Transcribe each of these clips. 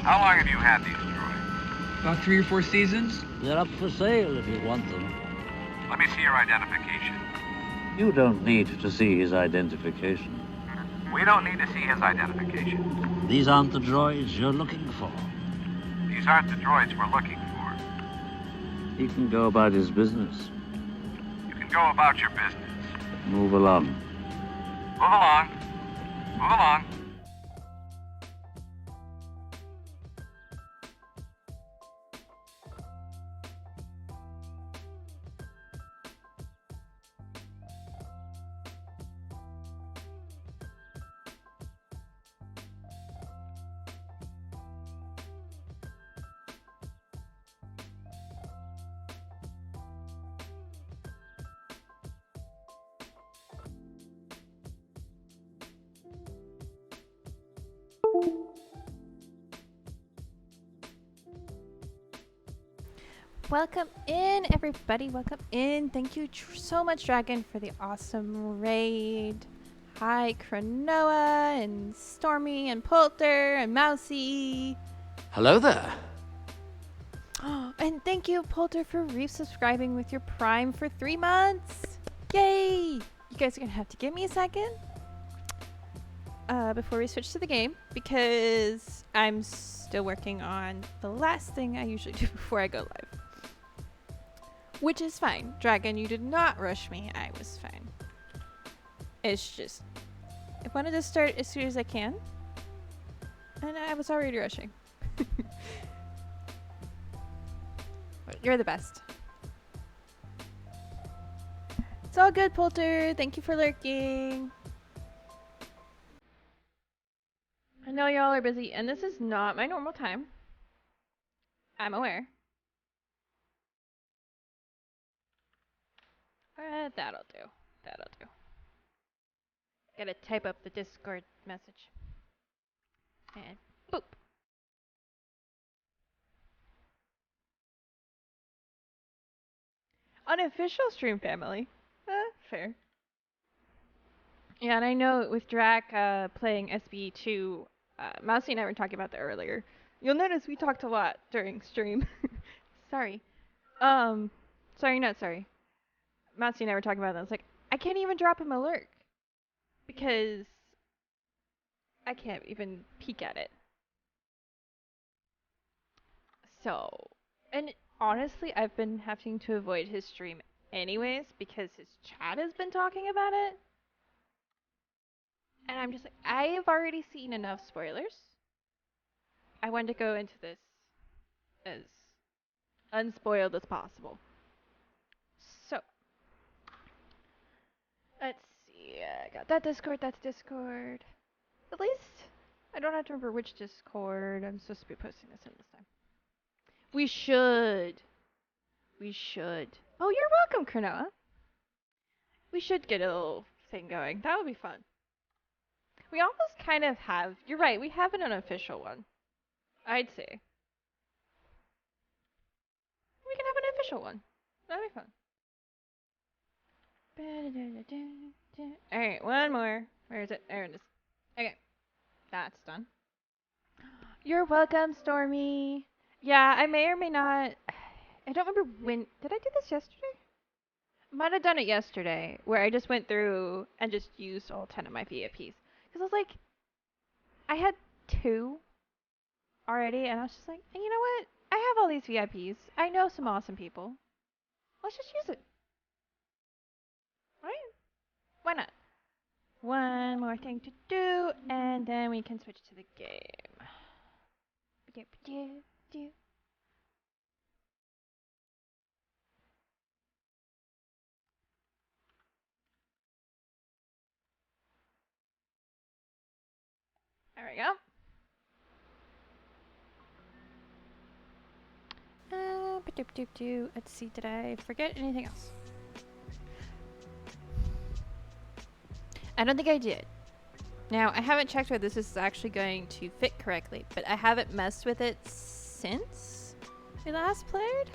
How long have you had these droids? About 3 or 4 seasons. They're up for sale if you want them. Let me see your identification. You don't need to see his identification. We don't need to see his identification. These aren't the droids you're looking for. These aren't the droids we're looking for. He can go about his business. You can go about your business. Move along. Move along. Move along. Welcome in, everybody. Welcome in. Thank you so much, Dragon, for the awesome raid. Hi, Cronoa and Stormy and Polter and Mousy. Hello there. And thank you, Polter, for resubscribing with your Prime for 3 months. Yay! You guys are going to have to give me a second before we switch to the game, because I'm still working on the last thing I usually do before I go live. Which is fine. Dragon, you did not rush me. I was fine. It's just, I wanted to start as soon as I can. And I was already rushing. But you're the best. It's all good, Polter. Thank you for lurking. I know y'all are busy, and this is not my normal time. I'm aware. That'll do. That'll do. Gotta type up the Discord message. And boop. Unofficial stream family. Fair. Yeah, and I know with Drac playing SB2, Mousy and I were talking about that earlier. You'll notice we talked a lot during stream. Sorry. Sorry, not sorry. Mousy and I were talking about that. I was like, I can't even drop him a lurk because I can't even peek at it. So, and honestly, I've been having to avoid his stream anyways because his chat has been talking about it. And I'm just like, I have already seen enough spoilers. I wanted to go into this as unspoiled as possible. So, let's see. I got that Discord, that's Discord. At least I don't have to remember which Discord I'm supposed to be posting this in this time. We should. We should. Oh, you're welcome, Cronoa. We should get a little thing going. That would be fun. We almost kind of have. You're right, we have an unofficial one. I'd say. We can have an official one. That'd be fun. Alright, one more. Where is it? There it is. Okay. That's done. You're welcome, Stormy. Yeah, I may or may not. I don't remember when. Did I do this yesterday? Might have done it yesterday, where I just went through and just used all 10 of my VIPs. Because I was like, I had 2 already, and I was just like, you know what? I have all these VIPs. I know some awesome people. Let's just use it. Right? Why not? One more thing to do, and then we can switch to the game. There we go. Let's see, did I forget anything else? I don't think I did. Now, I haven't checked whether this is actually going to fit correctly, but I haven't messed with it since we last played.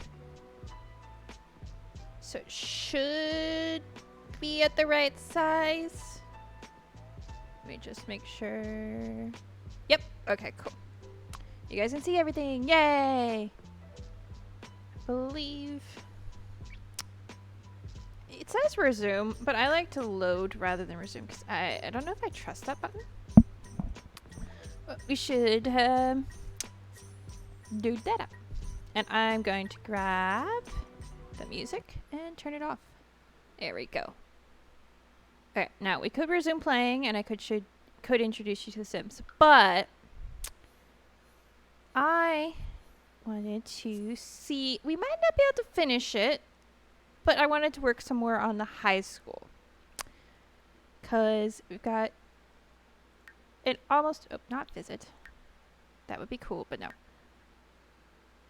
So it should be at the right size. Let me just make sure. Yep, okay, cool. You guys can see everything. Yay! I believe it says resume, but I like to load rather than resume because I don't know if I trust that button. But we should do that up. And I'm going to grab the music and turn it off. There we go. Okay, now we could resume playing and I could introduce you to The Sims, but I wanted to see, we might not be able to finish it, but I wanted to work some more on the high school. Because we've got it almost, oh, not visit. That would be cool, but no.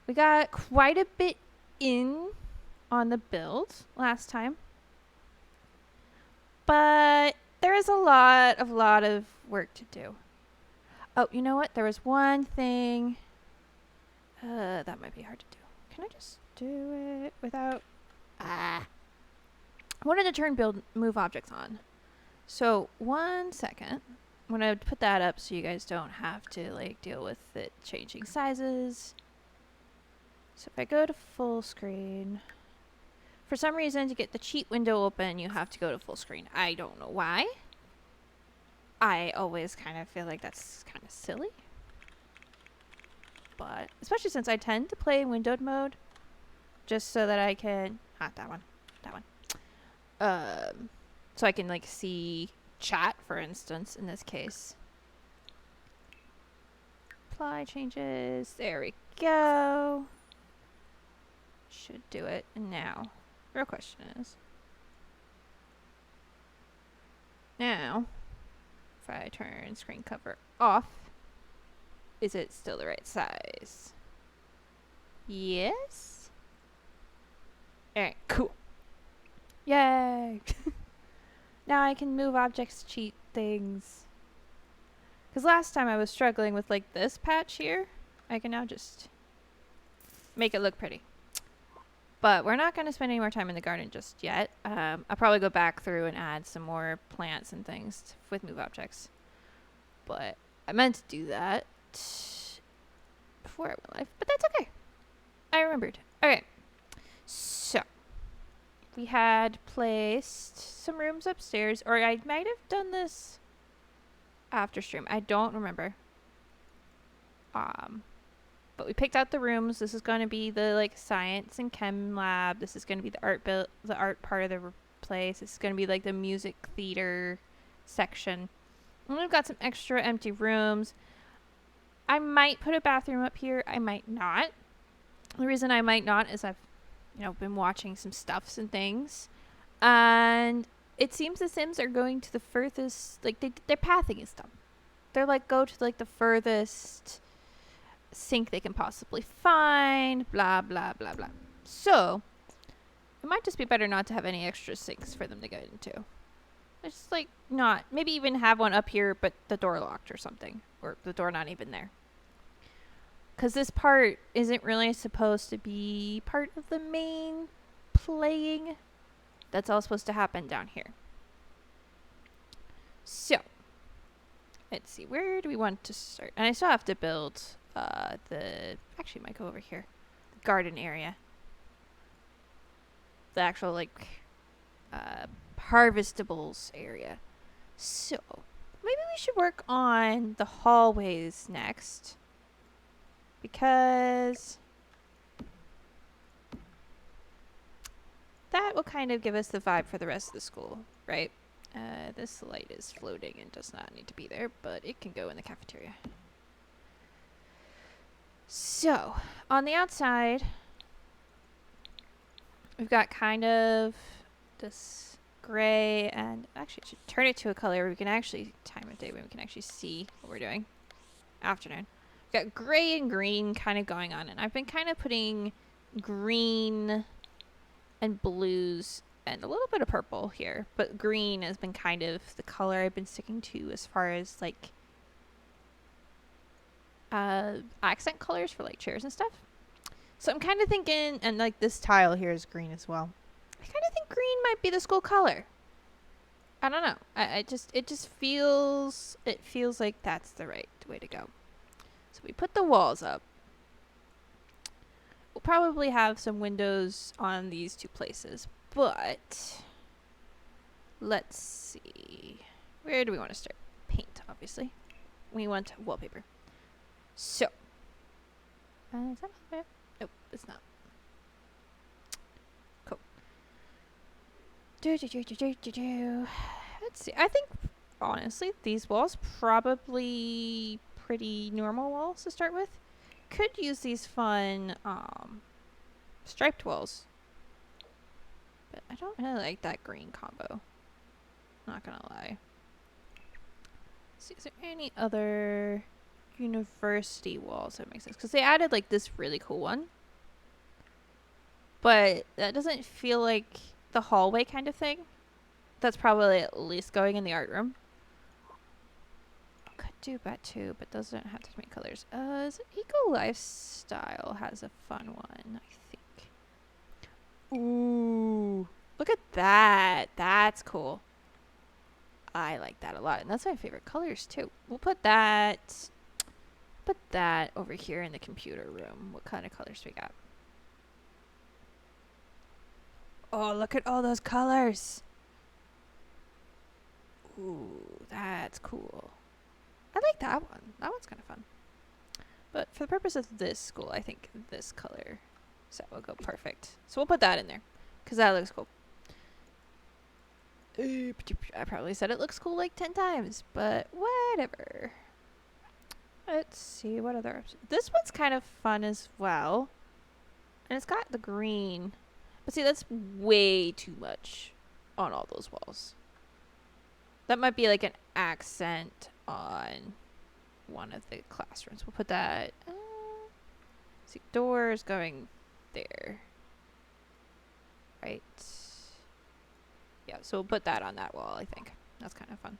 We got quite a bit in on the build last time. But there is a lot of work to do. Oh, you know what? There was one thing. That might be hard to do. Can I just do it without... I wanted to turn move objects on. So, 1 second. I'm going to put that up so you guys don't have to like deal with it changing sizes. So if I go to full screen, for some reason to get the cheat window open, you have to go to full screen. I don't know why. I always kind of feel like that's kind of silly. But especially since I tend to play in windowed mode, just so that I can, that one. So I can like see chat, for instance, in this case. Apply changes. There we go. Should do it now. Real question is, now, if I turn screen cover off, is it still the right size? Yes? Alright, cool. Yay! Now I can move objects, cheat things. Because last time I was struggling with like this patch here. I can now just make it look pretty. But we're not going to spend any more time in the garden just yet. I'll probably go back through and add some more plants and things with move objects. But I meant to do that before I went live. But that's okay. I remembered. Okay. So, we had placed some rooms upstairs. Or I might have done this after stream. I don't remember. But we picked out the rooms. This is going to be the like science and chem lab. This is going to be the art part of the place. This is going to be like the music theater section. And we've got some extra empty rooms. I might put a bathroom up here. I might not. The reason I might not is I've, been watching some stuffs and things, and it seems the Sims are going to the furthest. Like their pathing is done. They're like go to like the furthest sink they can possibly find, blah blah blah blah. So it might just be better not to have any extra sinks for them to get into. It's like not, maybe even have one up here but the door locked or something, or the door not even there, because this part isn't really supposed to be part of the main playing. That's all supposed to happen down here. So let's see, where do we want to start? And I still have to build actually might go over here, the garden area, the actual like harvestables area. So maybe we should work on the hallways next, because that will kind of give us the vibe for the rest of the school, right? This light is floating and does not need to be there, but it can go in the cafeteria. So, on the outside, we've got kind of this gray, and actually I should turn it to a color where we can actually, time of day when we can actually see what we're doing. Afternoon. We've got gray and green kind of going on, and I've been kind of putting green and blues and a little bit of purple here, but green has been kind of the color I've been sticking to as far as like accent colors for like chairs and stuff. So I'm kind of thinking, and like this tile here is green as well. I kind of think green might be the school color. I don't know. It just feels like that's the right way to go. So we put the walls up. We'll probably have some windows on these two places, but let's see. Where do we want to start? Paint, obviously. We want wallpaper. So. Is that not it? Nope, it's not. Cool. Let's see. I think, honestly, these walls probably pretty normal walls to start with. Could use these fun striped walls. But I don't really like that green combo. Not gonna lie. Let's see, is there any other university walls that make sense? Because they added like this really cool one. But that doesn't feel like the hallway kind of thing. That's probably at least going in the art room. Could do that too, but doesn't have too many colors. Eco Lifestyle has a fun one, I think. Ooh, look at that. That's cool. I like that a lot, and that's my favorite colors too. We'll put that over here in the computer room. What kind of colors we got? Oh, look at all those colors. Ooh, that's cool. I like that one. That one's kind of fun. But for the purpose of this school, I think this color set will go perfect. So we'll put that in there, because that looks cool. I probably said it looks cool like 10 times, but whatever. Let's see, what other options? This one's kind of fun as well. And it's got the green. But see, that's way too much on all those walls. That might be like an accent on one of the classrooms. We'll put that. See, doors going there. Right. Yeah, so we'll put that on that wall, I think. That's kind of fun.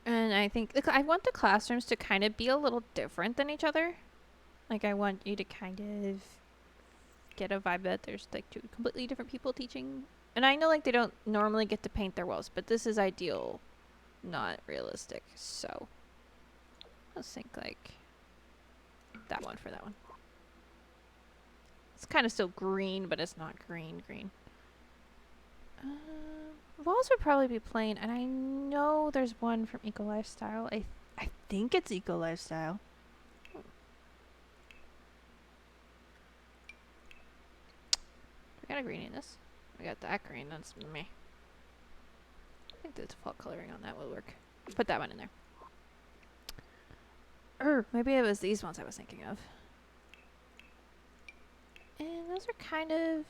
And I think I want the classrooms to kind of be a little different than each other. Like, I want you to kind of get a vibe that there's like two completely different people teaching. And I know like they don't normally get to paint their walls, but this is ideal, not realistic. So let's think like that one for that one. It's kind of still green, but it's not green. Walls would probably be plain, and I know there's one from Eco Lifestyle. I think it's Eco Lifestyle. We got a green in this. We got that green. That's me. I think the default coloring on that will work. Put that one in there. Or maybe it was these ones I was thinking of. And those are kind of...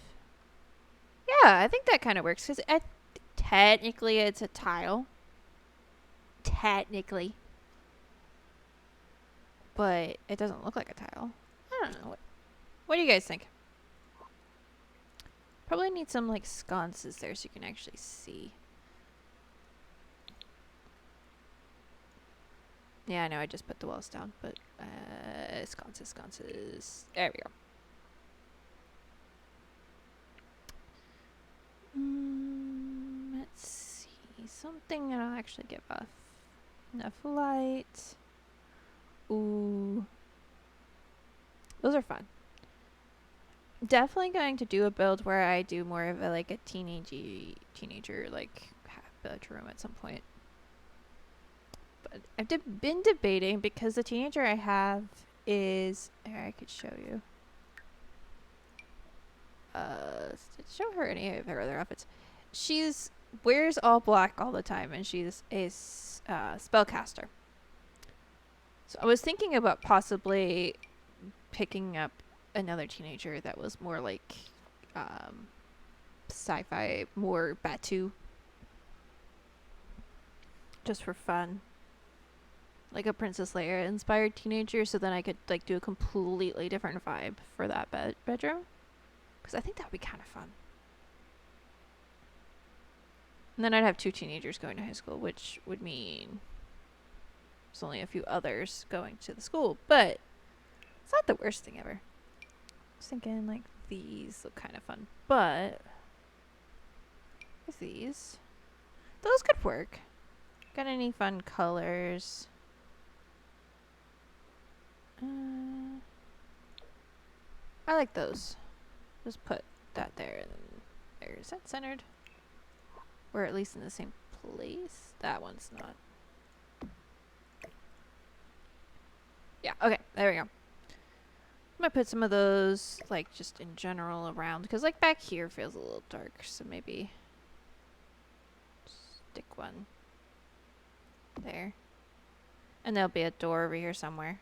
Yeah, I think that kind of works. Because technically it's a tile. Technically. But it doesn't look like a tile. I don't know. What do you guys think? Probably need some like sconces there so you can actually see. Yeah, I know I just put the walls down, but sconces. There we go. Let's see. Something that'll actually give off enough light. Ooh. Those are fun. Definitely going to do a build where I do more of a like a teenager like bedroom at some point. But I've been debating because the teenager I have is here. I could show you. Show her any of her other outfits. She's wears all black all the time, and she's a spellcaster. So I was thinking about possibly picking up another teenager that was more like sci-fi, more Batu, just for fun, like a Princess Leia inspired teenager, so then I could like do a completely different vibe for that bedroom, because I think that would be kind of fun. And then I'd have 2 teenagers going to high school, which would mean there's only a few others going to the school, but it's not the worst thing ever. I was thinking like these look kind of fun, but with these, those could work. Got any fun colors? I like those. Just put that there and then there. Is that centered? Or at least in the same place? That one's not. Yeah, okay, there we go. I'm gonna put some of those, like, just in general around. Because, like, back here feels a little dark. So maybe stick one there. And there'll be a door over here somewhere.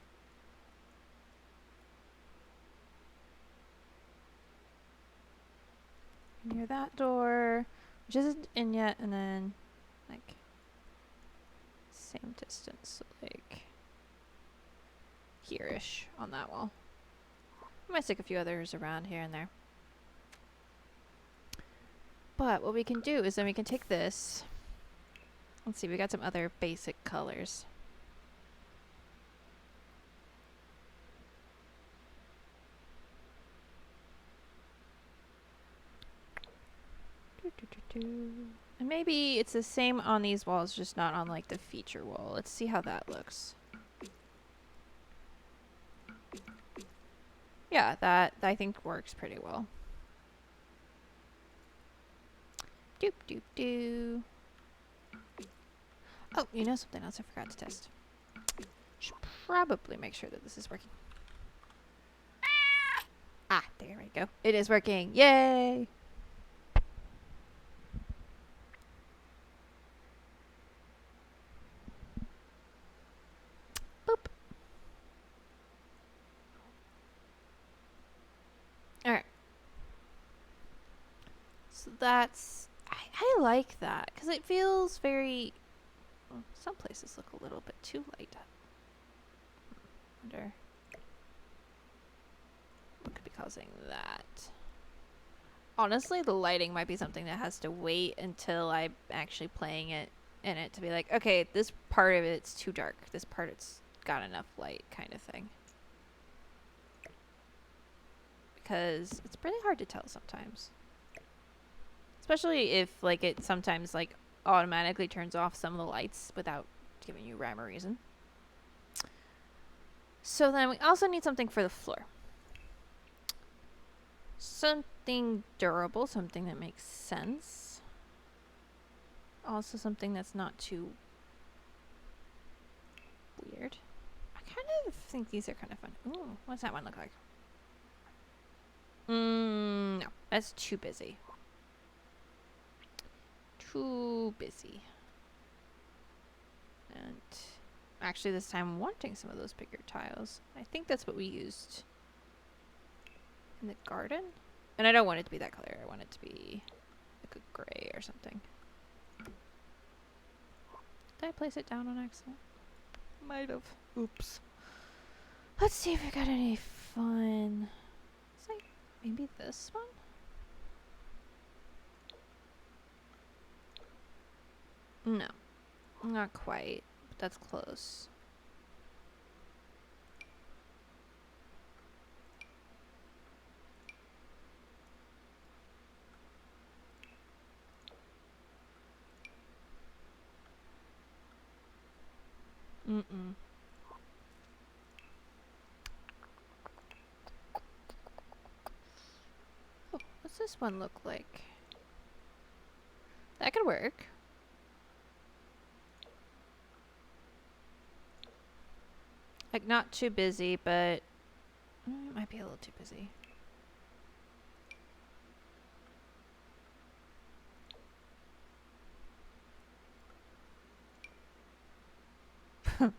Near that door, which isn't in yet, and then, like, same distance, so like, here-ish on that wall. I might stick a few others around here and there. But what we can do is then we can take this. Let's see, we got some other basic colors. And maybe it's the same on these walls, just not on like the feature wall. Let's see how that looks. Yeah, that I think works pretty well. Doop doop doo. Oh, you know something else I forgot to test. Should probably make sure that this is working. Ah, there we go. It is working. Yay! Boop. Alright. So that's... I like that, because it feels very... Well, some places look a little bit too light. Wonder what could be causing that. Honestly, the lighting might be something that has to wait until I'm actually playing it in it to be like, okay, this part of it's too dark. This part it's got enough light kind of thing. Because it's pretty hard to tell sometimes. Especially if like it sometimes like automatically turns off some of the lights without giving you rhyme or reason. So then we also need something for the floor. Something durable, something that makes sense. Also something that's not too weird. I kind of think these are kind of fun. Ooh, what's that one look like? No, that's too busy. Too busy. And actually this time I'm wanting some of those bigger tiles. I think that's what we used in the garden. And I don't want it to be that color. I want it to be like a gray or something. Did I place it down on accident? Might have. Oops. Let's see if we got any fun. It's like maybe this one? No. Not quite. But that's close. Mm-mm. Oh, what's this one look like? That could work. Like, not too busy, but it might be a little too busy.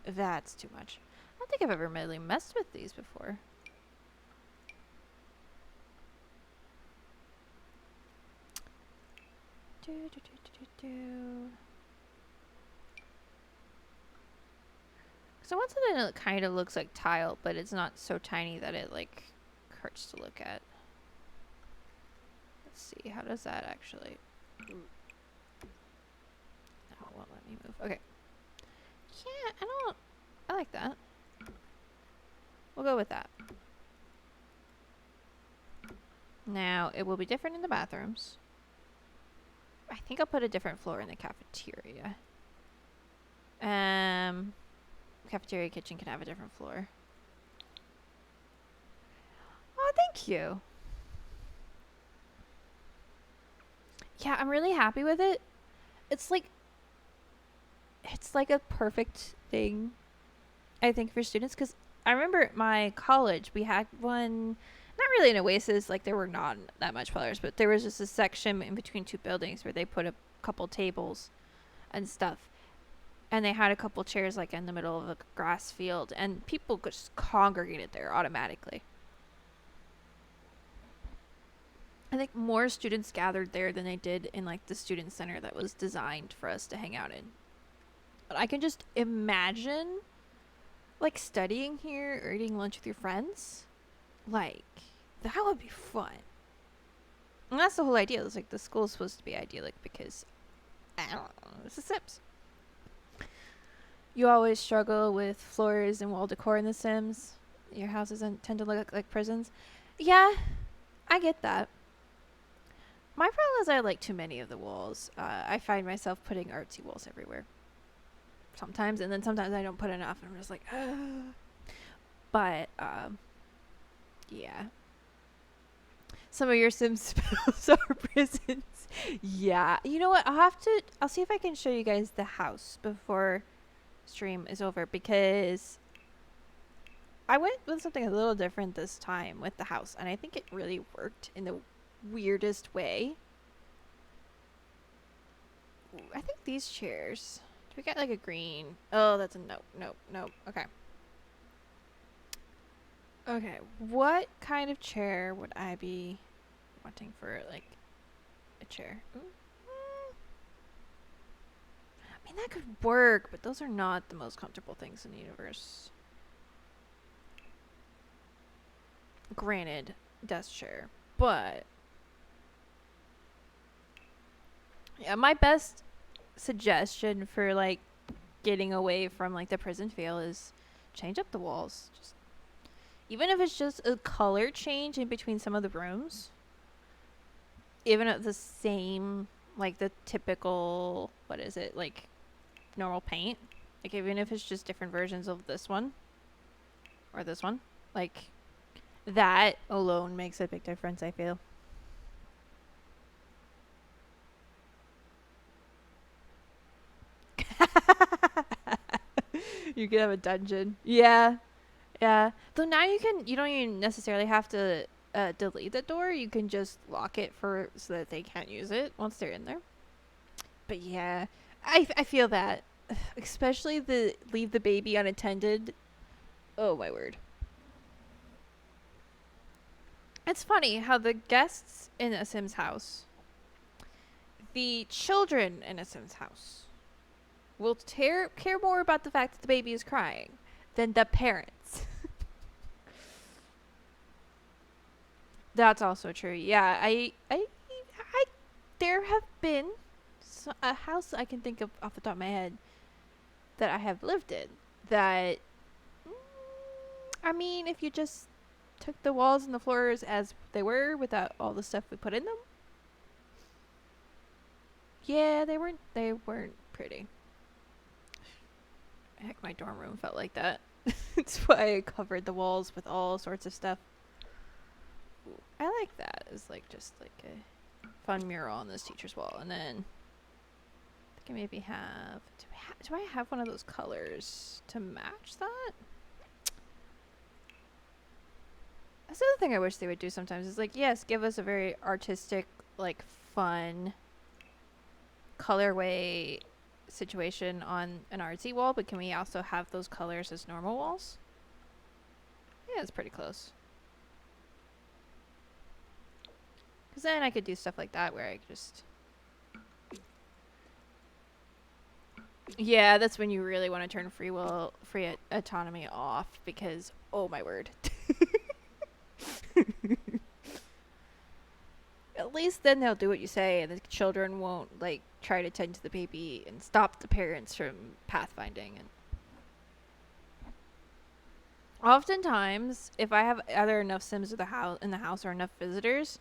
That's too much. I don't think I've ever really messed with these before. So once again, it kind of looks like tile, but it's not so tiny that it like hurts to look at. Let's see, how does that actually? Oh, it won't let me move. Okay. Yeah, I like that. We'll go with that. Now, it will be different in the bathrooms. I think I'll put a different floor in the cafeteria. Cafeteria, kitchen can have a different floor. Oh, thank you. Yeah, I'm really happy with it. It's like a perfect thing, I think, for students, because I remember at my college we had one, not really an oasis, like there were not that much flowers, but there was just a section in between two buildings where they put a couple tables and stuff, and they had a couple chairs like in the middle of a grass field, and people just congregated there automatically. I think more students gathered there than they did in like the student center that was designed for us to hang out in. But I can just imagine like studying here or eating lunch with your friends. Like, that would be fun. And that's the whole idea. It's like the school is supposed to be idyllic because, I don't know, it's The Sims. You always struggle with floors and wall decor in The Sims. Your houses tend to look like prisons. Yeah, I get that. My problem is I like too many of the walls. I find myself putting artsy walls everywhere. Sometimes, and then sometimes I don't put enough, and I'm just like, ugh. But, yeah. Some of your Sims spells are prisons. Yeah. You know what? I'll see if I can show you guys the house before stream is over, because I went with something a little different this time with the house, and I think it really worked in the weirdest way. Ooh, I think these chairs. Do we get like a green? Oh, that's a nope. Okay. Okay, what kind of chair would I be wanting for like a chair? I mean, that could work, but those are not the most comfortable things in the universe. Granted, desk chair, but yeah, my best suggestion for like getting away from like the prison feel is change up the walls. Just even if it's just a color change in between some of the rooms, even at the same, like the typical, what is it, like normal paint, like even if it's just different versions of this one or this one, like that alone makes a big difference, I feel. You could have a dungeon. Yeah. Yeah. Though now you don't even necessarily have to delete the door. You can just lock it so that they can't use it once they're in there. But yeah, I feel that. Especially the leave the baby unattended. Oh my word. It's funny how the guests in a Sims house, the children in a Sims house, will care more about the fact that the baby is crying than the parents. That's also true. Yeah, I there have been a house I can think of off the top of my head that I have lived in that, I mean, if you just took the walls and the floors as they were without all the stuff we put in them, yeah, they weren't pretty. Heck, my dorm room felt like that. That's why I covered the walls with all sorts of stuff. Ooh, I like that. It's like just like a fun mural on this teacher's wall. And then I think I maybe have... Do I have one of those colors to match that? That's the other thing I wish they would do sometimes. Is like, yes, give us a very artistic, like fun colorway situation on an artsy wall, but can we also have those colors as normal walls? Yeah, it's pretty close. Because then I could do stuff like that where I just... Yeah, that's when you really want to turn free autonomy off, because, oh my word. At least then they'll do what you say, and the children won't like try to tend to the baby and stop the parents from pathfinding. And oftentimes, if I have either enough Sims in the house or enough visitors,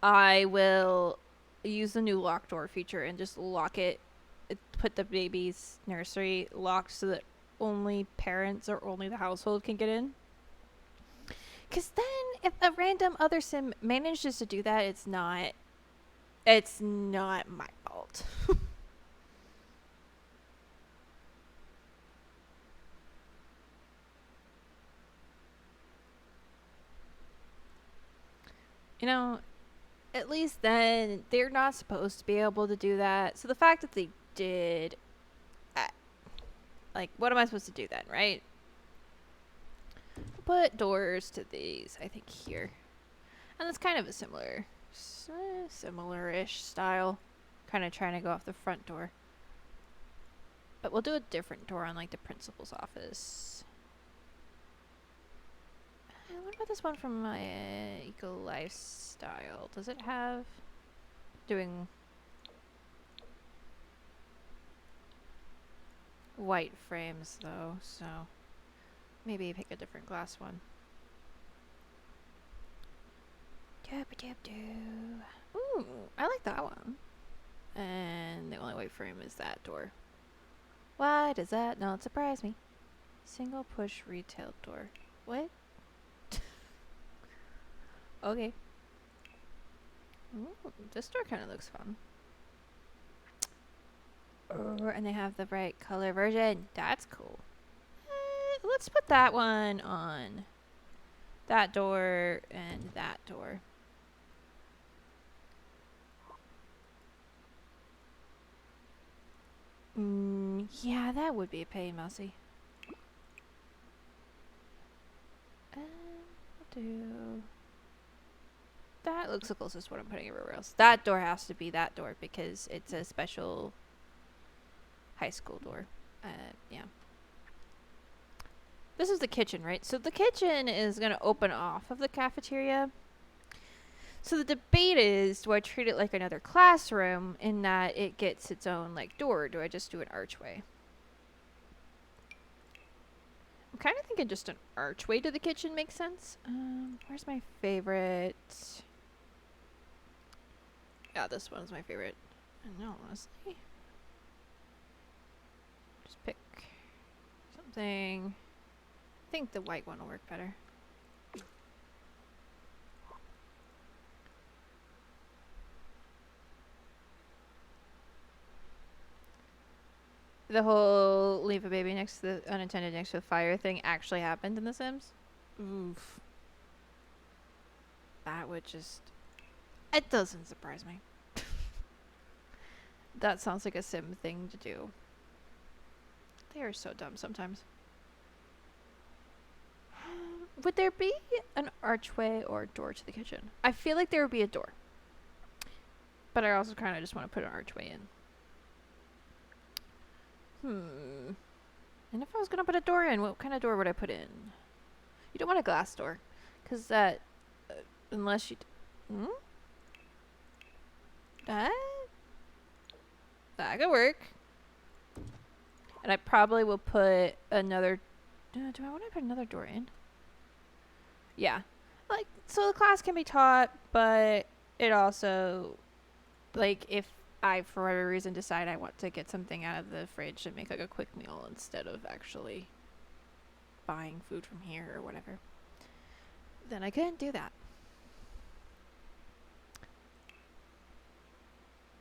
I will use the new lock door feature and just lock it put the baby's nursery locked so that only parents or only the household can get in. Because then if a random other sim manages to do that, it's not my fault. You know, at least then they're not supposed to be able to do that. So the fact that they did, like, what am I supposed to do then, right? Put doors to these, I think, here. And it's kind of a similar-ish style. Kind of trying to go off the front door. But we'll do a different door on, like, the principal's office. What about this one from my Eco Lifestyle? Does it have doing white frames though? So maybe pick a different glass one. Ooh, I like that one. And the only white frame is that door. Why does that not surprise me? Single push retail door. What? Okay. Ooh, this door kind of looks fun. Oh, and they have the bright color version. That's cool. Let's put that one on that door and that door. Yeah, that would be a pain, Mousy. I'll do... That looks the closest to what I'm putting everywhere else. That door has to be that door because it's a special high school door. Yeah. This is the kitchen, right? So the kitchen is going to open off of the cafeteria. So the debate is, do I treat it like another classroom in that it gets its own, like, door, or do I just do an archway? I'm kind of thinking just an archway to the kitchen makes sense. Where's my favorite? Yeah, this one's my favorite. No, honestly. Just pick something. I think the white one will work better. The whole leave a baby next to the unattended next to the fire thing actually happened in The Sims. Oof. That would just... It doesn't surprise me. That sounds like a Sim thing to do. They are so dumb sometimes. Would there be an archway or door to the kitchen? I feel like there would be a door. But I also kind of just want to put an archway in. And if I was going to put a door in, what kind of door would I put in? You don't want a glass door. Because that... unless you... That could work. And I probably will put another... do I want to put another door in? Yeah. Like, so the class can be taught, but it also... Like, if I, for whatever reason, decide I want to get something out of the fridge and make, like, a quick meal instead of actually buying food from here or whatever, then I couldn't do that.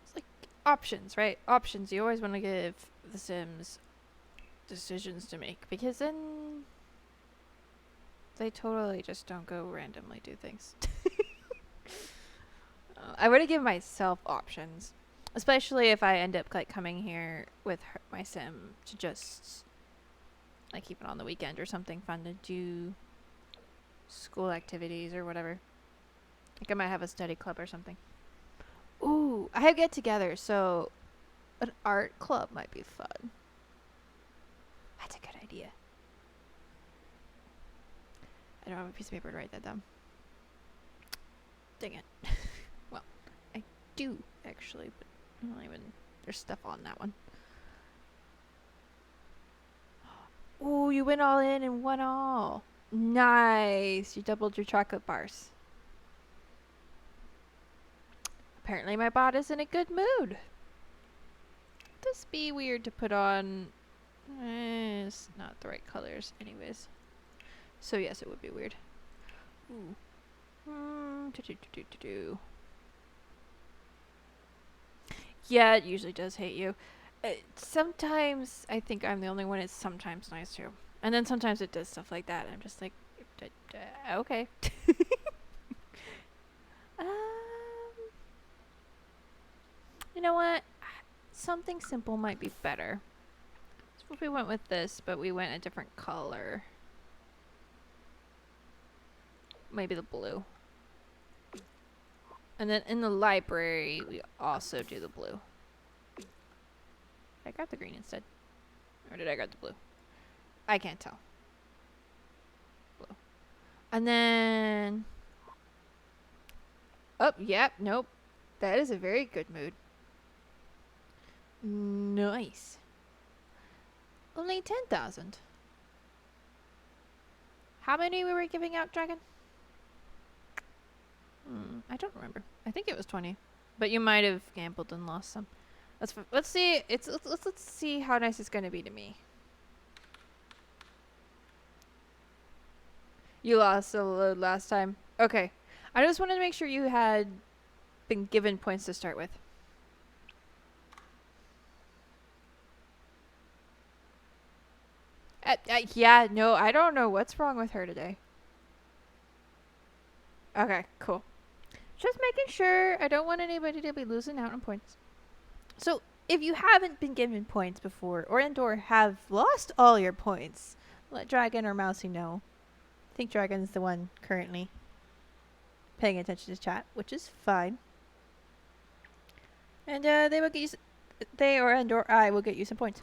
It's like options, right? Options. You always want to give The Sims decisions to make, because then they totally just don't go randomly do things. I would have given myself options, especially if I end up like coming here with my sim to just like keep it on the weekend or something fun to do, school activities or whatever. Like I might have a study club or something. Ooh, I have get together, so an art club might be fun. That's a good idea. I don't have a piece of paper to write that down. Dang it. Well, I do actually, but I don't even... There's stuff on that one. Ooh, you went all in and won all. Nice. You doubled your chocolate bars. Apparently my bot is in a good mood. this be weird to put on? It's not the right colors anyways. So yes, it would be weird. Ooh. Yeah, it usually does hate you. Sometimes I think I'm the only one. It's sometimes nice too. And then sometimes it does stuff like that. And I'm just like, okay. um, you know what? Something simple might be better. So if we went with this, but we went a different color. Maybe the blue. And then in the library, we also do the blue. I got the green instead. Or did I grab the blue? I can't tell. Blue. And then... Oh, yep, nope. That is a very good mood. Nice. Only 10,000. How many we were giving out, Dragon? I don't remember. I think it was 20. But you might have gambled and lost some. Let's see. Let's see how nice it's gonna be to me. You lost a load last time. Okay. I just wanted to make sure you had been given points to start with. Yeah, no, I don't know what's wrong with her today. Okay, cool. Just making sure. I don't want anybody to be losing out on points. So, if you haven't been given points before, or have lost all your points, let Dragon or Mousy know. I think Dragon's the one currently paying attention to chat, which is fine. And they will get you. They or I will get you some points.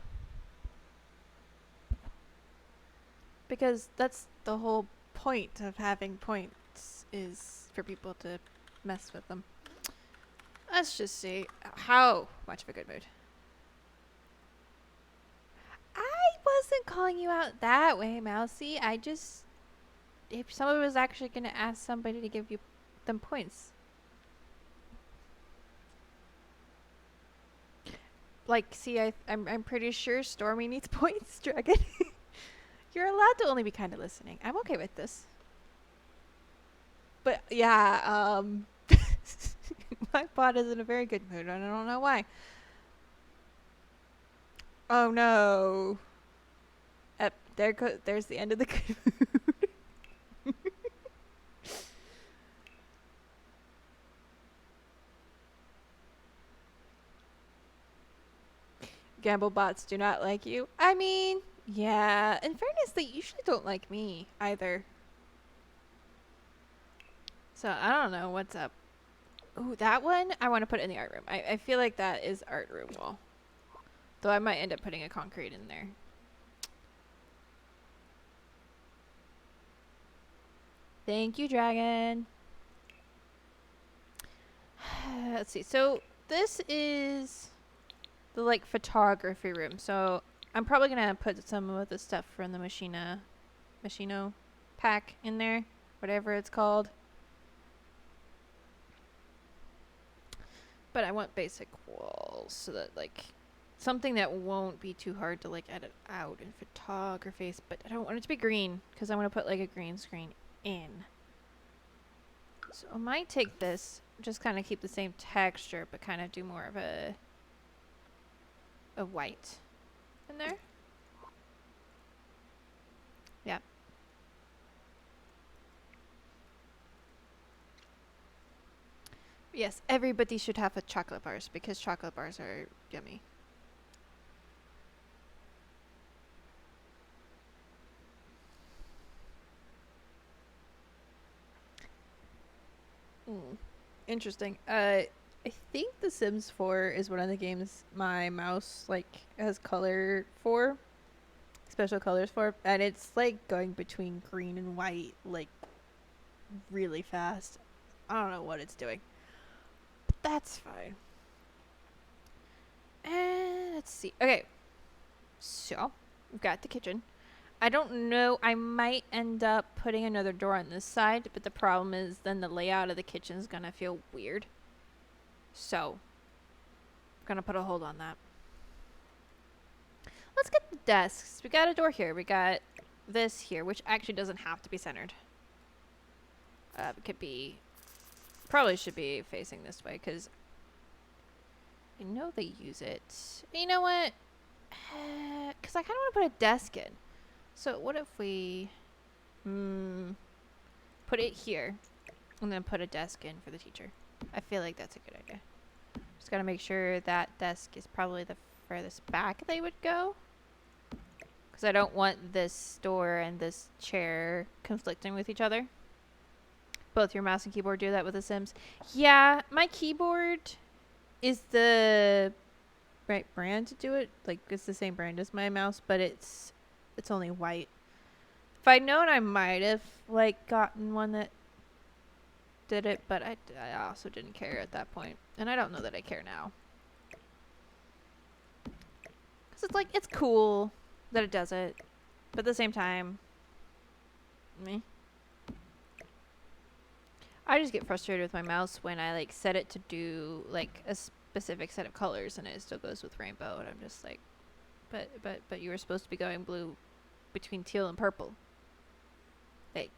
Because that's the whole point of having points, is for people to mess with them. Let's just see how much of a good mood. I wasn't calling you out that way, Mousy. I just... If someone was actually going to ask somebody to give you them points. Like, see, I'm pretty sure Stormy needs points, Dragon. You're allowed to only be kind of listening. I'm okay with this. But, yeah, my bot is in a very good mood, and I don't know why. Oh, no. There's the end of the good mood. Gamble bots do not like you. I mean, yeah. In fairness, they usually don't like me either. So, I don't know what's up. Ooh, that one, I want to put in the art room. I feel like that is art room wall. Though I might end up putting a concrete in there. Thank you, Dragon. Let's see. So, this is the, like, photography room. So, I'm probably going to put some of the stuff from the Machino pack in there. Whatever it's called. But I want basic walls so that, like, something that won't be too hard to, like, edit out in photography. But I don't want it to be green because I want to put, like, a green screen in. So I might take this, just kind of keep the same texture, but kind of do more of a white in there. Yeah. Yes, everybody should have a chocolate bars because chocolate bars are yummy. Interesting. I think The Sims 4 is one of the games my mouse like has color for, special colors for, and it's like going between green and white like really fast. I don't know what it's doing. That's fine. And let's see. Okay. So, we've got the kitchen. I don't know. I might end up putting another door on this side, but the problem is then the layout of the kitchen is going to feel weird. So, I'm going to put a hold on that. desks. We got a door here. We got this here, which actually doesn't have to be centered. It could be, probably should be facing this way because I know they use it. You know what? Because I kind of want to put a desk in. So what if we put it here and then put a desk in for the teacher? I feel like that's a good idea. Just got to make sure that desk is probably the furthest back they would go. Because I don't want this door and this chair conflicting with each other. Both your mouse and keyboard do that with The Sims. Yeah, my keyboard is the right brand to do it. Like, it's the same brand as my mouse, but it's only white. If I'd known, I might have, like, gotten one that did it, but I also didn't care at that point. And I don't know that I care now. Because it's like, it's cool that it does it, but at the same time, me. I just get frustrated with my mouse when I like set it to do like a specific set of colors and it still goes with rainbow, and I'm just like, but you were supposed to be going blue between teal and purple. Like,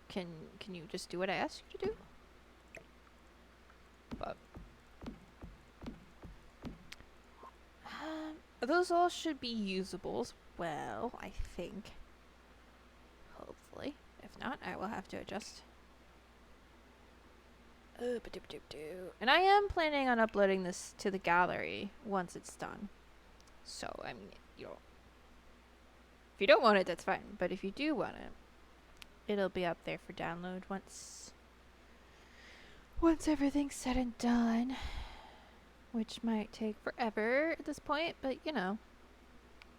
can you just do what I asked you to do? But those all should be usable as well, I think. Hopefully. If not, I will have to adjust. And I am planning on uploading this to the gallery once it's done. So, I mean, if you don't want it, that's fine. But if you do want it, it'll be up there for download once everything's said and done. Which might take forever at this point, but you know,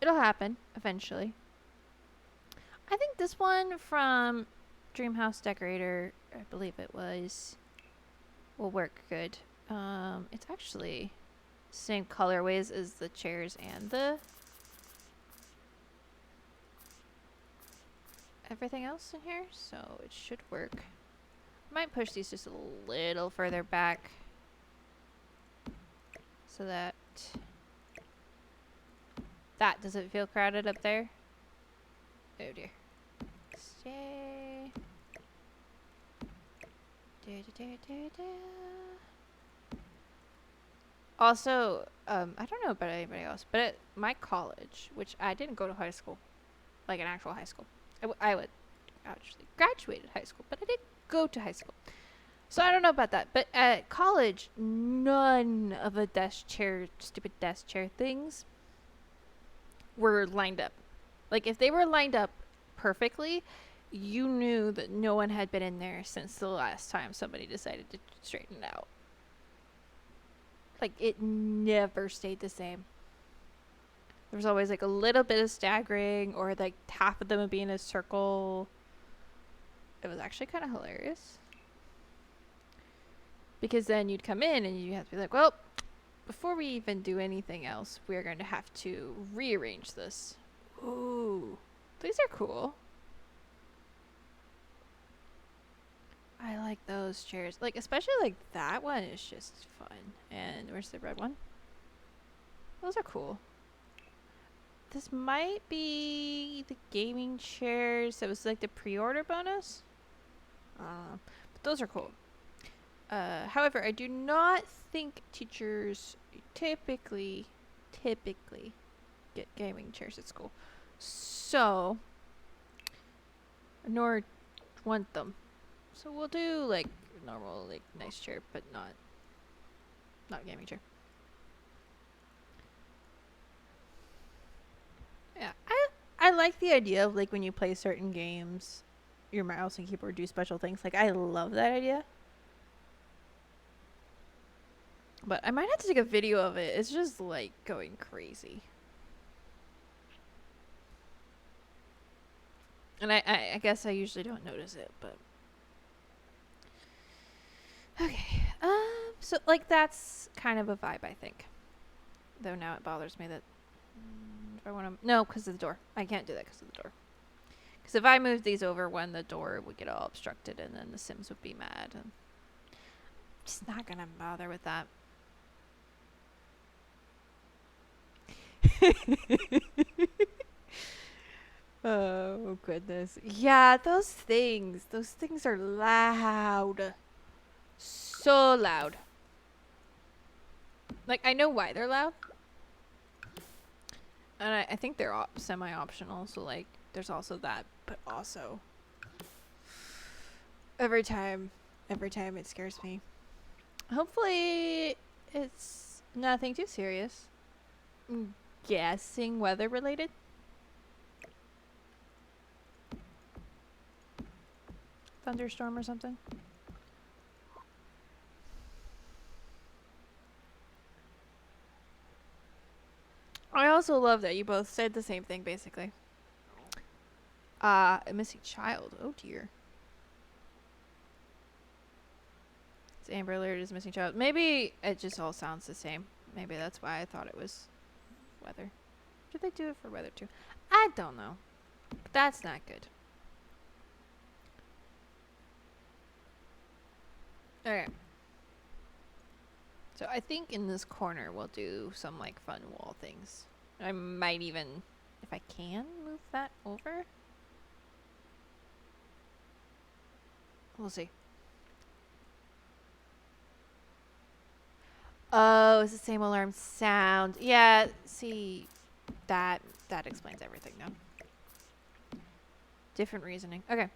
it'll happen eventually. I think this one from Dreamhouse Decorator, I believe it was, will work good. It's actually same colorways as the chairs and the everything else in here, so it should work. Might push these just a little further back so that doesn't feel crowded up there. Oh dear. Stay. Also, I don't know about anybody else, but at my college, which I didn't go to high school, like an actual high school. I would actually graduated high school, but I didn't go to high school. So I don't know about that. But at college, none of the stupid desk chair things were lined up. Like, if they were lined up perfectly, you knew that no one had been in there since the last time somebody decided to straighten it out. Like, it never stayed the same. There was always, like, a little bit of staggering, or, like, half of them would be in a circle. It was actually kind of hilarious. Because then you'd come in and you have to be like, well, before we even do anything else, we're going to have to rearrange this. Ooh, these are cool. I like those chairs. Like, especially like that one is just fun. And where's the red one? Those are cool. This might be the gaming chairs that was like the pre-order bonus. But those are cool. However, I do not think teachers typically get gaming chairs at school. So, nor want them. So we'll do like normal, like nice chair, but not gaming chair. Yeah, I like the idea of like when you play certain games, your mouse and keyboard do special things. Like, I love that idea. But I might have to take a video of it. It's just like going crazy. And I guess I usually don't notice it, but okay. So like that's kind of a vibe, I think. Though now it bothers me that if I want to because of the door. I can't do that because of the door. Because if I move these over, when the door would get all obstructed, and then the Sims would be mad, and I'm just not gonna bother with that. Oh, goodness. Yeah, those things. Those things are loud. So loud. Like, I know why they're loud. And I think they're semi-optional. So, like, there's also that. But also, every time it scares me. Hopefully, it's nothing too serious. I'm guessing weather related. Thunderstorm or something. I also love that you both said the same thing, basically. A missing child. Oh dear. It's Amber Alert is missing child. Maybe it just all sounds the same. Maybe that's why I thought it was weather. Did they do it for weather too? I don't know. That's not good. Okay. So I think in this corner we'll do some like fun wall things. I might even, if I can, move that over. We'll see. Oh, it's the same alarm sound. Yeah, see, that explains everything now. Different reasoning. Okay.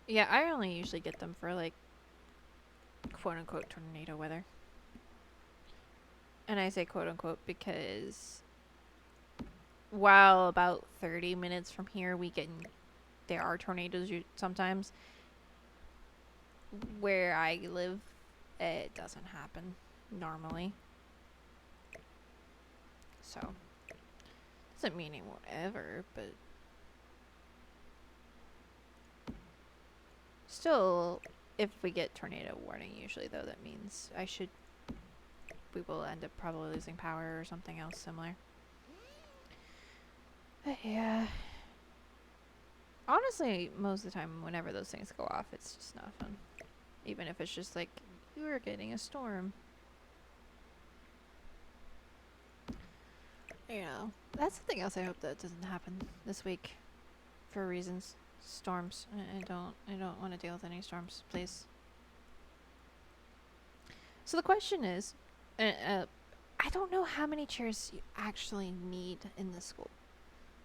Yeah, I only usually get them for like quote-unquote tornado weather. And I say quote-unquote because while about 30 minutes from here there are tornadoes sometimes. Where I live, it doesn't happen normally. So, doesn't mean it won't ever, but still, if we get tornado warning, usually though, that means we will end up probably losing power or something else similar. But yeah. Honestly, most of the time, whenever those things go off, it's just not fun. Even if it's just like, we're getting a storm. You know, that's something else I hope that doesn't happen this week. For reasons. Storms. I don't want to deal with any storms, please. So the question is, I don't know how many chairs you actually need in this school.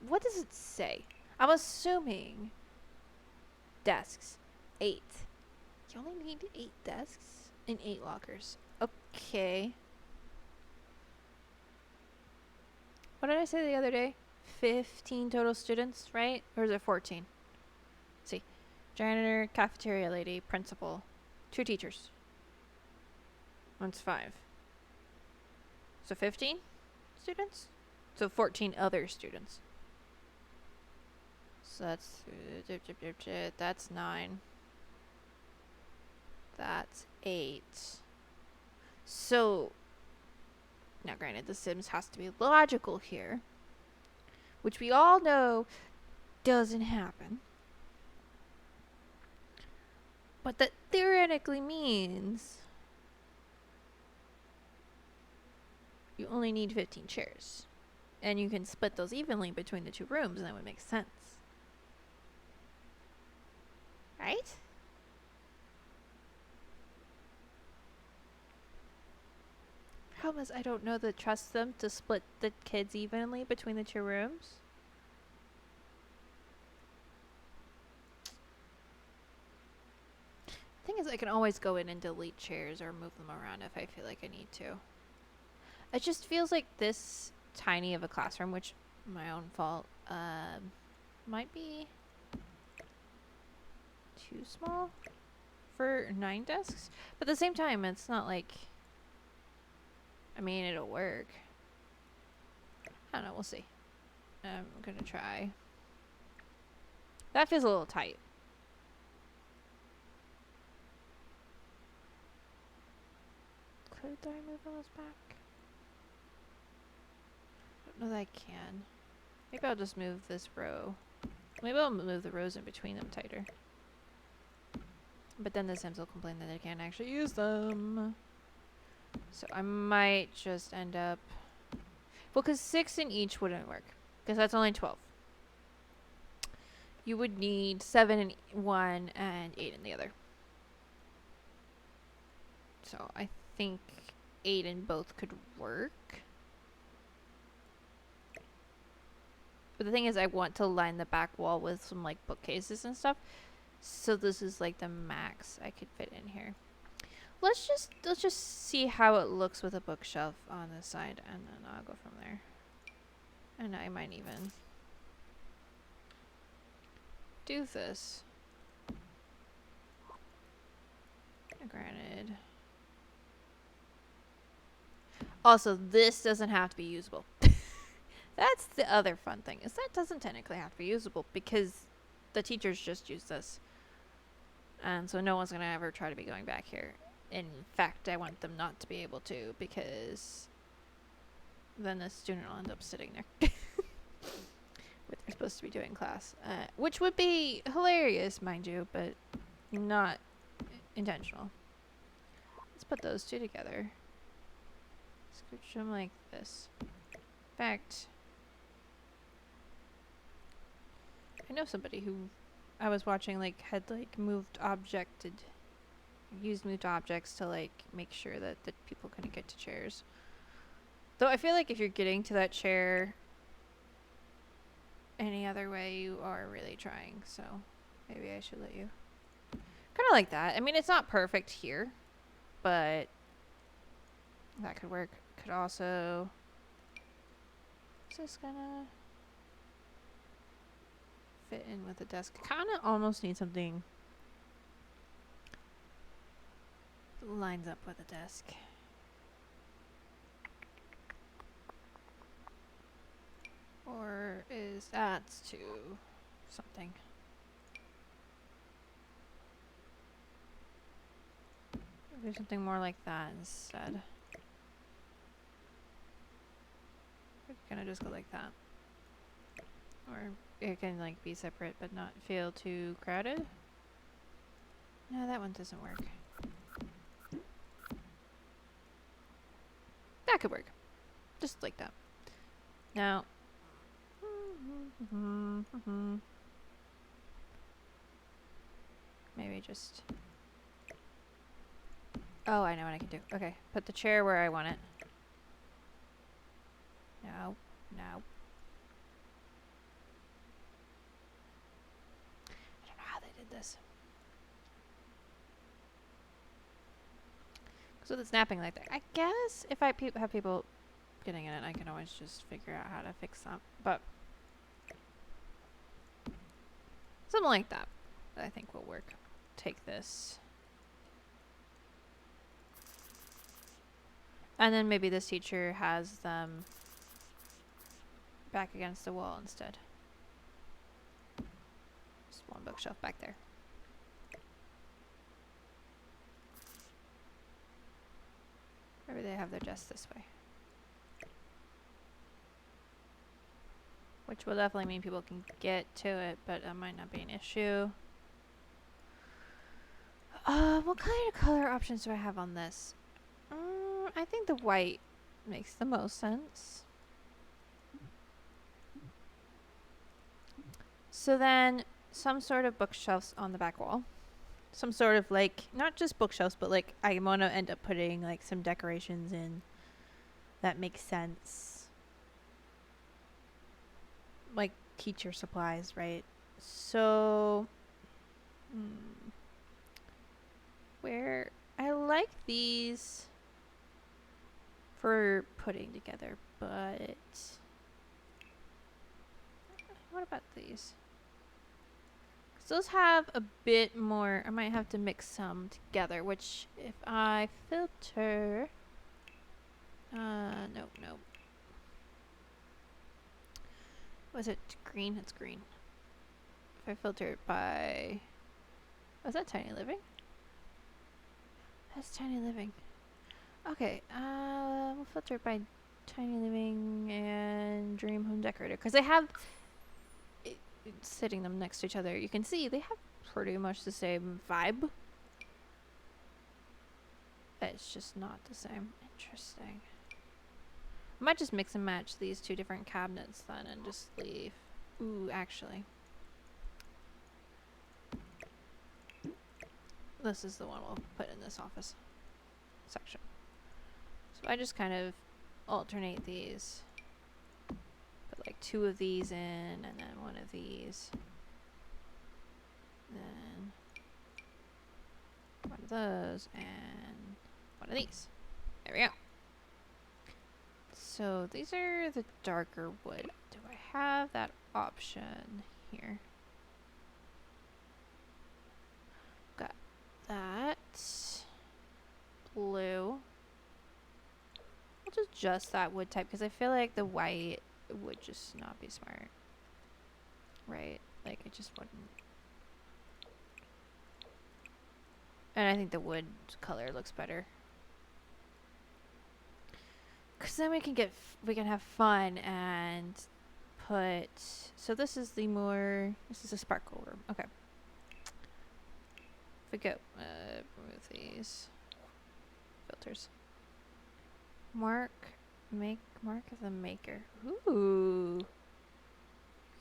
What does it say? I'm assuming desks. 8. You only need 8 desks and 8 lockers. Okay. What did I say the other day? 15 total students, right? Or is it 14? Let's see. Janitor, cafeteria lady, principal. 2 teachers. That's 5. So 15 students? So 14 other students. So that's 9. That's 8. So, now granted, The Sims has to be logical here, which we all know doesn't happen. But that theoretically means you only need 15 chairs. And you can split those evenly between the 2 rooms, and that would make sense. Right? Problem is, I don't know that trust them to split the kids evenly between the 2 rooms. Thing is, I can always go in and delete chairs or move them around if I feel like I need to. It just feels like this tiny of a classroom, which my own fault, might be too small for 9 desks. But at the same time, it's not like, I mean, it'll work. I don't know, we'll see. I'm gonna try. That feels a little tight. Could I move those back? I don't know that I can. Maybe I'll just move this row. Maybe I'll move the rows in between them tighter. But then the Sims will complain that they can't actually use them. So I might just end up... Well, because 6 in each wouldn't work. because that's only 12. You would need 7 in one and 8 in the other. So I think 8 in both could work. But the thing is, I want to line the back wall with some like bookcases and stuff. So this is like the max I could fit in here. Let's just see how it looks with a bookshelf on this side, and then I'll go from there. And I might even do this. Granted. Also, this doesn't have to be usable. That's the other fun thing, is that doesn't technically have to be usable because the teachers just use this. And so no one's going to ever try to be going back here. In fact, I want them not to be able to, because then the student will end up sitting there. What they're supposed to be doing in class. Which would be hilarious, mind you, but not intentional. Let's put those two together. Scooch them like this. In fact, I know somebody who I was watching like had like moved objects to like make sure that the people couldn't get to chairs. Though I feel like if you're getting to that chair any other way, you are really trying. So maybe I should let you. Kind of like that. I mean, it's not perfect here, but that could work. Could also. Is this gonna fit in with the desk? Kind of almost need something that lines up with the desk. Or is that to something? Maybe something more like that instead. We're gonna just go like that. Or it can like be separate but not feel too crowded. No, that one doesn't work. That could work. Just like that. Now. Maybe just. Oh, I know what I can do. Okay, put the chair where I want it. No, no. I don't know how they did this. So the snapping like that. I guess if I have people getting in it, I can always just figure out how to fix that. But something like that I think will work. Take this. And then maybe this teacher has them back against the wall instead. Just one bookshelf back there. Maybe they have their desk this way. Which will definitely mean people can get to it, but that might not be an issue. What kind of color options do I have on this? I think the white makes the most sense. So then some sort of bookshelves on the back wall. Some sort of like, not just bookshelves, but like I want to end up putting like some decorations in that make sense. Like teacher supplies, right? So, where I like these for putting together, but what about these? 'Cause those have a bit more. I might have to mix some together, which if I filter, nope. Was it green? It's green. If I filter it by, was that Tiny Living? That's Tiny Living. Okay, we'll filter it by Tiny Living and Dream Home Decorator, because they have sitting them next to each other. You can see they have pretty much the same vibe. It's just not the same. Interesting. I might just mix and match these two different cabinets then and just leave. Ooh, actually. This is the one we'll put in this office section. So I just kind of alternate these. Put like 2 of these in and then 1 of these. Then 1 of those and 1 of these. There we go. So these are the darker wood. Do I have that option here? Got that. Blue. I'll just adjust that wood type because I feel like the white would just not be smart. Right? Like it just wouldn't. And I think the wood color looks better. Cause then we can have fun and put. So this is this is a sparkle room. Okay. If we go, remove these filters. Mark of the maker. Ooh. You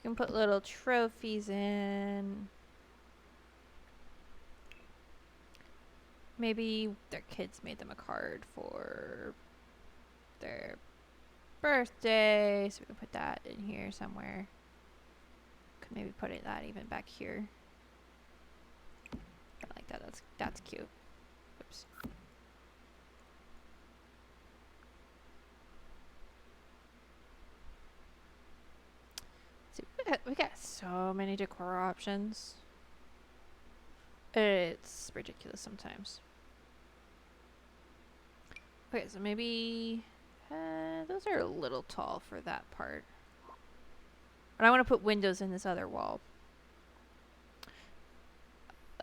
can put little trophies in. Maybe their kids made them a card for their birthday, so we can put that in here somewhere. Could maybe put that even back here. I like that. That's cute. Oops. See, we got so many decor options. It's ridiculous sometimes. Okay, so maybe those are a little tall for that part. But I want to put windows in this other wall.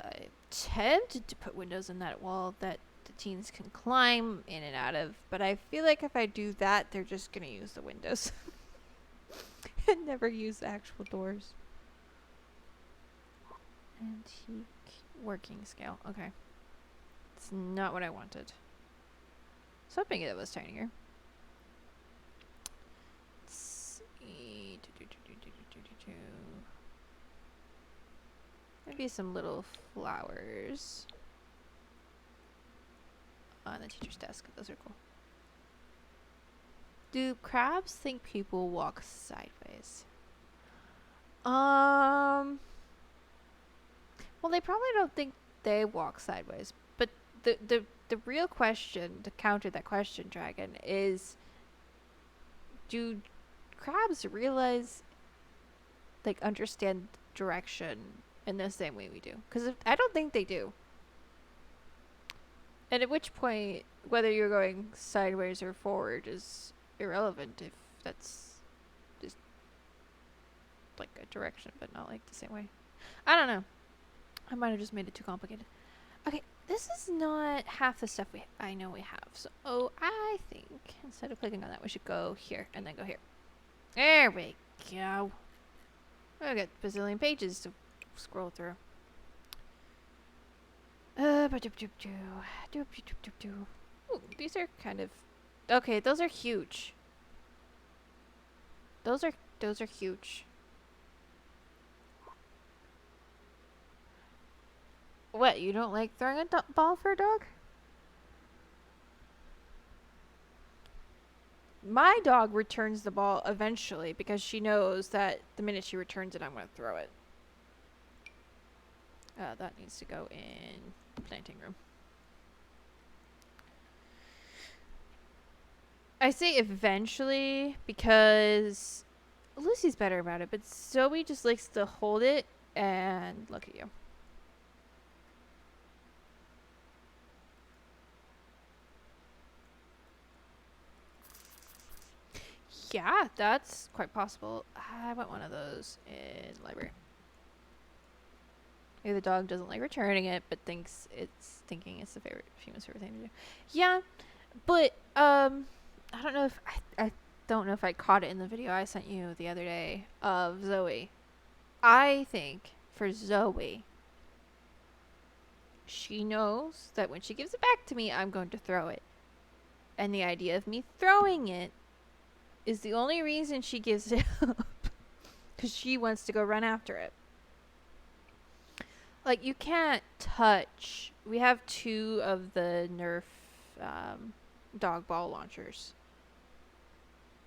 I'm tempted to put windows in that wall that the teens can climb in and out of, but I feel like if I do that, they're just going to use the windows and never use the actual doors. Antique working scale. Okay. It's not what I wanted. So hoping it was tinier. Let's see. Maybe some little flowers on the teacher's desk. Those are cool. Do crabs think people walk sideways? Well, they probably don't think they walk sideways, but the real question to counter that question, Dragon, is do crabs realize, like, understand direction in the same way we do? Because I don't think they do. And at which point, whether you're going sideways or forward is irrelevant if that's just like a direction, but not like the same way. I don't know. I might have just made it too complicated. Okay, this is not half the stuff I know we have. So, I think instead of clicking on that, we should go here and then go here. There we go. I got a bazillion pages to scroll through. Ooh, these are kind of okay. Those are huge. Those are huge. What, you don't like throwing a ball for a dog? My dog returns the ball eventually because she knows that the minute she returns it, I'm going to throw it. That needs to go in planting room. I say eventually because Lucy's better about it, but Zoe just likes to hold it and look at you. Yeah, that's quite possible. I want one of those in library. Maybe the dog doesn't like returning it, but thinking it's the female's favorite thing to do. Yeah, but I don't know if I don't know if I caught it in the video I sent you the other day of Zoe. I think for Zoe, she knows that when she gives it back to me, I'm going to throw it. And the idea of me throwing it is the only reason she gives it up. Because she wants to go run after it. Like, you can't touch. We have 2 of the Nerf dog ball launchers.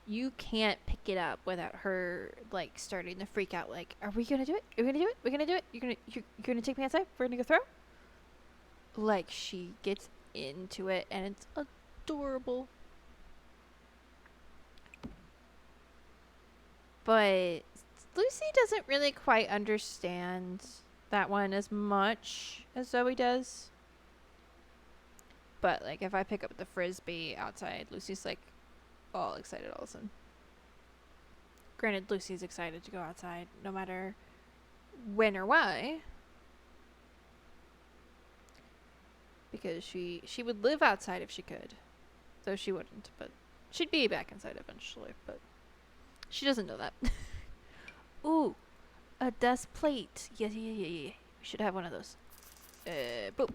You can't pick it up without her, like, starting to freak out. Like, are we gonna do it? Are we gonna do it? We're gonna do it? You're gonna take me outside? We're gonna go throw? Like, she gets into it, and it's adorable. But Lucy doesn't really quite understand that one as much as Zoe does. But, like, if I pick up the frisbee outside, Lucy's, like, all excited all of a sudden. Granted, Lucy's excited to go outside no matter when or why. Because she would live outside if she could. Though she wouldn't, but she'd be back inside eventually, but she doesn't know that. Ooh, a dust plate. Yeah. We should have one of those. Boop.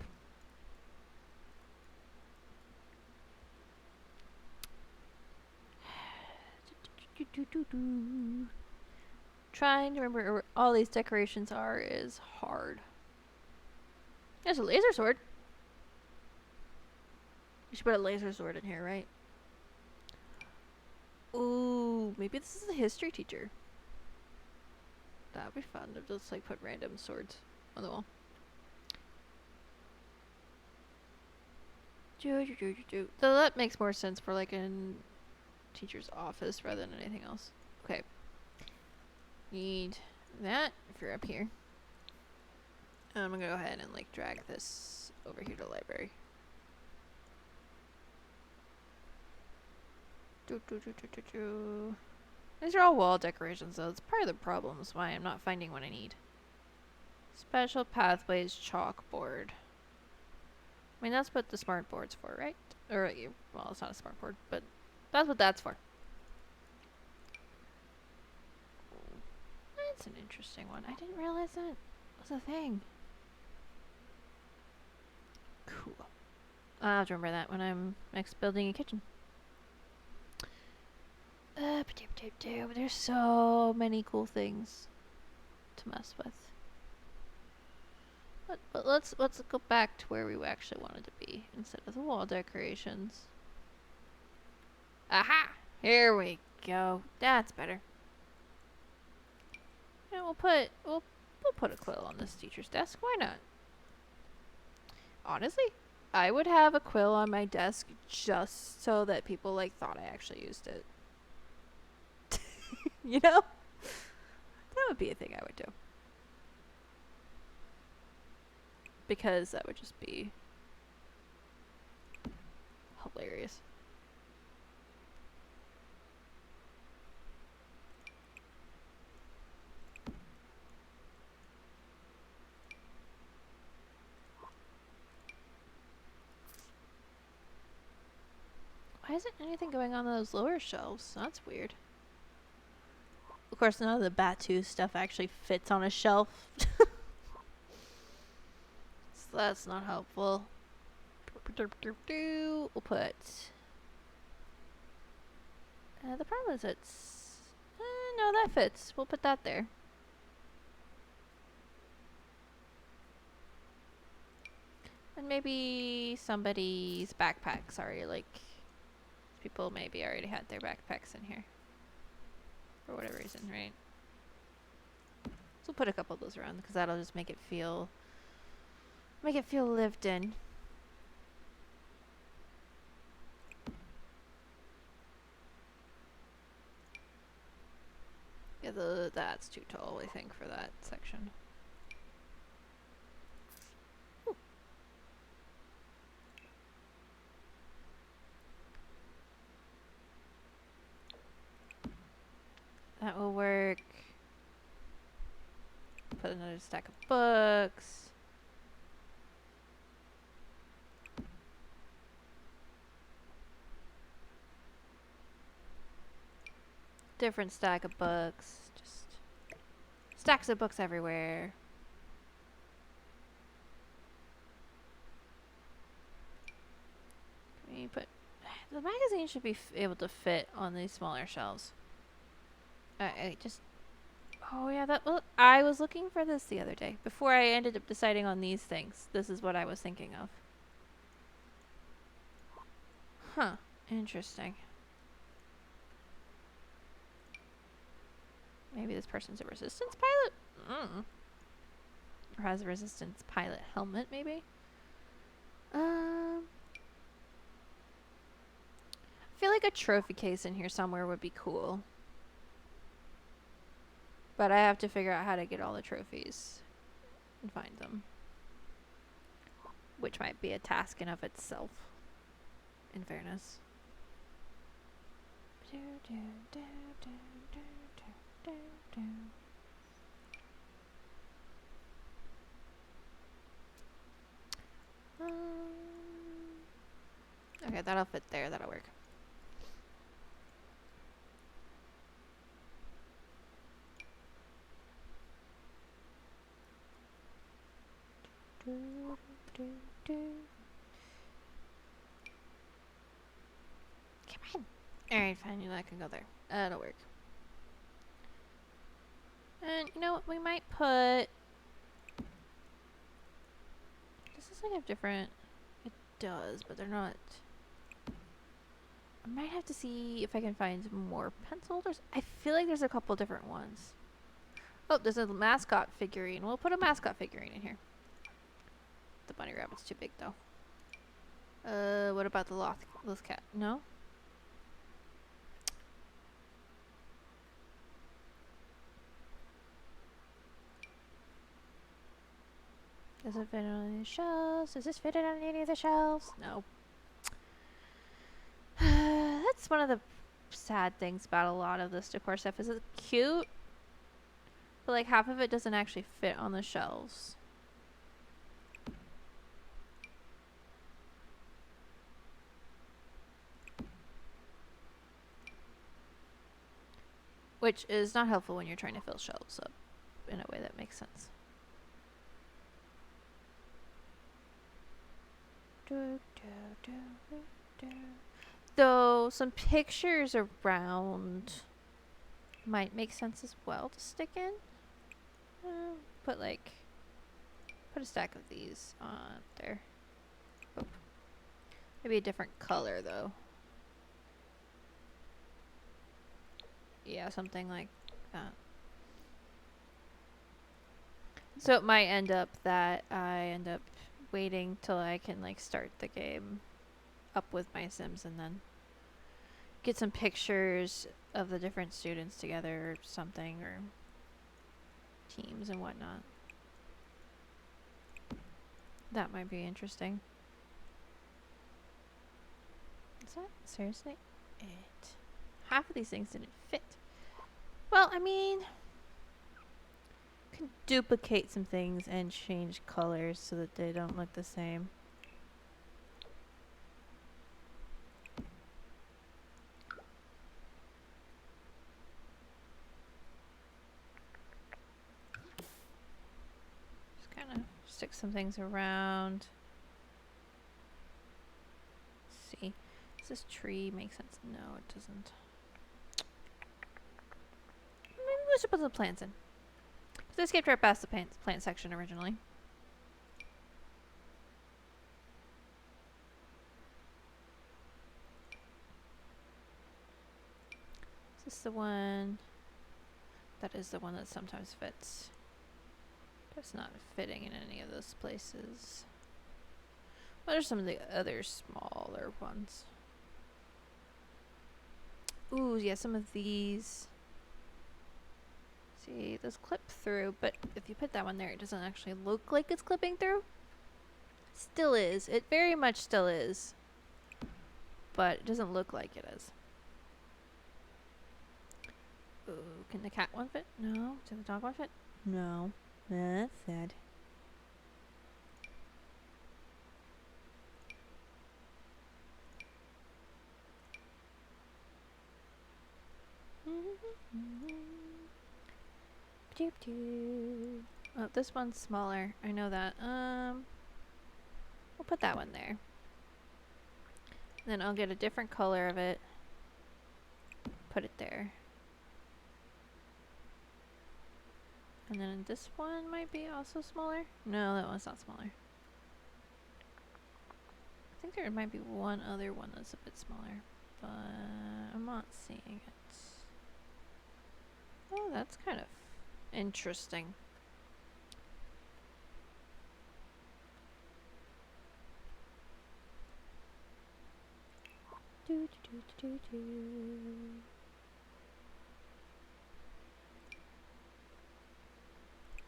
Trying to remember where all these decorations are is hard. There's a laser sword. We should put a laser sword in here, right? Ooh, maybe this is a history teacher. That would be fun to just like put random swords on the wall. So that makes more sense for like a teacher's office rather than anything else. Okay. Need that if you're up here. I'm gonna go ahead and like drag this over here to the library. These are all wall decorations though. It's part of the problem is why I'm not finding what I need. Special Pathways chalkboard. I mean, that's what the smart board's for, right? Or, well, it's not a smart board, but that's what that's for. That's an interesting one. I didn't realize that was a thing. Cool. I'll have to remember that when I'm next building a kitchen. There's so many cool things to mess with. But let's go back to where we actually wanted to be instead of the wall decorations. Aha! Here we go. That's better. And we'll put a quill on this teacher's desk. Why not? Honestly, I would have a quill on my desk just so that people like thought I actually used it. You know? That would be a thing I would do. Because that would just be hilarious. Why isn't anything going on those lower shelves? That's weird. Of course, none of the Batu stuff actually fits on a shelf. So that's not helpful. We'll put... the problem is it's... no, that fits. We'll put that there. And maybe somebody's backpack. Sorry, like... people maybe already had their backpacks in here. For whatever reason, right? So we'll put a couple of those around because that'll just make it feel lived in. Yeah, that's too tall, I think, for that section. Ooh. That will work. Put another stack of books. Different stack of books. Just stacks of books everywhere. Can we put... The magazine should be able to fit on these smaller shelves. I just... Oh yeah, I was looking for this the other day. Before I ended up deciding on these things. This is what I was thinking of. Huh. Interesting. Maybe this person's a resistance pilot? Or has a resistance pilot helmet, maybe? I feel like a trophy case in here somewhere would be cool. But I have to figure out how to get all the trophies and find them. Which might be a task in of itself, in fairness. Okay, that'll fit there. That'll work. Come on. Alright, fine. You know I can go there. That'll work. And you know what? We might put... Does this like have different... It does, but they're not... I might have to see if I can find more pencil holders. I feel like there's a couple different ones. Oh, there's a mascot figurine. We'll put a mascot figurine in here. The bunny rabbit's too big, though. What about the loth cat? No? Does it fit on any shelves? Does this fit on any of the shelves? No. That's one of the sad things about a lot of this decor stuff. Is it cute? But like half of it doesn't actually fit on the shelves. Which is not helpful when you're trying to fill shelves up in a way that makes sense. Though some pictures around might make sense as well to stick in. Put a stack of these on there. Oh. Maybe a different color though. Yeah, something like that. So it might end up that I end up waiting till I can like start the game up with my Sims and then get some pictures of the different students together or something, or teams and whatnot. That might be interesting. Is that seriously it? Half of these things didn't fit. Well, I mean, can duplicate some things and change colors so that they don't look the same. Just kind of stick some things around. Let's see. Does this tree make sense? No, it doesn't. Maybe we should put some plants in. Because I skipped right past the plant section originally. Is this the one? That is the one that sometimes fits. That's not fitting in any of those places. What are some of the other smaller ones? Ooh, yeah, some of these. See, those clip through, but if you put that one there, it doesn't actually look like it's clipping through. Still is. It very much still is. But it doesn't look like it is. Ooh, can the cat one fit? No. Does the dog one fit? No. That's sad. Oh, this one's smaller. I know that. We'll put that one there. Then I'll get a different color of it. Put it there. And then this one might be also smaller. No, that one's not smaller. I think there might be one other one that's a bit smaller, but I'm not seeing it. Oh, that's kind of interesting.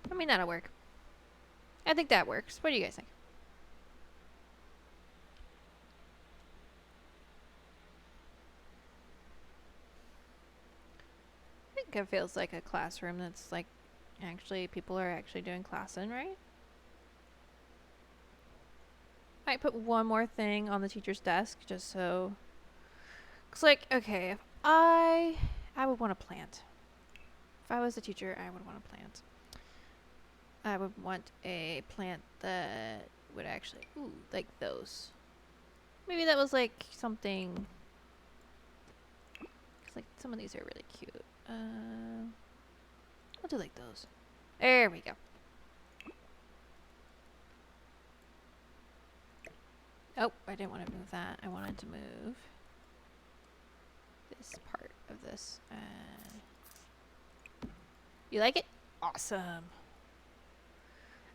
I mean, that'll work. I think that works. What do you guys think? I think it feels like a classroom that's like actually people are actually doing class in, right? Might put one more thing on the teacher's desk just so. Cause like, okay, if I would want a plant. If I was a teacher, I would want a plant. I would want a plant that would actually, ooh, like those. Maybe that was like something. Cause like some of these are really cute. I'll do like those. There we go. Oh, I didn't want to move that. I wanted to move this part of this. You like it? Awesome.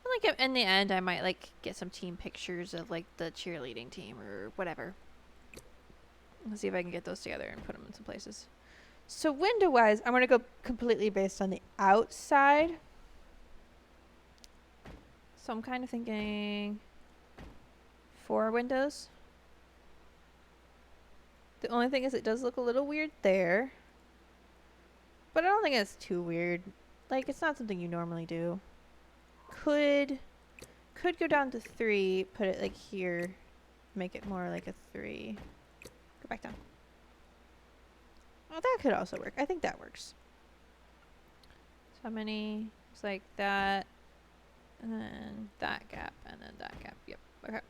I like it. In the end, I might like get some team pictures of like the cheerleading team or whatever. Let's see if I can get those together and put them in some places. So window-wise, I'm going to go completely based on the outside. So I'm kind of thinking 4 windows. The only thing is it does look a little weird there. But I don't think it's too weird. Like, it's not something you normally do. Could go down to 3, put it like here, make it more like a 3. Go back down. Oh, that could also work. I think that works. So how many? It's like that, and then that gap, and then that gap. Yep. Okay.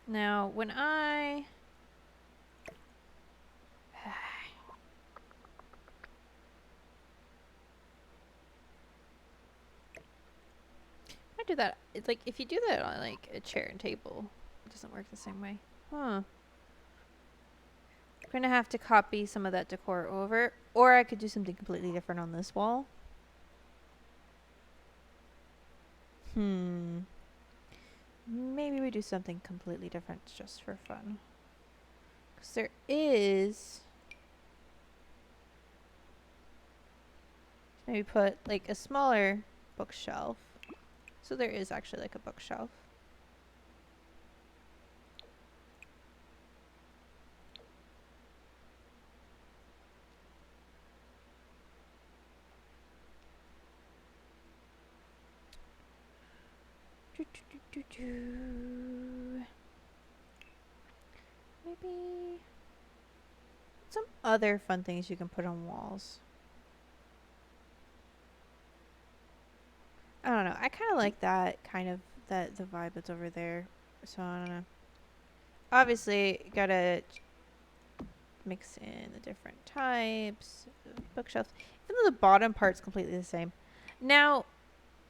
Now, when I do that, it's like if you do that on like a chair and table, it doesn't work the same way. Huh. I'm gonna have to copy some of that decor over, or I could do something completely different on this wall. Maybe we do something completely different just for fun. Because there is... Maybe put like a smaller bookshelf. So there is actually like a bookshelf. Maybe some other fun things you can put on walls. I don't know. I kind of like that kind of the vibe that's over there. So I don't know. Obviously, gotta mix in the different types of bookshelves. Even though the bottom part's completely the same. Now,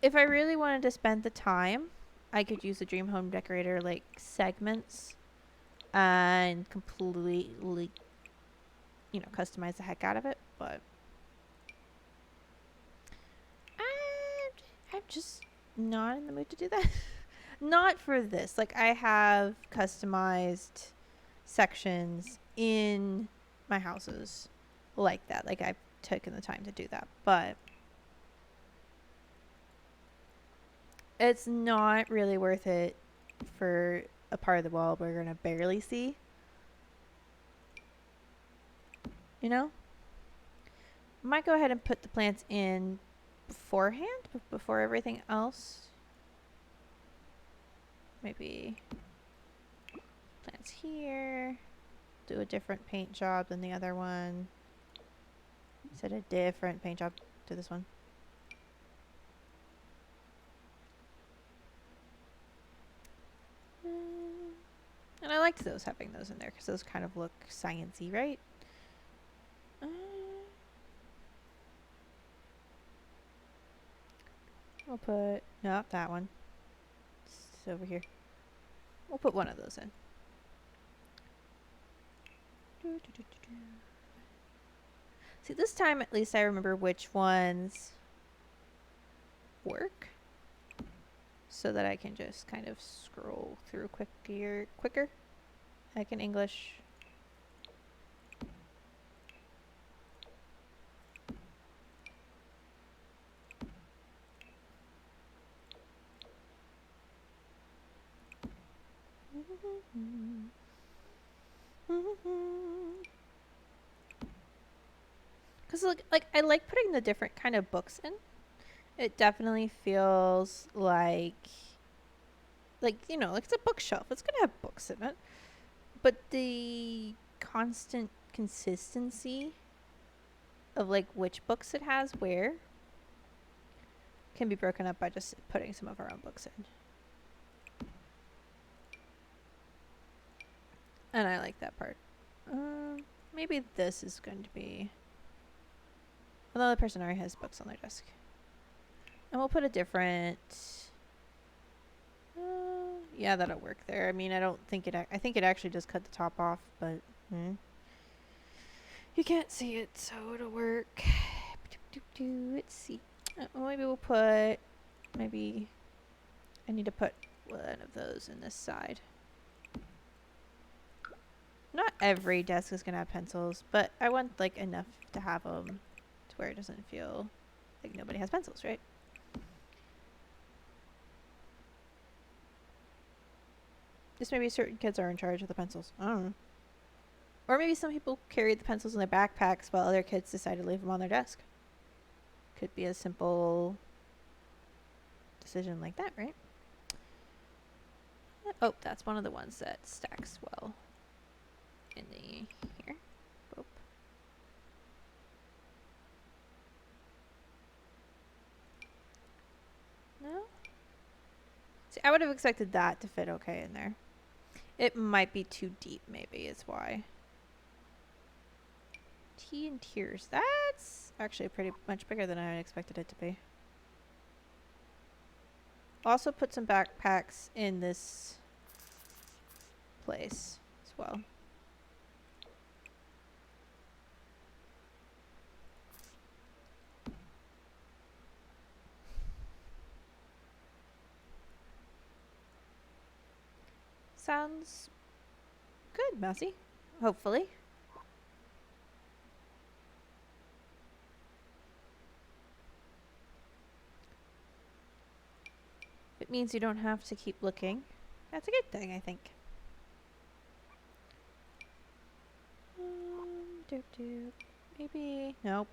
if I really wanted to spend the time, I could use the Dream Home Decorator like segments and completely, you know, customize the heck out of it. But I'm just not in the mood to do that. Not for this. Like, I have customized sections in my houses like that. Like, I've taken the time to do that. But it's not really worth it for a part of the wall we're going to barely see. You know? I might go ahead and put the plants in beforehand, before everything else. Maybe plants here. Do a different paint job than the other one. Set a different paint job to this one. liked those, having those in there, because those kind of look sciencey, right? We'll put, no, that one. It's over here. We'll put one of those in. See, this time at least I remember which ones work, so that I can just kind of scroll through quicker. Like in English. Because like I like putting the different kind of books in. It definitely feels like you know, like it's a bookshelf. It's gonna have books in it, but the constant consistency of like which books it has where can be broken up by just putting some of our own books in. And I like that part. Maybe this is going to be... Another person already has books on their desk. And we'll put a different... yeah, that'll work there. I mean, I don't think it... I think it actually does cut the top off, but... you can't see it, so it'll work. Let's see. Maybe we'll put... Maybe... I need to put one of those in this side. Not every desk is going to have pencils, but I want like enough to have them to where it doesn't feel like nobody has pencils, right? Just maybe certain kids are in charge of the pencils. I don't know. Or maybe some people carry the pencils in their backpacks while other kids decide to leave them on their desk. Could be a simple decision like that, right? Oh, that's one of the ones that stacks well. In the here. Boop. No? See, I would have expected that to fit okay in there. It might be too deep, maybe, is why. Tea and Tears. That's actually pretty much bigger than I expected it to be. Also put some backpacks in this place as well. Sounds good, Mousy. Hopefully. It means you don't have to keep looking. That's a good thing, I think. Maybe... Nope.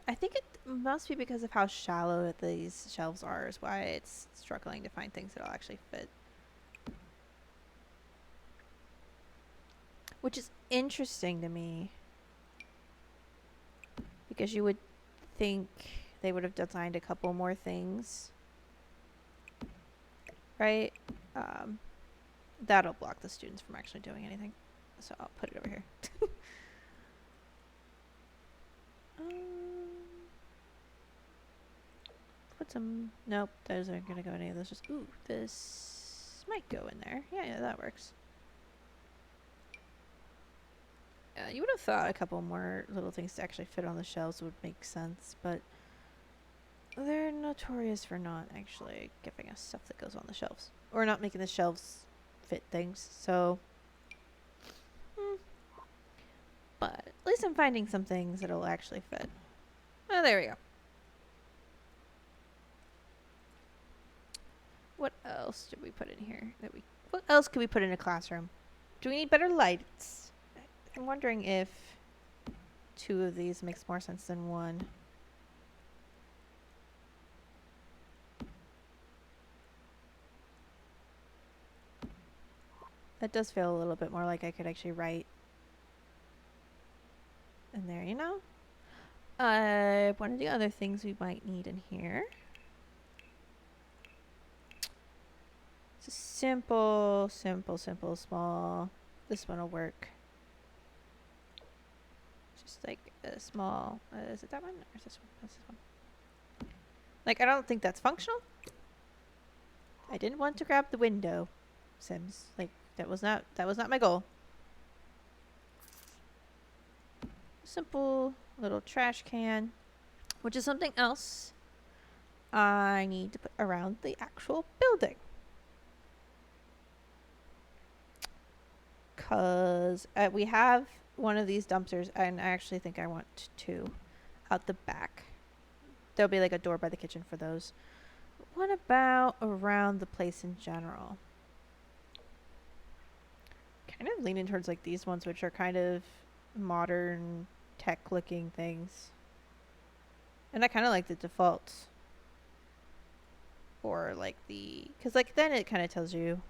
I think it must be because of how shallow these shelves are is why it's struggling to find things that'll actually fit. Which is interesting to me. Because you would think they would have designed a couple more things. Right? That'll block the students from actually doing anything. So I'll put it over here. Put some... Nope, those aren't going to go in any of those. Just, ooh, this might go in there. Yeah, that works. You would have thought a couple more little things to actually fit on the shelves would make sense, but they're notorious for not actually giving us stuff that goes on the shelves. Or not making the shelves fit things, so... But at least I'm finding some things that'll actually fit. Oh, there we go. What else did we put in here? What else could we put in a classroom? Do we need better lights? I'm wondering if 2 of these makes more sense than 1. That does feel a little bit more like I could actually write in there, you know? One of the other things we might need in here simple, small. This one will work. Just like a small. Is it that one or is this one? That's this one. Like, I don't think that's functional. I didn't want to grab the window, Sims. Like, that was not my goal. Simple little trash can, which is something else I need to put around the actual building. Because we have one of these dumpsters, and I actually think I want two out the back. There'll be like a door by the kitchen for those. What about around the place in general? Kind of leaning towards like these ones, which are kind of modern tech looking things. And I kind of like the defaults. Or like because like then it kind of tells you,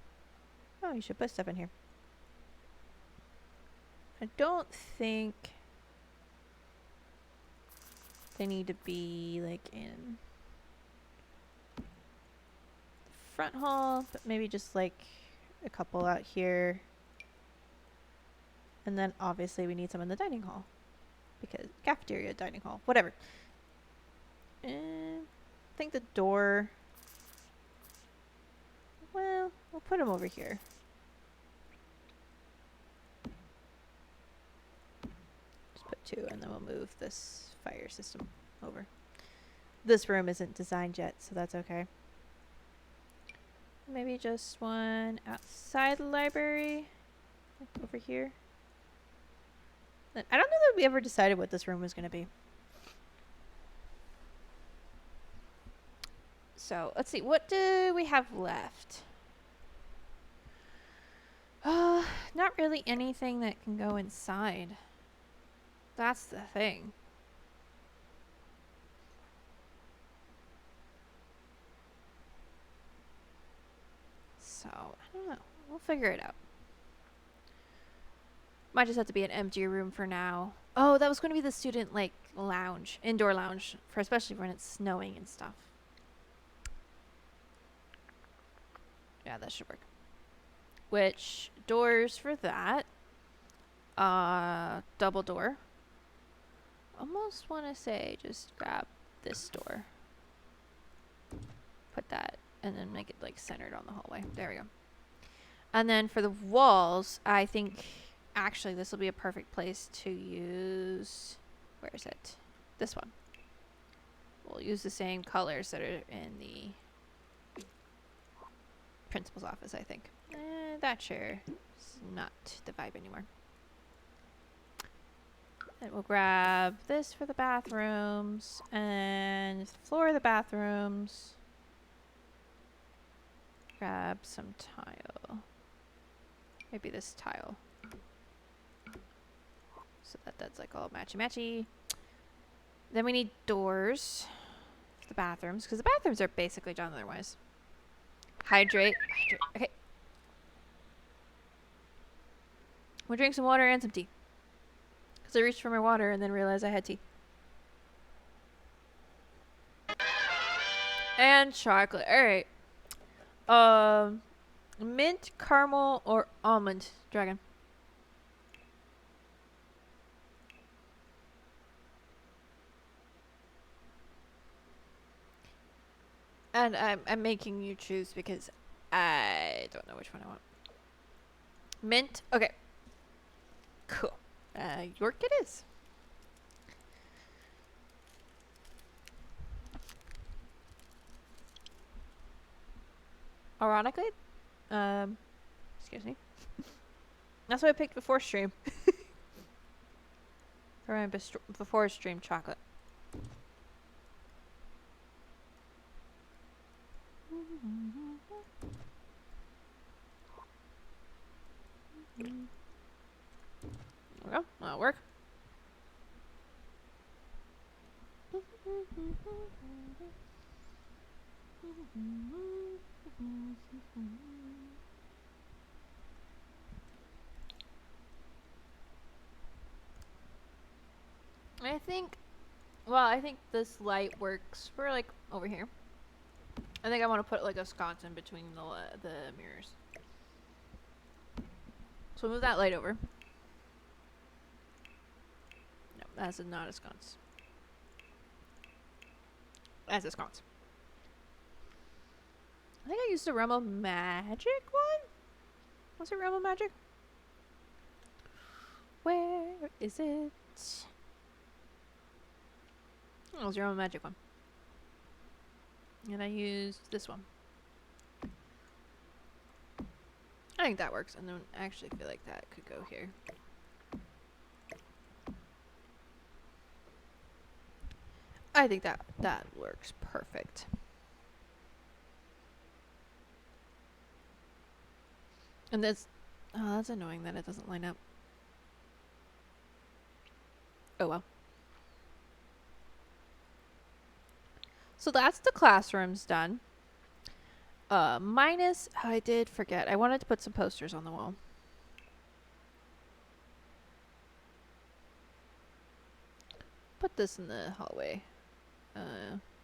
oh, you should put stuff in here. I don't think they need to be like in the front hall, but maybe just like a couple out here. And then obviously we need some in the dining hall. Because cafeteria, dining hall, whatever. I think the door, well, we'll put them over here. Just put two and then we'll move this fire system over. This room isn't designed yet, so that's okay. Maybe just one outside the library, over here. I don't know that we ever decided what this room was going to be. So, let's see. What do we have left? Not really anything that can go inside. That's the thing. So, I don't know. We'll figure it out. Might just have to be an empty room for now. Oh, that was going to be the student, like, lounge. Indoor lounge. For especially when it's snowing and stuff. Yeah, that should work. Which, doors for that. Double door. Almost want to say just grab this door. Put that, and then make it, like, centered on the hallway. There we go. And then for the walls, I think... Actually, this will be a perfect place to use... Where is it? This one. We'll use the same colors that are in the principal's office, I think. That chair is not the vibe anymore. And we'll grab this for the bathrooms. And the floor of the bathrooms. Grab some tile. Maybe this tile. So that's like all matchy-matchy. Then we need doors for the bathrooms, because the bathrooms are basically done otherwise. Hydrate. Okay. We'll drink some water and some tea. Because I reached for my water and then realized I had tea. And chocolate. Alright. Mint, caramel, or almond dragon. And I'm making you choose because I don't know which one I want. Mint. Okay. Cool. York it is. Ironically, excuse me. That's what I picked before stream. For my before stream chocolate. There we go. That'll work. I think this light works for like over here. I think I want to put like a sconce in between the mirrors. So move that light over. No, that's not a sconce. That's a sconce. I think I used the Realm of Magic one? Was it Realm of Magic? Where is it? Oh, it was the Realm of Magic one. And I used this one. I think that works. I don't actually feel like that could go here. I think that works perfect. And that's annoying that it doesn't line up. Oh well. So that's the classrooms done. Minus, I did forget. I wanted to put some posters on the wall. Put this in the hallway.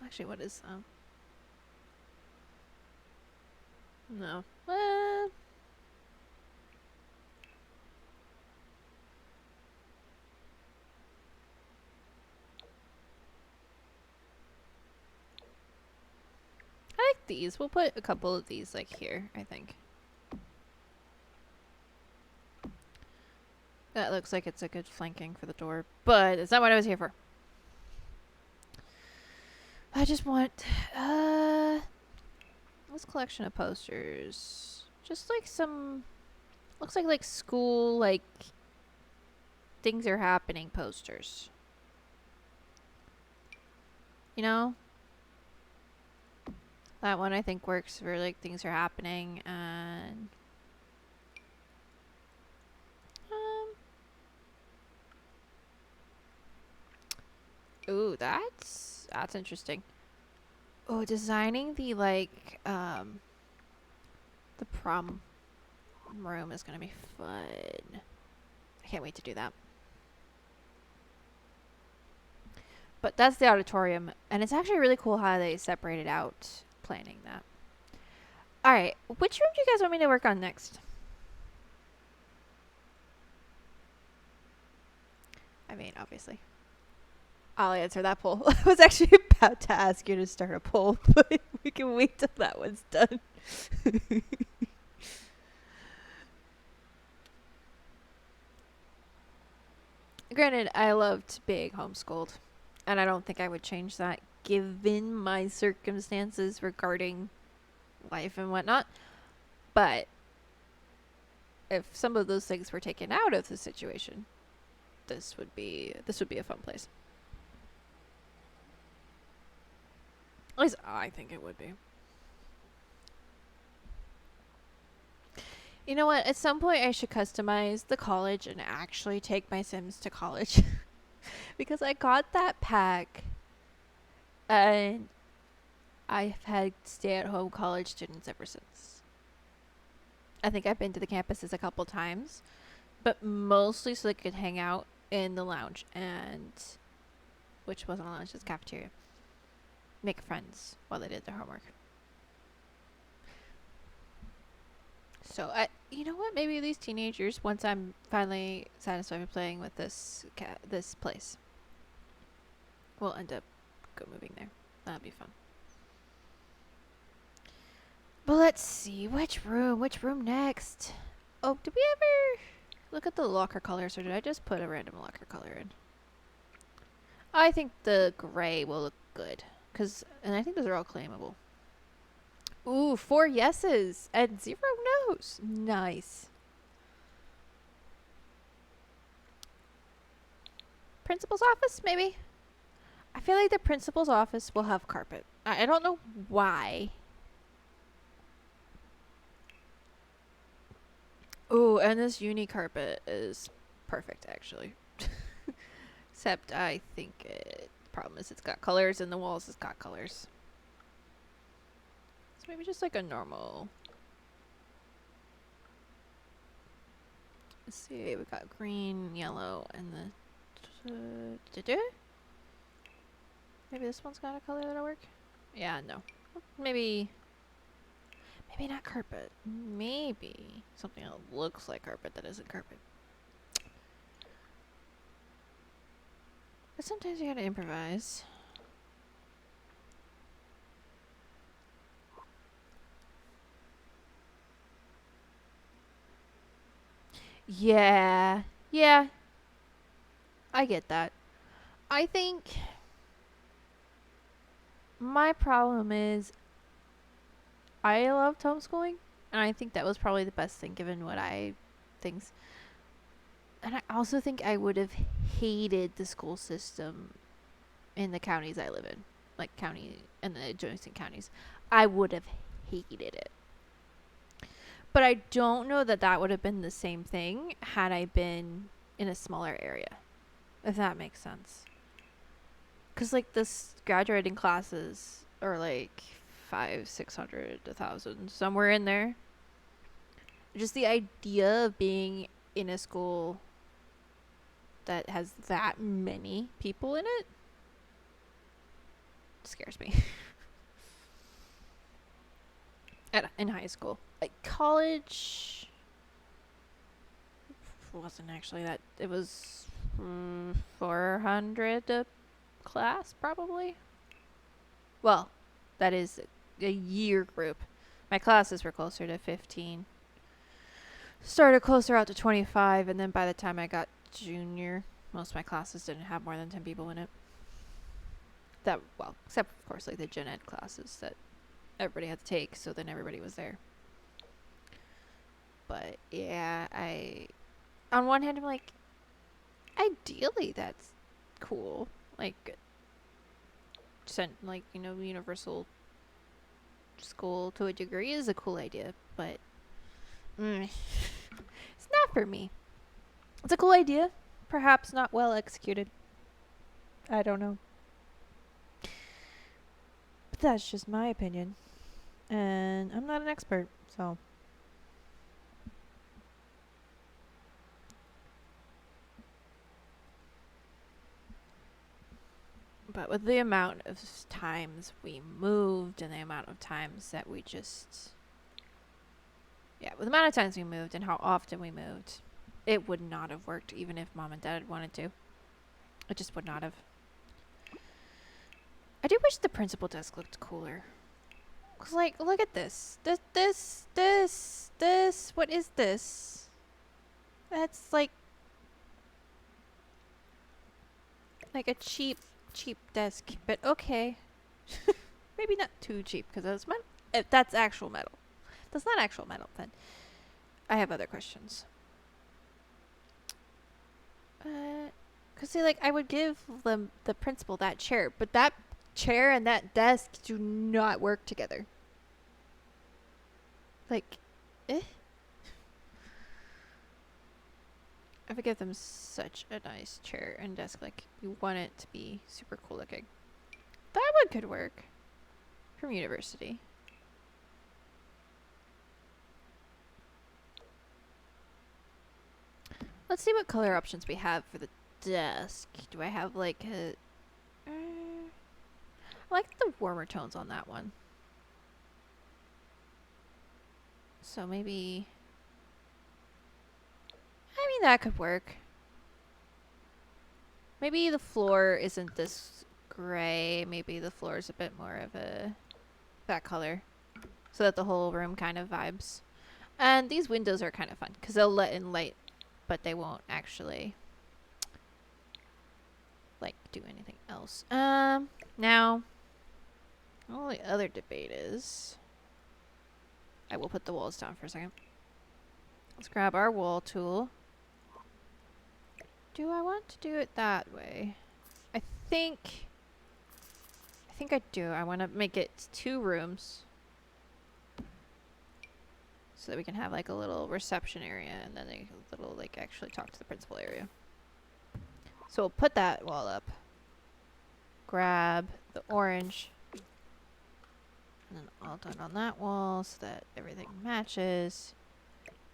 Actually, what is no. I like these. We'll put a couple of these like here, I think. That looks like it's a good flanking for the door, but it's not what I was here for. I just want this collection of posters. Just like some looks like school like things are happening posters. You know? That one I think works for like things are happening and ooh, that's interesting. Oh, designing the like the prom room is gonna be fun. I can't wait to do that. But that's the auditorium, and it's actually really cool how they separated out planning that. Alright, which room do you guys want me to work on next? I mean, obviously. I'll answer that poll. I was actually about to ask you to start a poll, but we can wait till that one's done. Granted, I loved being homeschooled, and I don't think I would change that given my circumstances regarding life and whatnot. But if some of those things were taken out of the situation, this would be a fun place. At least I think it would be. You know what? At some point I should customize the college and actually take my Sims to college. Because I got that pack and I've had stay-at-home college students ever since. I think I've been to the campuses a couple times, but mostly so they could hang out in the lounge and, which wasn't a lounge, it's cafeteria. Make friends while they did their homework. So, you know what? Maybe these teenagers, once I'm finally satisfied with playing with this place, we'll end up moving there. That'd be fun. But let's see, which room next? Oh, did we ever look at the locker colors, or did I just put a random locker color in? I think the gray will look good. And I think those are all claimable. Ooh, 4 yeses and 0 no's. Nice. Principal's office, maybe? I feel like the principal's office will have carpet. I don't know why. Ooh, and this uni carpet is perfect, actually. Except I think the problem is it's got colors and the walls has got colors. So maybe just like a normal. Let's see, we got green, yellow, and the maybe this one's got a color that'll work? Yeah, no. Maybe not carpet. Maybe something that looks like carpet that isn't carpet. But sometimes you gotta improvise. Yeah. Yeah. I get that. I think my problem is I loved homeschooling, and I think that was probably the best thing given what I things. And I also think I would have hated the school system in the counties I live in, like county and the adjacent counties. I would have hated it. But I don't know that that would have been the same thing had I been in a smaller area, if that makes sense. Because, like, this graduating classes are like 600, 1,000, somewhere in there. Just the idea of being in a school that has that many people in it scares me. In high school. Like, college wasn't actually that. It was 400 a class, probably. Well, that is a year group. My classes were closer to 15. Started closer out to 25, and then by the time I got junior, most of my classes didn't have more than 10 people in it. That, well, except, of course, like the gen ed classes that everybody had to take, so then everybody was there. But, yeah, on one hand, I'm like, ideally, that's cool. Like, universal school to a degree is a cool idea, but it's not for me. It's a cool idea, perhaps not well executed. I don't know. But that's just my opinion. And I'm not an expert, so. But with the amount of times we moved and the amount of times that we just. Yeah, with the amount of times we moved and how often we moved, it would not have worked even if mom and dad had wanted to. It just would not have. I do wish the principal desk looked cooler. Cause, like, look at this. This. What is this? That's like a cheap desk, but okay. Maybe not too cheap because that's metal. If that's actual metal. If that's not actual metal, then I have other questions. Cause see, like, I would give the principal that chair, but that chair and that desk do not work together. Like, I would give them such a nice chair and desk. Like, you want it to be super cool looking. That one could work from university. Let's see what color options we have for the desk. Do I have like a... I like the warmer tones on that one. So maybe... I mean, that could work. Maybe the floor isn't this gray. Maybe the floor is a bit more of that color. So that the whole room kind of vibes. And these windows are kind of fun because they'll let in light, but they won't actually like do anything else. Now, the only other debate is, I will put the walls down for a second. Let's grab our wall tool. Do I want to do it that way? I think I do. I want to make it 2 rooms. So that we can have like a little reception area and then a little like actually talk to the principal area. So we'll put that wall up. Grab the orange. And then all done on that wall so that everything matches.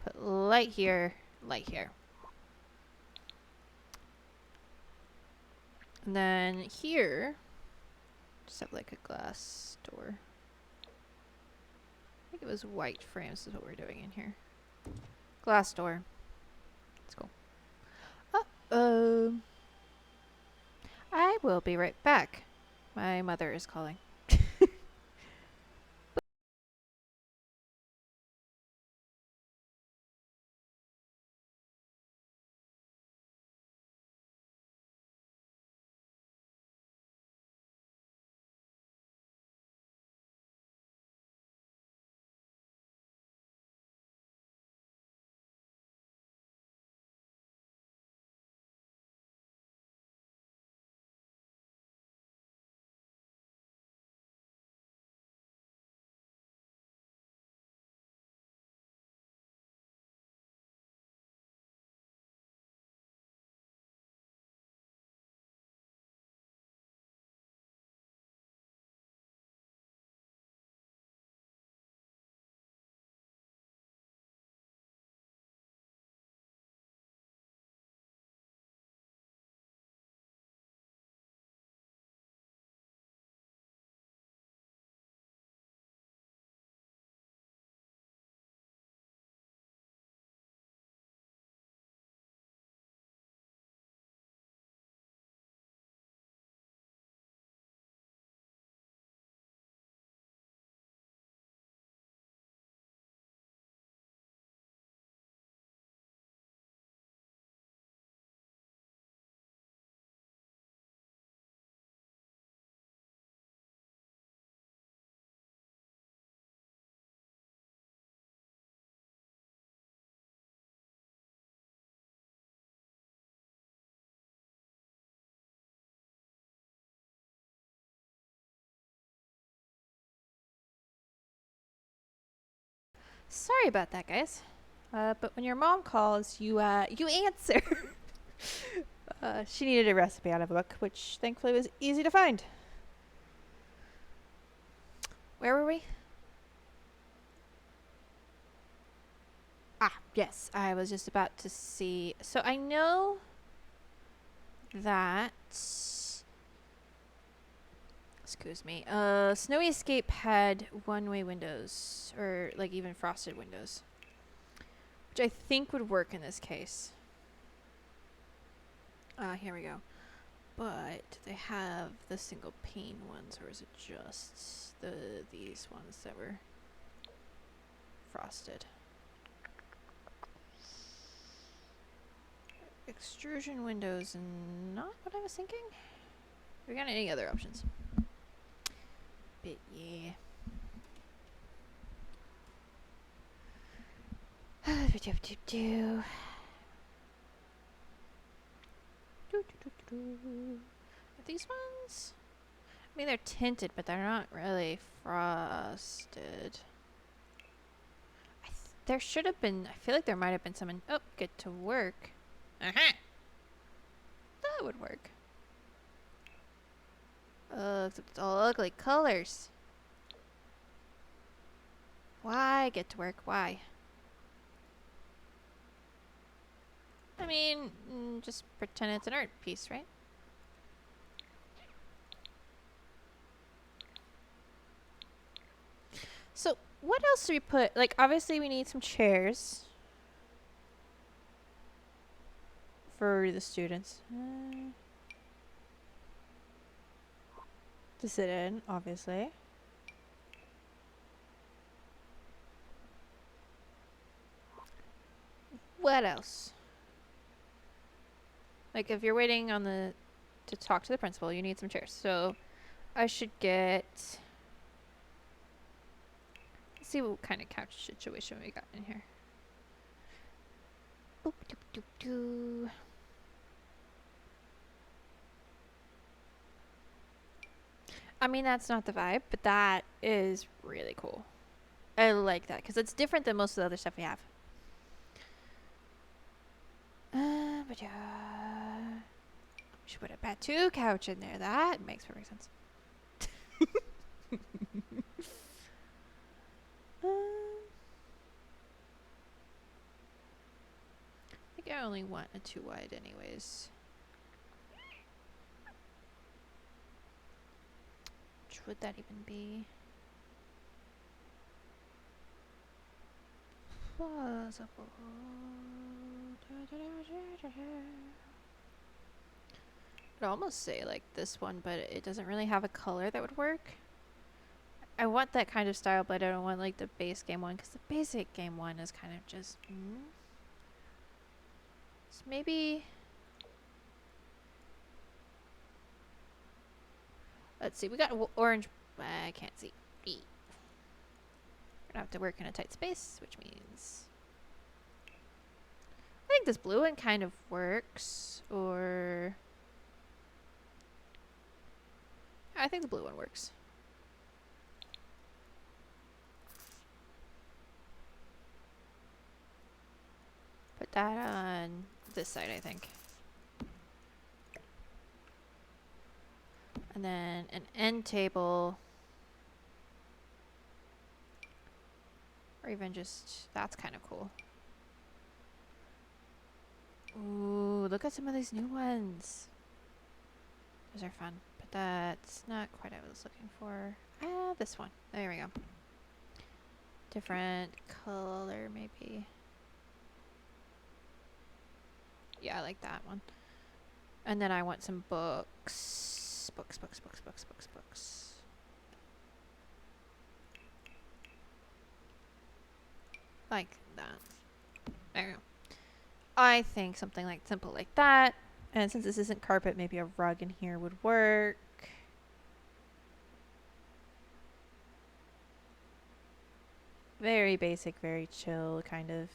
Put light here, light here. And then here, just have like a glass door. it was white frames is what we're doing in here. Glass door. Let's go. Uh-oh. I will be right back. My mother is calling. Sorry about that, guys. But when your mom calls, you answer. She needed a recipe out of a book, which thankfully was easy to find. Where were we? Ah, yes, I was just about to see. So I know that. Excuse me. Snowy Escape had one-way windows, or like even frosted windows, which I think would work in this case. Here we go. But they have the single pane ones, or is it just these ones that were frosted? Extrusion windows, not what I was thinking. We got any other options? But yeah. Are these ones? I mean, they're tinted, but they're not really frosted. There should have been. I feel like there might have been some in. Oh, get to work. Uh-huh. That would work. Except it's all ugly colors. Why get to work? Why? I mean, just pretend it's an art piece, right? So, what else do we put? Like, obviously we need some chairs for the students. To sit in, obviously. What else? Like, if you're waiting on to talk to the principal, you need some chairs. So, I should get. Let's see what kind of couch situation we got in here. Boop, doop, doop, doo. I mean, that's not the vibe, but that is really cool. I like that because it's different than most of the other stuff we have. But yeah, should put a Batu couch in there. That makes perfect sense. I think I only want a 2 wide anyways. Which would that even be? plausible. I'd almost say like this one, but it doesn't really have a color that would work. I want that kind of style, but I don't want like the base game one, because the basic game one is kind of just. So maybe. Let's see. We got orange. I can't see. We're gonna have to work in a tight space, which means. I think this blue one kind of works, or. I think the blue one works. Put that on this side, I think. And then an end table. Or even just, that's kind of cool. Ooh, look at some of these new ones. Those are fun. But that's not quite what I was looking for. Ah, this one. There we go. Different color, maybe. Yeah, I like that one. And then I want some books. Books. Like that. There we go. I think something like simple like that. And since this isn't carpet, maybe a rug in here would work. Very basic, very chill kind of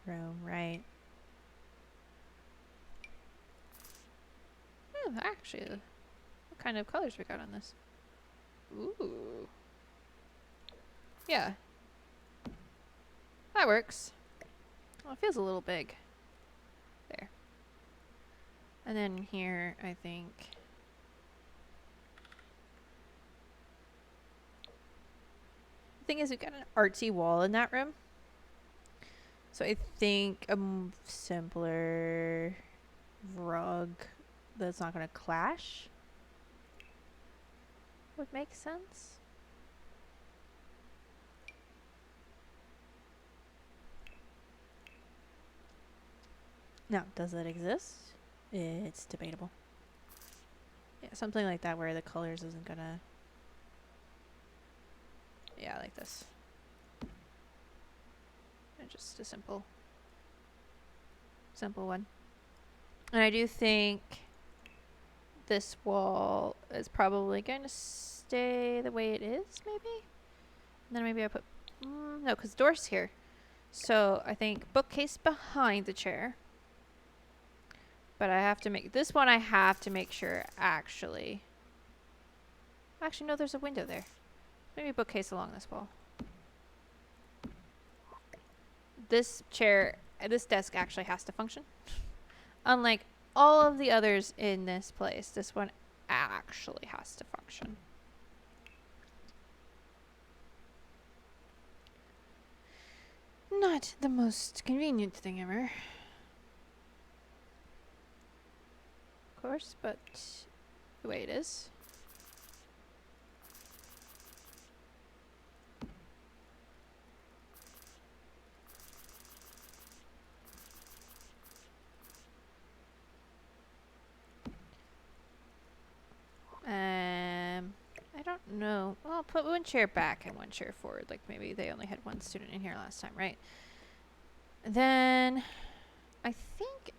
room, right? Oh, actually, what kind of colors we got on this? Ooh. Yeah. That works. Well, it feels a little big. There. And then here, I think. The thing is, we've got an artsy wall in that room. So I think a simpler rug that's not going to clash would make sense. Now, does it exist? It's debatable. Yeah, something like that where the colors isn't gonna... Yeah, like this. And just a simple one. And I do think this wall is probably going to stay the way it is, maybe? And then maybe I put... no, because the door's here. So I think bookcase behind the chair. But I have to make... This one I have to make sure actually... Actually, no, there's a window there. Maybe bookcase along this wall. This chair... This desk actually has to function. Unlike all of the others in this place, this one actually has to function. Not the most convenient thing ever. Of course, but the way it is. I don't know. Well, I'll put one chair back and one chair forward. Like maybe they only had one student in here last time, right? Then I think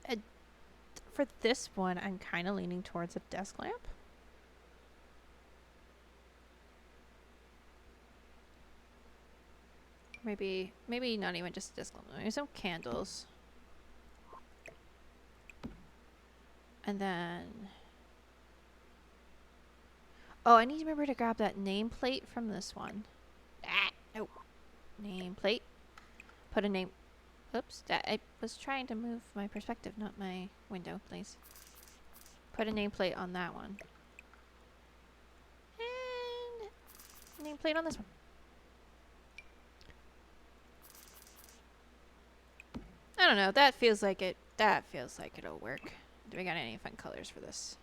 for this one, I'm kind of leaning towards a desk lamp. Maybe not even just a desk lamp. Maybe some candles. And then... Oh, I need to remember to grab that nameplate from this one. Ah, no. Nameplate. Put a name... Oops. I was trying to move my perspective, not my window, please. Put a nameplate on that one. And... nameplate on this one. I don't know. That feels like it... That feels like it'll work. Do we got any fun colors for this?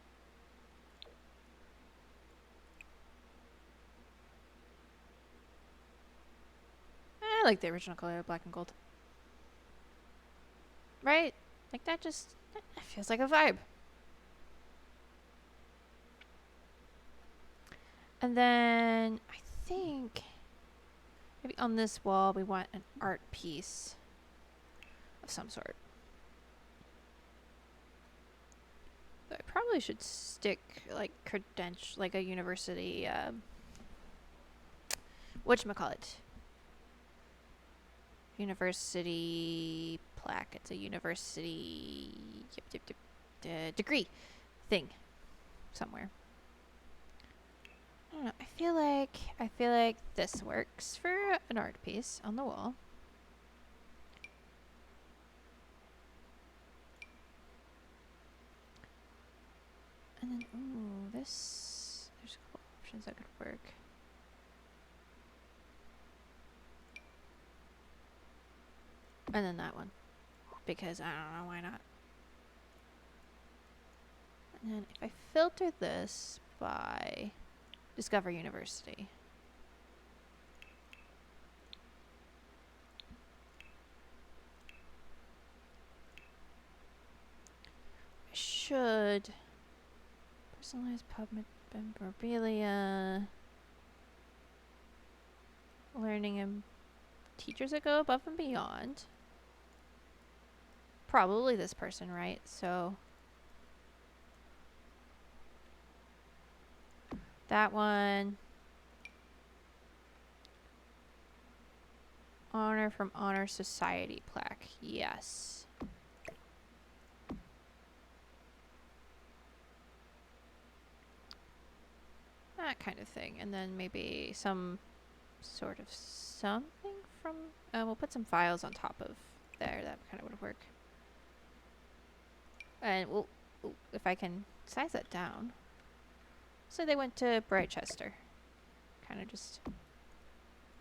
I like the original color of black and gold. Right? Like that feels like a vibe. And then I think maybe on this wall we want an art piece of some sort. But I probably should stick like like a university, whatchamacallit? University plaque. It's a university degree thing somewhere. I don't know. I feel like this works for an art piece on the wall. And then, ooh, there's a couple options that could work. And then that one, because I don't know, why not? And then if I filter this by Discover University. I should personalize pub memorabilia. Learning and teachers that go above and beyond. Probably this person, right? So that one. Honor from Honor Society plaque. Yes. That kind of thing. And then maybe some sort of something from... we'll put some files on top of there. That kind of would work. And we'll... if I can size that down. So they went to Brightchester. Kind of just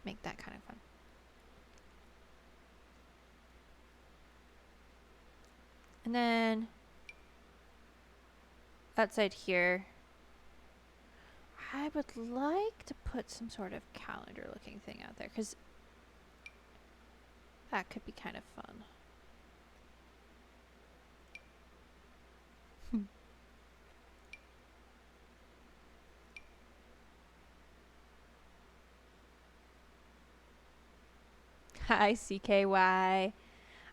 make that kind of fun. And then outside here, I would like to put some sort of calendar looking thing out there because that could be kind of fun. Hi, CKY.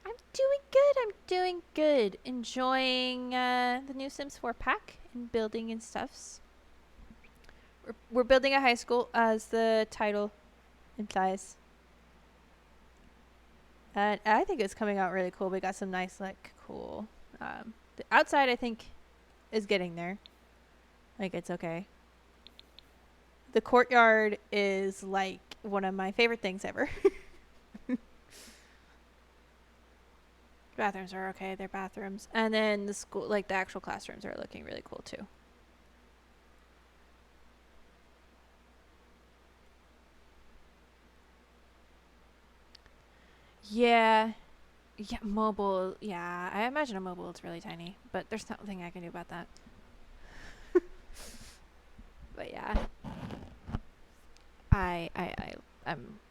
I'm doing good. I'm doing good. Enjoying the new Sims 4 pack and building and stuffs. We're building a high school, as the title implies. And I think it's coming out really cool. We got some nice, like, cool. The outside, I think, is getting there. Like, it's okay. The courtyard is, like, one of my favorite things ever. Bathrooms are okay. They're bathrooms. And then the school, like, the actual classrooms are looking really cool, too. Yeah. Yeah, mobile. Yeah, I imagine a mobile is really tiny, but there's nothing I can do about that. But yeah.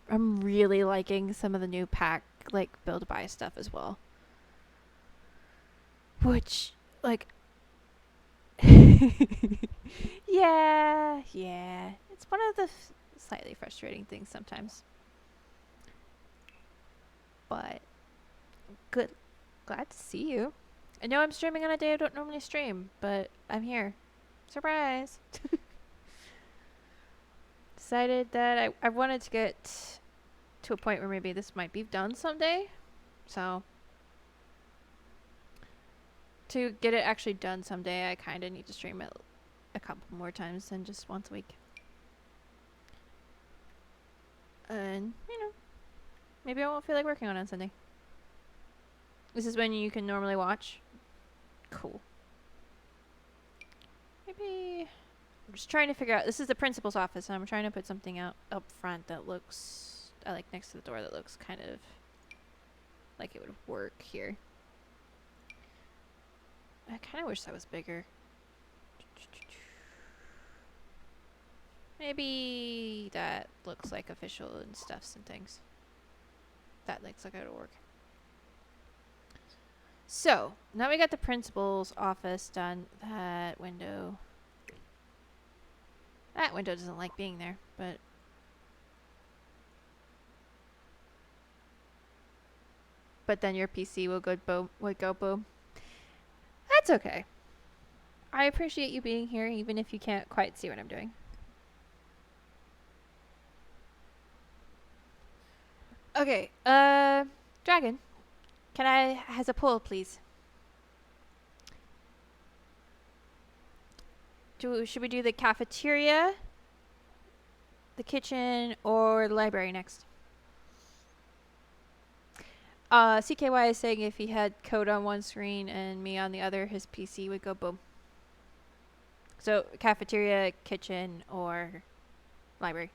I'm really liking some of the new pack, like, build buy stuff as well. Which, like, yeah. It's one of the slightly frustrating things sometimes. But good, glad to see you. I know I'm streaming on a day I don't normally stream, but I'm here. Surprise! Decided that I wanted to get to a point where maybe this might be done someday. So to get it actually done someday, I kind of need to stream it a couple more times than just once a week. And, you know, maybe I won't feel like working on Sunday. This is when you can normally watch. Cool. Maybe I'm just trying to figure out. This is the principal's office, and I'm trying to put something out up front that looks, like next to the door, that looks kind of like it would work here. I kind of wish that was bigger. Maybe that looks like official and stuffs and things. That looks like it'll work. So, now we got the principal's office done. That window doesn't like being there, but... But then your PC will go boom. That's okay. I appreciate you being here, even if you can't quite see what I'm doing. Okay, Dragon, has a poll, please? Should we do the cafeteria, the kitchen, or the library next? CKY is saying if he had code on one screen and me on the other, his PC would go boom. So, cafeteria, kitchen, or library.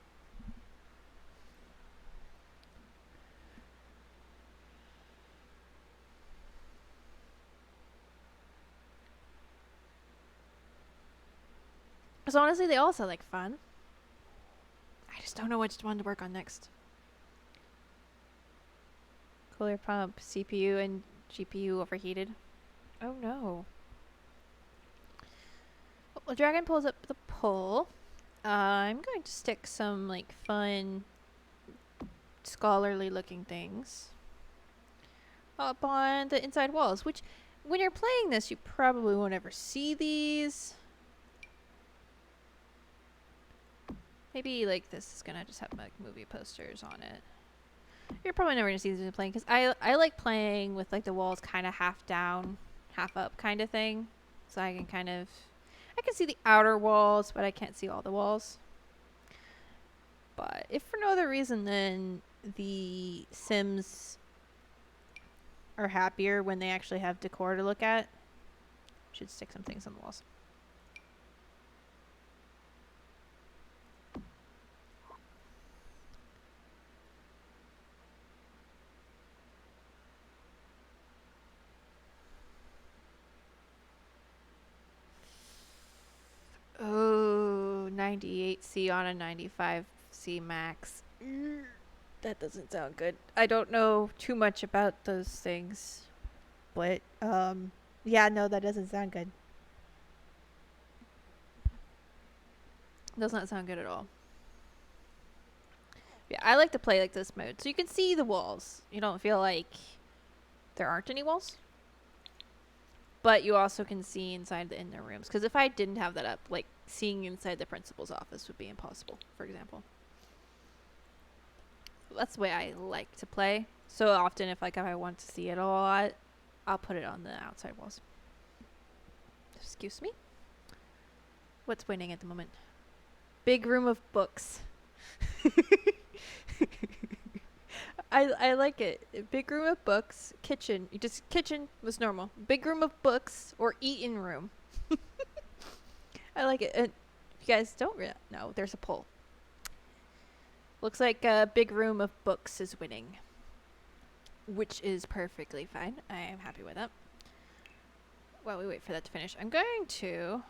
Because honestly, they all sound like fun. I just don't know which one to work on next. Cooler pump, CPU and GPU overheated. Oh no. Well, Dragon pulls up the poll. I'm going to stick some like fun, scholarly looking things up on the inside walls, which when you're playing this, you probably won't ever see these. Maybe like this is gonna just have like movie posters on it. You're probably never gonna see these playing because I like playing with like the walls kind of half down, half up kind of thing, so I can see the outer walls, but I can't see all the walls. But if for no other reason than the Sims are happier when they actually have decor to look at, should stick some things on the walls. Oh, 98C on a 95C max. That doesn't sound good. I don't know too much about those things. But, yeah, no, that doesn't sound good. Does not sound good at all. Yeah, I like to play like this mode. So you can see the walls. You don't feel like there aren't any walls. But you also can see inside the inner rooms. Because if I didn't have that up, like, seeing inside the principal's office would be impossible, for example. That's the way I like to play. So often, if I want to see it a lot, I'll put it on the outside walls. Excuse me? What's winning at the moment? Big room of books. I like it. Big room of books. Kitchen. Kitchen was normal. Big room of books or eating room. I like it. And if you guys don't know, there's a poll. Looks like a big room of books is winning. Which is perfectly fine. I am happy with that. While we wait for that to finish, I'm going to...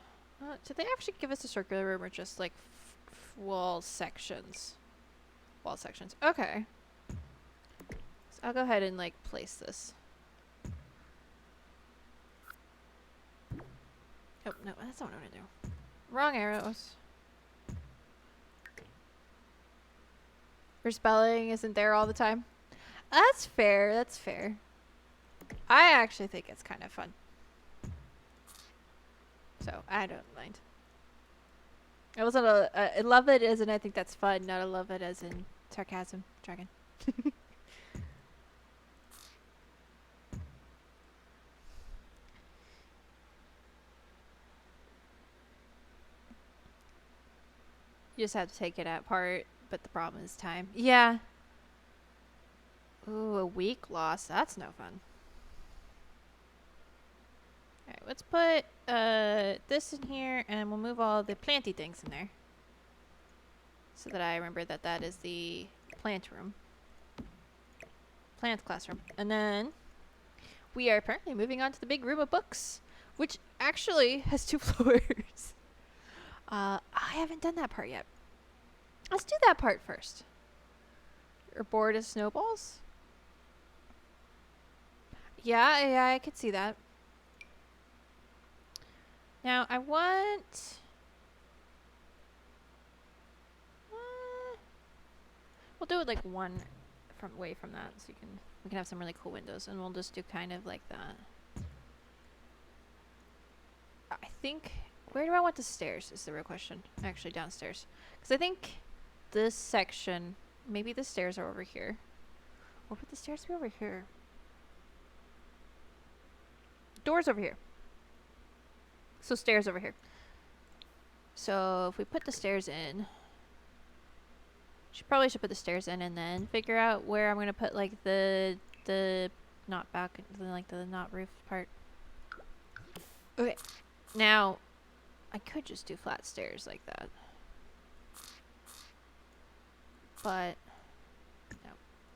did they actually give us a circular room or just like wall sections? Wall sections. Okay. So I'll go ahead and like place this. Oh, no, that's not what I'm gonna do. Wrong arrows. Your spelling isn't there all the time. That's fair. That's fair. I actually think it's kind of fun. So, I don't mind. It wasn't I love it as in I think that's fun, not I love it as in sarcasm. Dragon. You just have to take it apart, but the problem is time. Yeah. Ooh, a week loss. That's no fun. Alright, let's put this in here, and we'll move all the planty things in there. So that I remember that that is the plant room. Plant classroom. And then we are apparently moving on to the big room of books, which actually has 2 floors. I haven't done that part yet. Let's do that part first. You're bored of snowballs? Yeah, I could see that. Now, I want... we'll do it like one from away from that, so we can have some really cool windows, and we'll just do kind of like that. I think, where do I want the stairs is the real question. Actually, downstairs. Because I think this section, maybe the stairs are over here. Or would the stairs be over here? Doors over here. So stairs over here. So if we put the stairs in, probably should put the stairs in and then figure out where I'm gonna put like the not back, like the not roof part. Okay, now I could just do flat stairs like that, but no,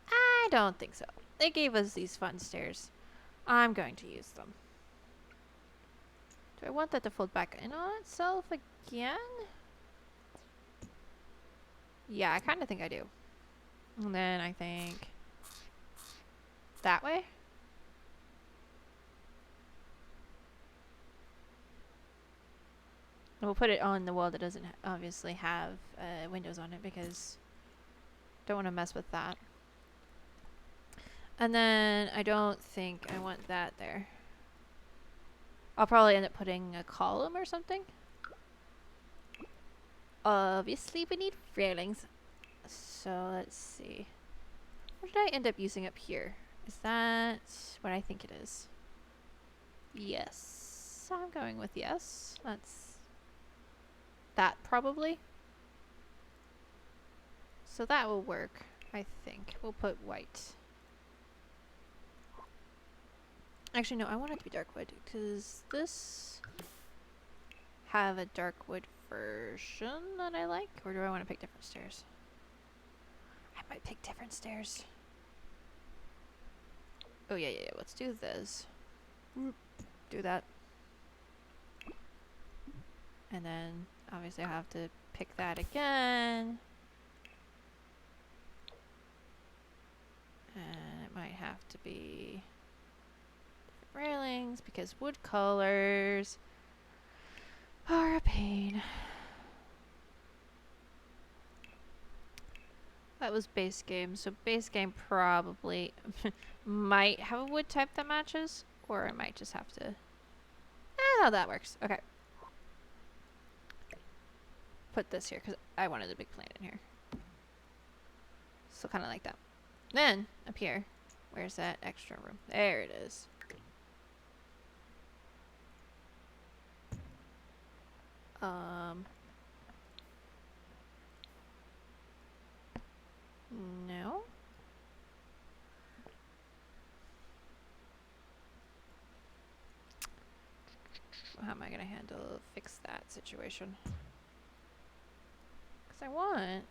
I don't think so. They gave us these fun stairs. I'm going to use them. Do I want that to fold back in on itself again? Yeah, I kind of think I do. And then I think that way. And we'll put it on the wall that doesn't obviously have windows on it because don't want to mess with that. And then I don't think I want that there. I'll probably end up putting a column or something. Obviously, we need railings. So let's see. What did I end up using up here? Is that what I think it is? Yes. I'm going with yes. That's that probably. So that will work, I think. We'll put white. Actually, no, I want it to be dark wood because this have a dark wood version that I like. Or do I want to pick different stairs? I might pick different stairs. Oh, yeah. Let's do this. Do that. And then, obviously, I have to pick that again. And it might have to be railings because wood colors are a pain. That was base game, so base game probably might have a wood type that matches, or I might just have to... how that works. Okay. Put this here, because I wanted a big plant in here. So kind of like that. Then, up here, where's that extra room? There it is. No. How am I gonna fix that situation? Because I want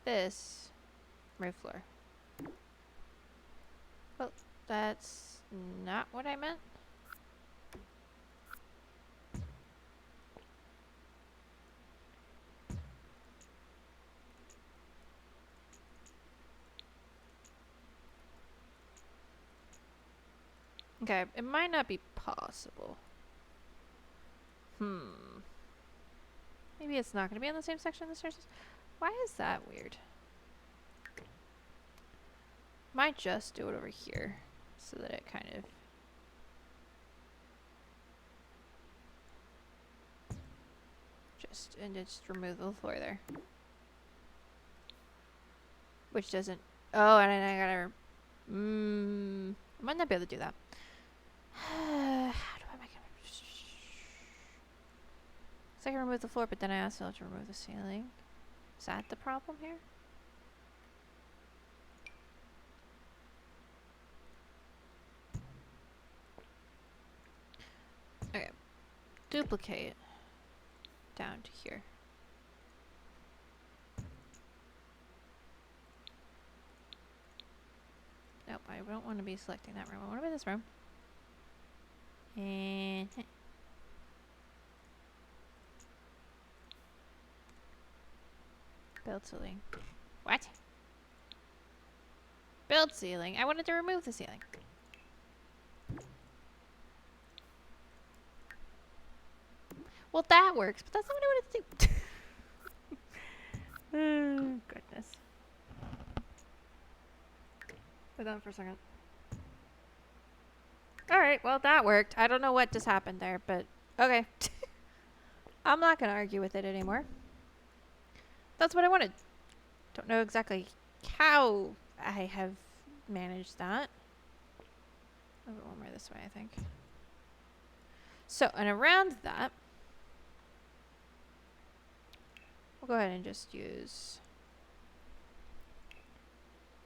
this roof floor. Well, that's not what I meant. Okay, it might not be possible. Maybe it's not going to be on the same section of the stairs. Why is that weird? Might just do it over here so that it kind of... just remove the floor there. Which doesn't... oh, and I gotta... I might not be able to do that. How do I make it? So I can remove the floor, but then I also have to remove the ceiling. Is that the problem here? Okay. Duplicate down to here. Nope, I don't want to be selecting that room. I want to be this room. And build ceiling. What? Build ceiling. I wanted to remove the ceiling. Well, that works, but that's not what I wanted to do. Oh, goodness. Hold on for a second. Alright, well, that worked. I don't know what just happened there, but okay. I'm not going to argue with it anymore. That's what I wanted. Don't know exactly how I have managed that. A little more this way, I think. So, and around that, we'll go ahead and just use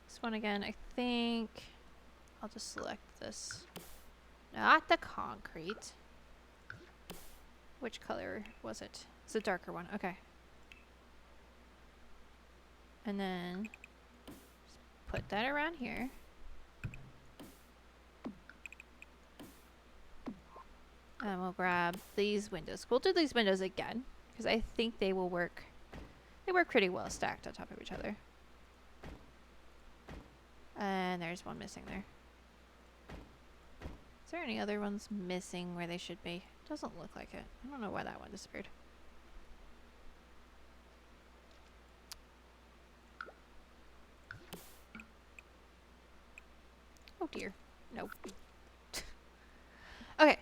this one again. I think I'll just select this. Not the concrete. Which color was it? It's the darker one. Okay. And then just put that around here. And we'll grab these windows. We'll do these windows again because I think they will work. They work pretty well stacked on top of each other. And there's one missing there. Is there any other ones missing where they should be? Doesn't look like it. I don't know why that one disappeared. Oh dear. Nope. Okay.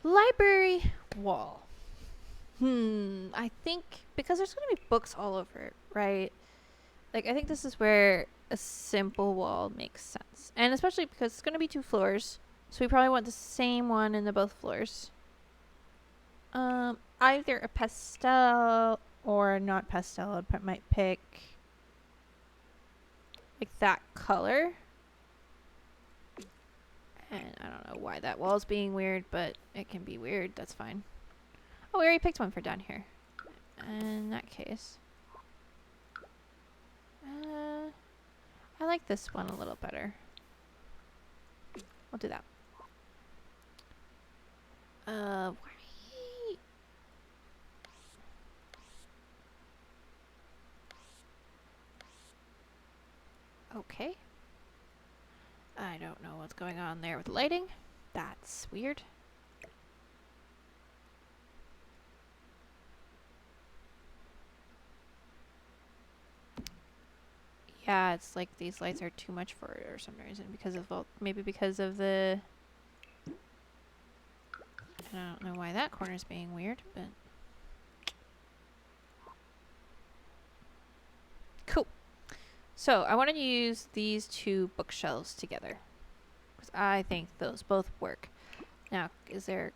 Library wall. I think because there's going to be books all over it, right? Like, I think this is where a simple wall makes sense. And especially because it's going to be 2 floors. So we probably want the same one in the both floors. Either a pastel or not pastel. I might pick like that color. And I don't know why that wall's being weird, but it can be weird. That's fine. Oh, we already picked one for down here. In that case. I like this one a little better. We'll do that. Why? Okay. I don't know what's going on there with lighting. That's weird. Yeah, it's like these lights are too much for it or some reason because of, well, maybe because of the, I don't know why that corner's being weird, but cool. So I want to use these 2 bookshelves together because I think those both work. Now, is there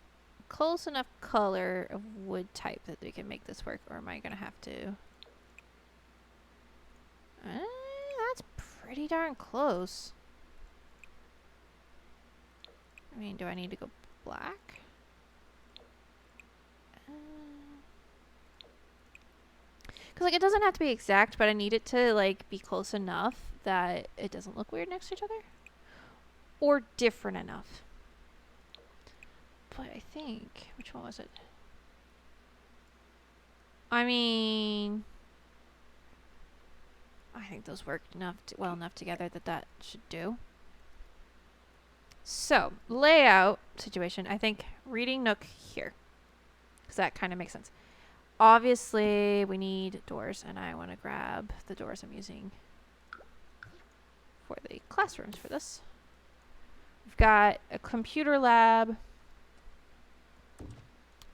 close enough color of wood type that we can make this work, or am I gonna have to? That's pretty darn close. I mean, do I need to go black? Because, like, it doesn't have to be exact, but I need it to, like, be close enough that it doesn't look weird next to each other. Or different enough. But I think, which one was it? I mean, I think those work well enough together that that should do. So, layout situation, I think reading nook here. Because that kind of makes sense. Obviously, we need doors, and I want to grab the doors I'm using for the classrooms for this. We've got a computer lab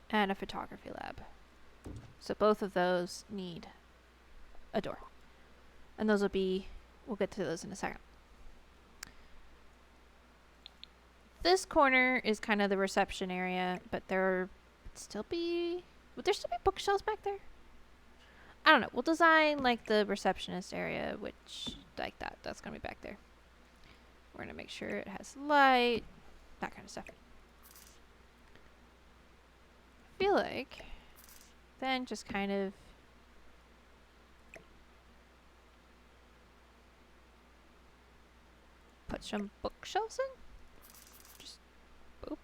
and a photography lab. So both of those need a door. And those will be, we'll get to those in a second. This corner is kind of the reception area, but would there still be bookshelves back there? I don't know. We'll design like the receptionist area, which like that's gonna be back there. We're gonna make sure it has light, that kind of stuff. I feel like then just kind of put some bookshelves in. Just boop.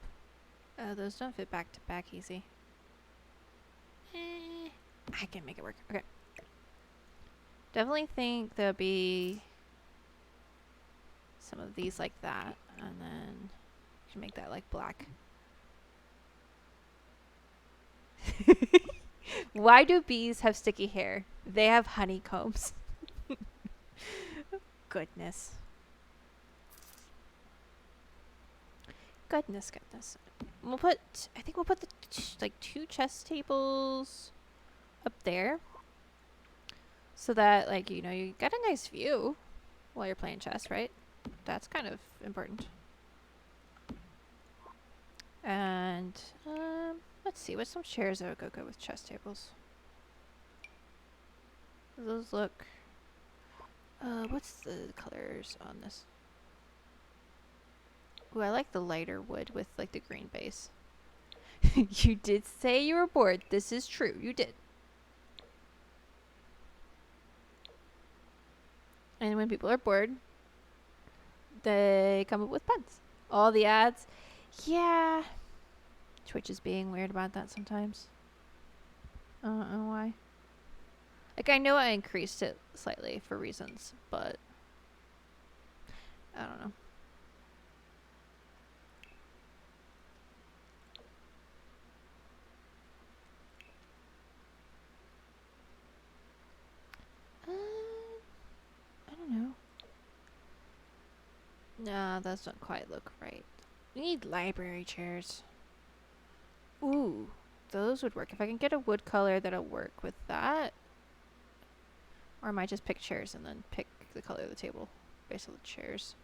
Those don't fit back to back easy. I can make it work. Okay. Definitely think there'll be some of these like that, and then you can make that like black. Why do bees have sticky hair? They have honeycombs. Goodness. Goodness. We'll put, I think we'll put the like 2 chess tables up there, so that like, you know, you get a nice view while you're playing chess, right? That's kind of important. And let's see, what's some chairs that would go good with chess tables? Those look, what's the colors on this? Ooh, I like the lighter wood with like the green base. You did say you were bored. This is true. You did. And when people are bored, they come up with puns. All the ads. Yeah. Twitch is being weird about that sometimes. I don't know why. Like, I know I increased it slightly for reasons, but I don't know. I don't know. Nah, that doesn't quite look right. We need library chairs. Ooh, those would work. If I can get a wood color that'll work with that. Or I might just pick chairs and then pick the color of the table based on the chairs.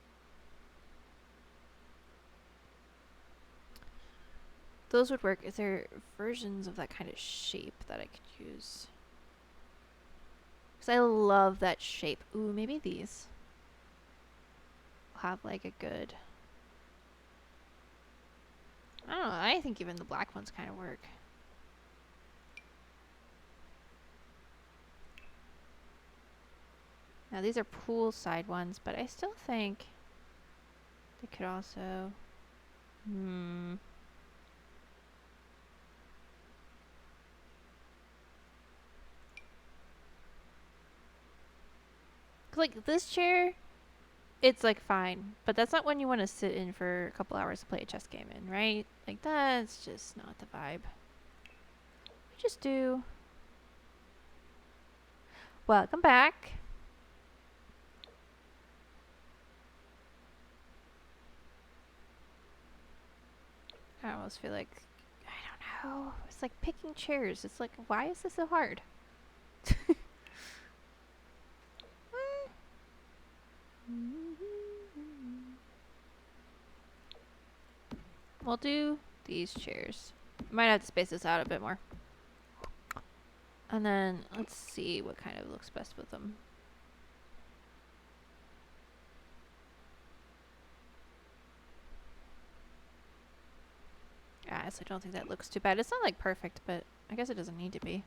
Those would work. Is there versions of that kind of shape that I could use? Because I love that shape. Ooh, maybe these will have like a good... I don't know. I think even the black ones kind of work. Now these are poolside ones, but I still think they could also... Like, this chair, it's like fine, but that's not one you want to sit in for a couple hours to play a chess game in, right? Like, that's just not the vibe. We just do... Welcome back. I almost feel like, I don't know, it's like picking chairs. It's like, why is this so hard? We'll do these chairs. Might have to space this out a bit more. And then let's see what kind of looks best with them. I honestly don't think that looks too bad. It's not like perfect, but I guess it doesn't need to be.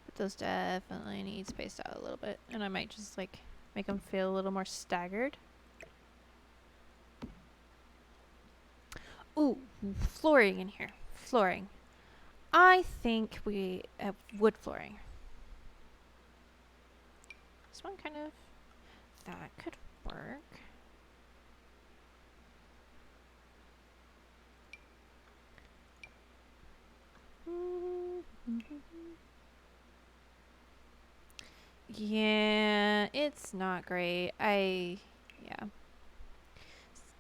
But those definitely need spaced out a little bit. And I might just like make them feel a little more staggered. Ooh, flooring in here. Flooring. I think we have wood flooring. This one kind of... That could work. Yeah, it's not great. Yeah.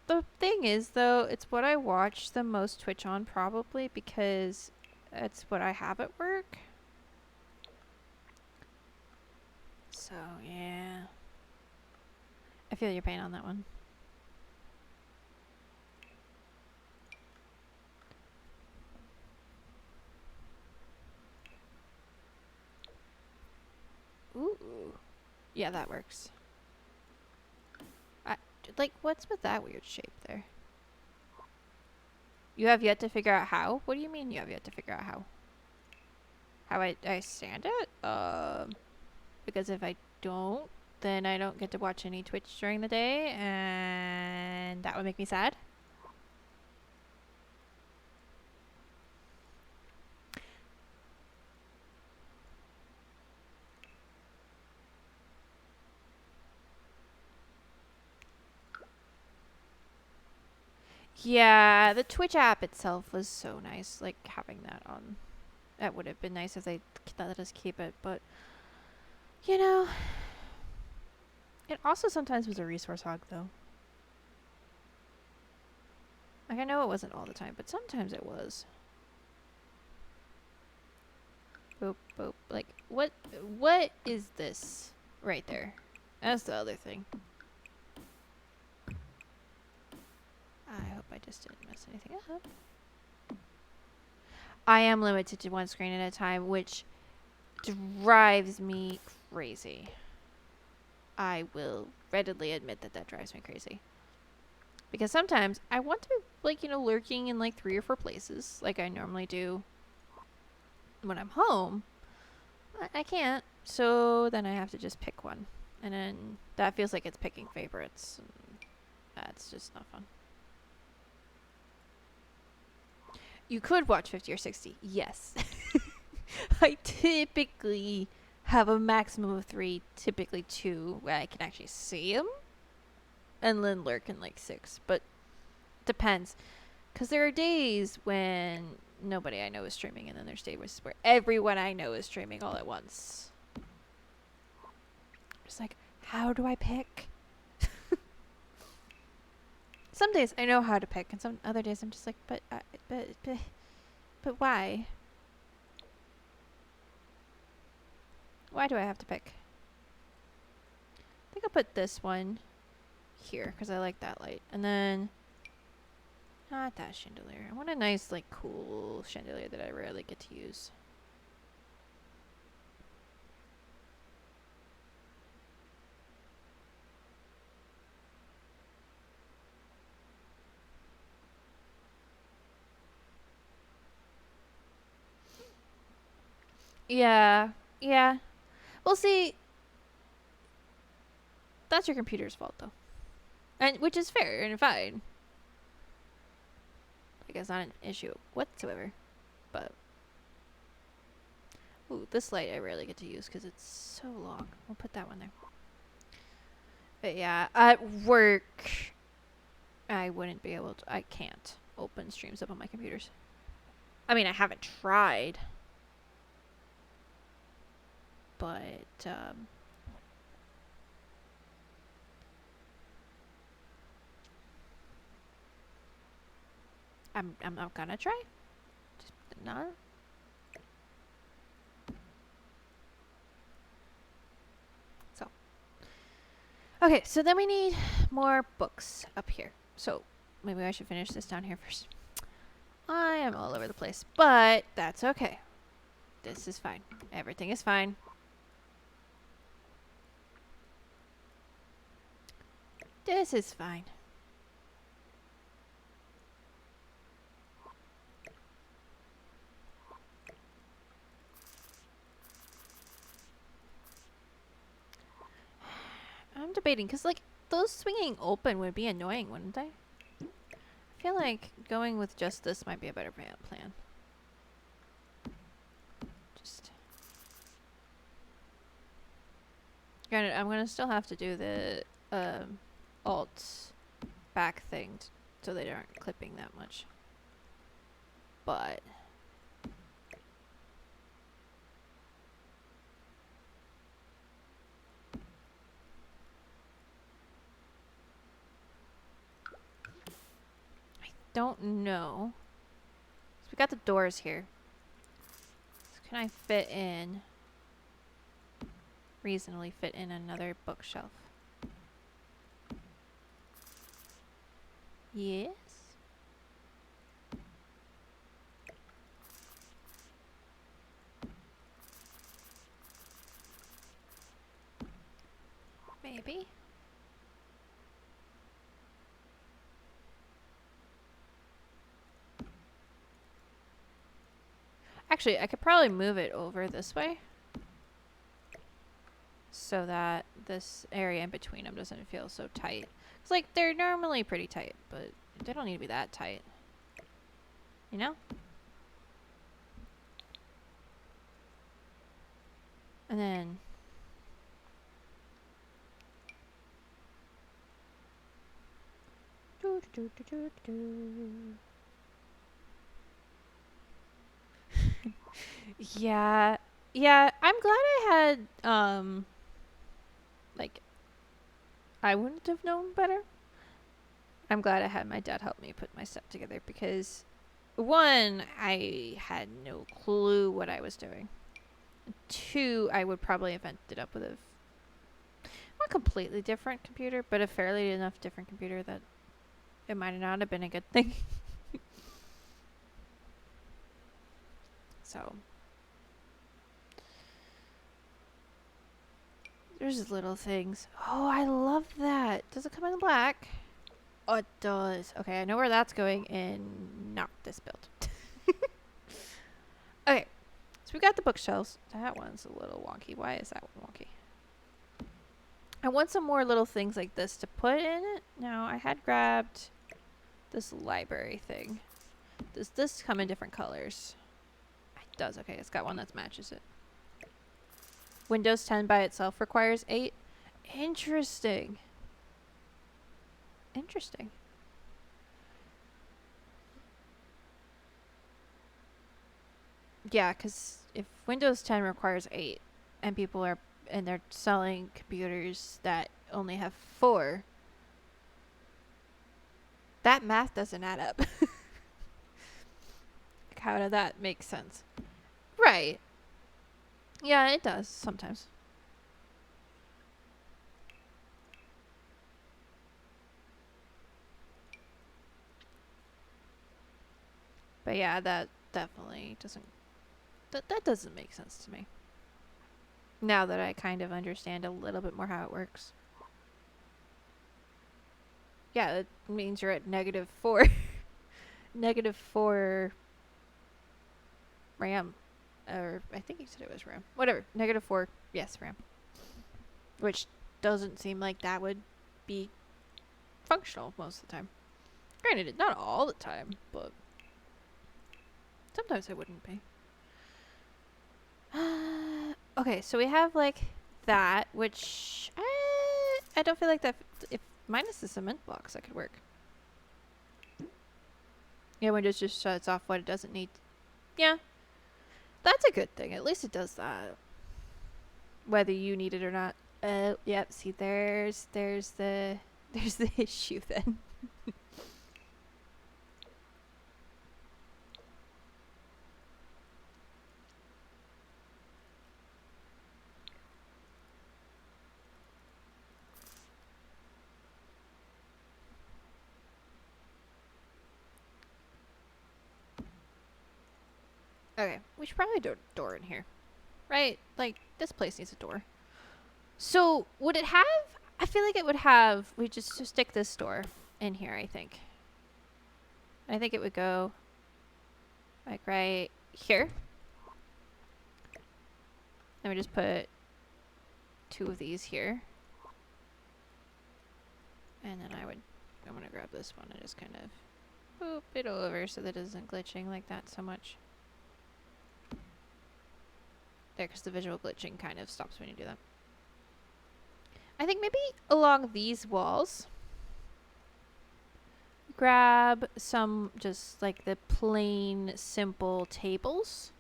The thing is, though, it's what I watch the most Twitch on, probably, because it's what I have at work. So, yeah. I feel your pain on that one. Ooh. Yeah, that works. Like, what's with that weird shape there? You have yet to figure out how? What do you mean you have yet to figure out how? How I stand it? Because if I don't, then I don't get to watch any Twitch during the day, and that would make me sad. Yeah, the Twitch app itself was so nice. Like, having that on. That would have been nice if they let us keep it, but, you know, it also sometimes was a resource hog, though. Like, I know it wasn't all the time, but sometimes it was. Boop, boop. Like, what is this right there? That's the other thing. I hope I just didn't mess anything up. I am limited to one screen at a time, which drives me crazy. I will readily admit that that drives me crazy. Because sometimes I want to be, like, you know, lurking in, like, 3 or 4 places, like I normally do when I'm home. I can't, so then I have to just pick one. And then that feels like it's picking favorites. And that's just not fun. You could watch 50 or 60, yes. I typically have a maximum of 3, typically 2, where I can actually see them. And then lurk in like 6, but depends. Because there are days when nobody I know is streaming, and then there's days where everyone I know is streaming all at once. Just like, how do I pick? Some days I know how to pick, and some other days I'm just like, but why? Why do I have to pick? I think I'll put this one here because I like that light, and then not that chandelier. I want a nice, like, cool chandelier that I rarely get to use. Yeah, yeah. Well, see, that's your computer's fault, though, and which is fair and fine. Like, it's not an issue whatsoever. But ooh, this light I rarely get to use because it's so long. We'll put that one there. But yeah, at work, I wouldn't be able to. I can't open streams up on my computers. I mean, I haven't tried, but I'm not gonna try. Just not. So okay, so then we need more books up here. So maybe I should finish this down here first. I am all over the place, but that's okay. This is fine. Everything is fine. This is fine. I'm debating, because, like, those swinging open would be annoying, wouldn't they? I feel like going with just this might be a better plan. Just... Granted, I'm going to still have to do the alt back thing so they aren't clipping that much. But... don't know. So we got the doors here. So can I fit in, reasonably fit in another bookshelf? Yes. Maybe. Actually, I could probably move it over this way so that this area in between them doesn't feel so tight. It's like they're normally pretty tight, but they don't need to be that tight. You know? And then... Yeah. Yeah, I'm glad I had like I wouldn't have known better. I'm glad I had my dad help me put my stuff together because one, I had no clue what I was doing. Two, I would probably have ended up with a not completely different computer, but a fairly enough different computer that it might not have been a good thing. So there's little things. Oh, I love that. Does it come in black? Oh, it does. Okay, I know where that's going and not this build. Okay, so we got the bookshelves. That one's a little wonky. Why is that one wonky? I want some more little things like this to put in it. Now, I had grabbed this library thing. Does this come in different colors? It does. Okay, it's got one that matches it. Windows 10 by itself requires 8. Interesting. Interesting. Yeah, because if Windows 10 requires 8 and they're selling computers that only have 4, that math doesn't add up. How did that make sense? Right. Yeah, it does sometimes. But yeah, that definitely doesn't that doesn't make sense to me. Now that I kind of understand a little bit more how it works. Yeah, it means you're at -4. -4 RAM. Or I think you said it was RAM. Whatever. -4, yes, RAM. Which doesn't seem like that would be functional most of the time. Granted, not all the time, but sometimes it wouldn't be. Okay, so we have like that, which I don't feel like that. If minus the cement blocks, that could work. Yeah, Windows just shuts off what it doesn't need. Yeah, that's a good thing. At least it does that, whether you need it or not. Yep. See, there's the issue then. Okay, we should probably do a door in here. Right? Like, this place needs a door. So, would it have... I feel like it would have... We just stick this door in here, I think. I think it would go... like, right here. Then we just put 2 of these here. And then I'm going to grab this one and just kind of... boop it over so that it isn't glitching like that so much. There, because the visual glitching kind of stops when you do that. I think maybe along these walls, grab some just like the plain, simple tables,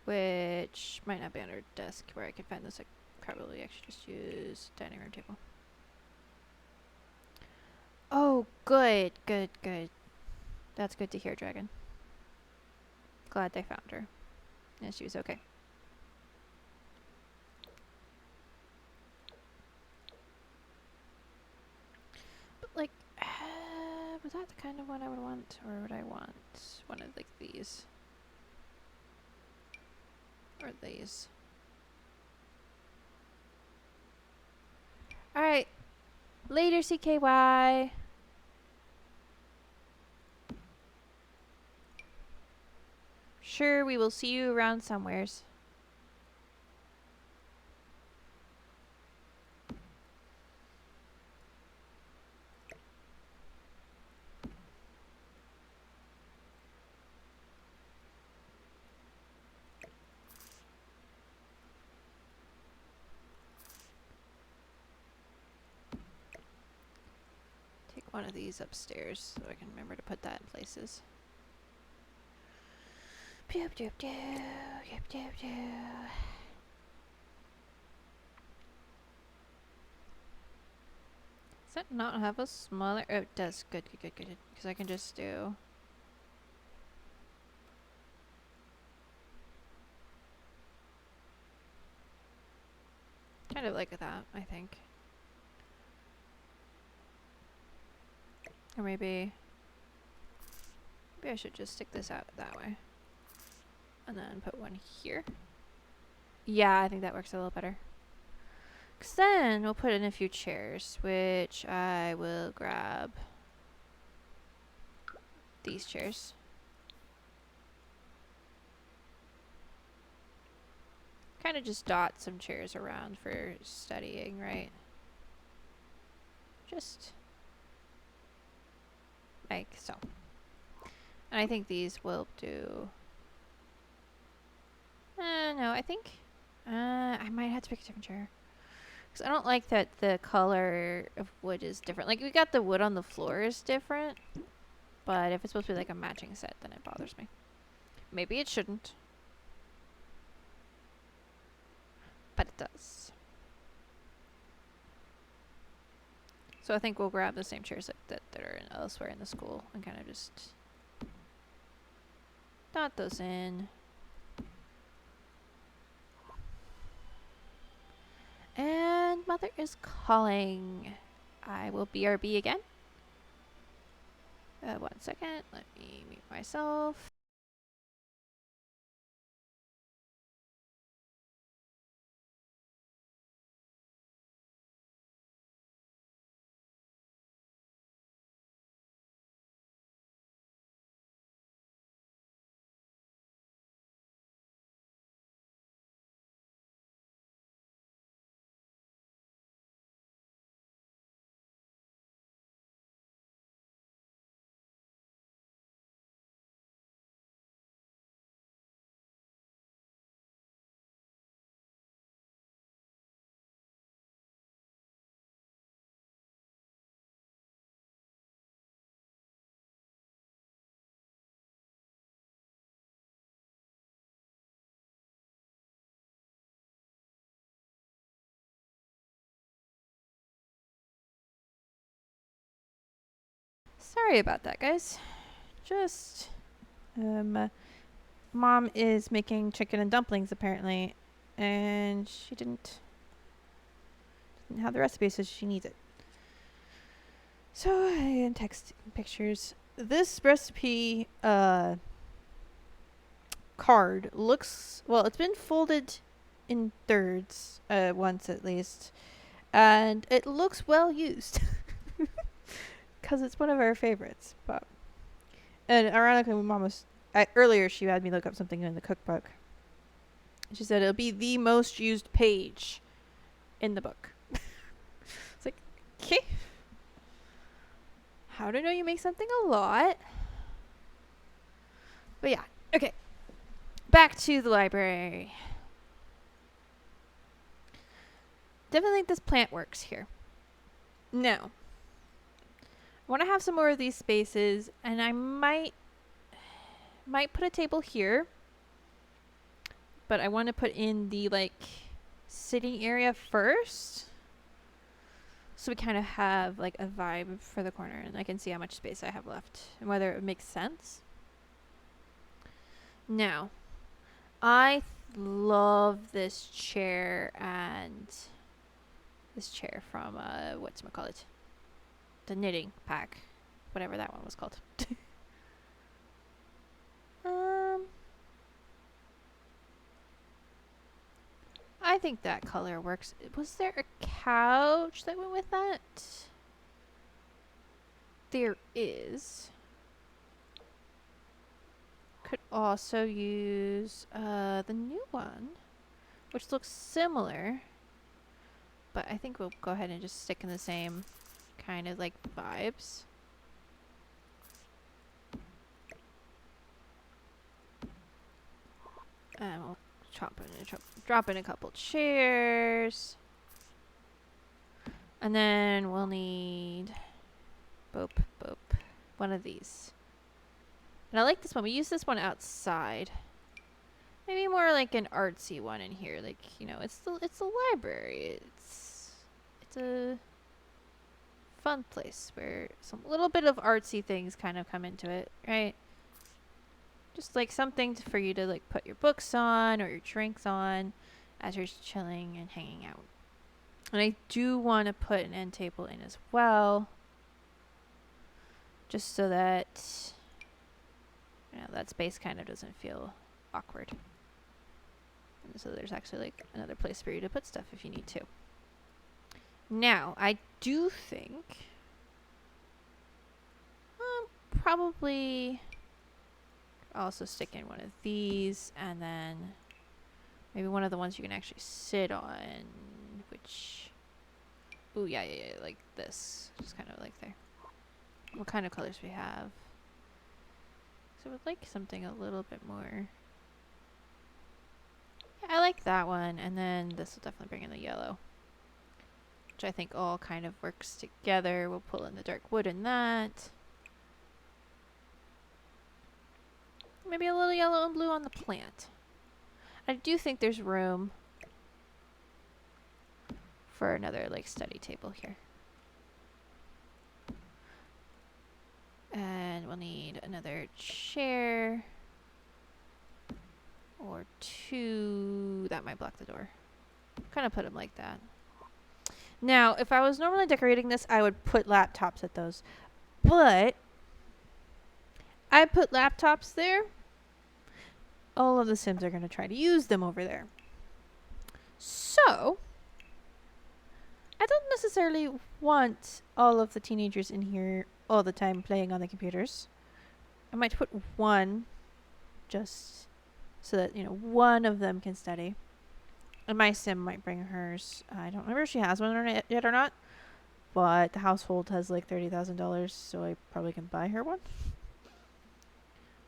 which might not be on our desk where I can find this. I probably actually just use dining room table. Oh, good, good, good. That's good to hear, Dragon. Glad they found her. And she was okay. But like, was that the kind of one I would want? Or would I want one of like these? Or these? Alright. Later, CKY. Sure, we will see you around somewheres. one of these upstairs so I can remember to put that in places. Doop doop doo. Doop doop doo. Does that not have a smaller? Oh, it does. Good, good, good, good. Because I can just do. Kind of like that, I think. Or maybe I should just stick this out that way. And then put one here. Yeah, I think that works a little better. Because then we'll put in a few chairs, which I will grab these chairs. Kind of just dot some chairs around for studying, right? Just like so. And I think these will do. No, I think I might have to pick a different chair. Because I don't like that the color of wood is different. Like, we got the wood on the floor is different. But if it's supposed to be like a matching set, then it bothers me. Maybe it shouldn't. But it does. So I think we'll grab the same chairs that are elsewhere in the school and kind of just dot those in. And mother is calling. I will BRB again. 1 second. Let me mute myself. Sorry about that, guys. Just, Mom is making chicken and dumplings, apparently. And she didn't have the recipe, so she needs it. So, I can text pictures. This recipe, card looks, well, it's been folded in thirds, once at least. And it looks well used. Because it's one of our favorites. But and ironically, when Mom was earlier, she had me look up something in the cookbook. She said it'll be the most used page in the book. It's like, okay. How do I know you make something a lot? But yeah, okay. Back to the library. Definitely think this plant works here. Now, I want to have some more of these spaces, and I might put a table here, but I want to put in the like sitting area first, so we kind of have like a vibe for the corner, and I can see how much space I have left and whether it makes sense. Now, I love this chair and this chair from whatchamacallit, the knitting pack, whatever that one was called. I think that color works. Was there a couch that went with that? There is. Could also use the new one, which looks similar, but I think we'll go ahead and just stick in the same kind of like vibes. And we'll drop in a couple chairs. And then we'll need Boop, boop. One of these. And I like this one. We use this one outside. Maybe more like an artsy one in here. Like, you know, it's the library. It's a fun place where some little bit of artsy things kind of come into it, right? Just like something for you to like put your books on or your drinks on as you're chilling and hanging out. And I do want to put an end table in as well, just so that, you know, that space kind of doesn't feel awkward. And so there's actually like another place for you to put stuff if you need to. Now, I do think probably also stick in one of these, and then maybe one of the ones you can actually sit on, which, ooh, yeah, like this, just kind of like there. What kind of colors we have? So I would like something a little bit more. Yeah, I like that one, and then this will definitely bring in the yellow, which I think all kind of works together. We'll pull in the dark wood in that. Maybe a little yellow and blue on the plant. I do think there's room for another like study table here. And we'll need another chair or two. That might block the door. Kind of put them like that. Now, if I was normally decorating this, I would put laptops at those. But I put laptops there. All of the Sims are going to try to use them over there. So, I don't necessarily want all of the teenagers in here all the time playing on the computers. I might put one just so that, you know, one of them can study. And my Sim might bring hers. I don't remember if she has one yet or not. But the household has like $30,000, so I probably can buy her one.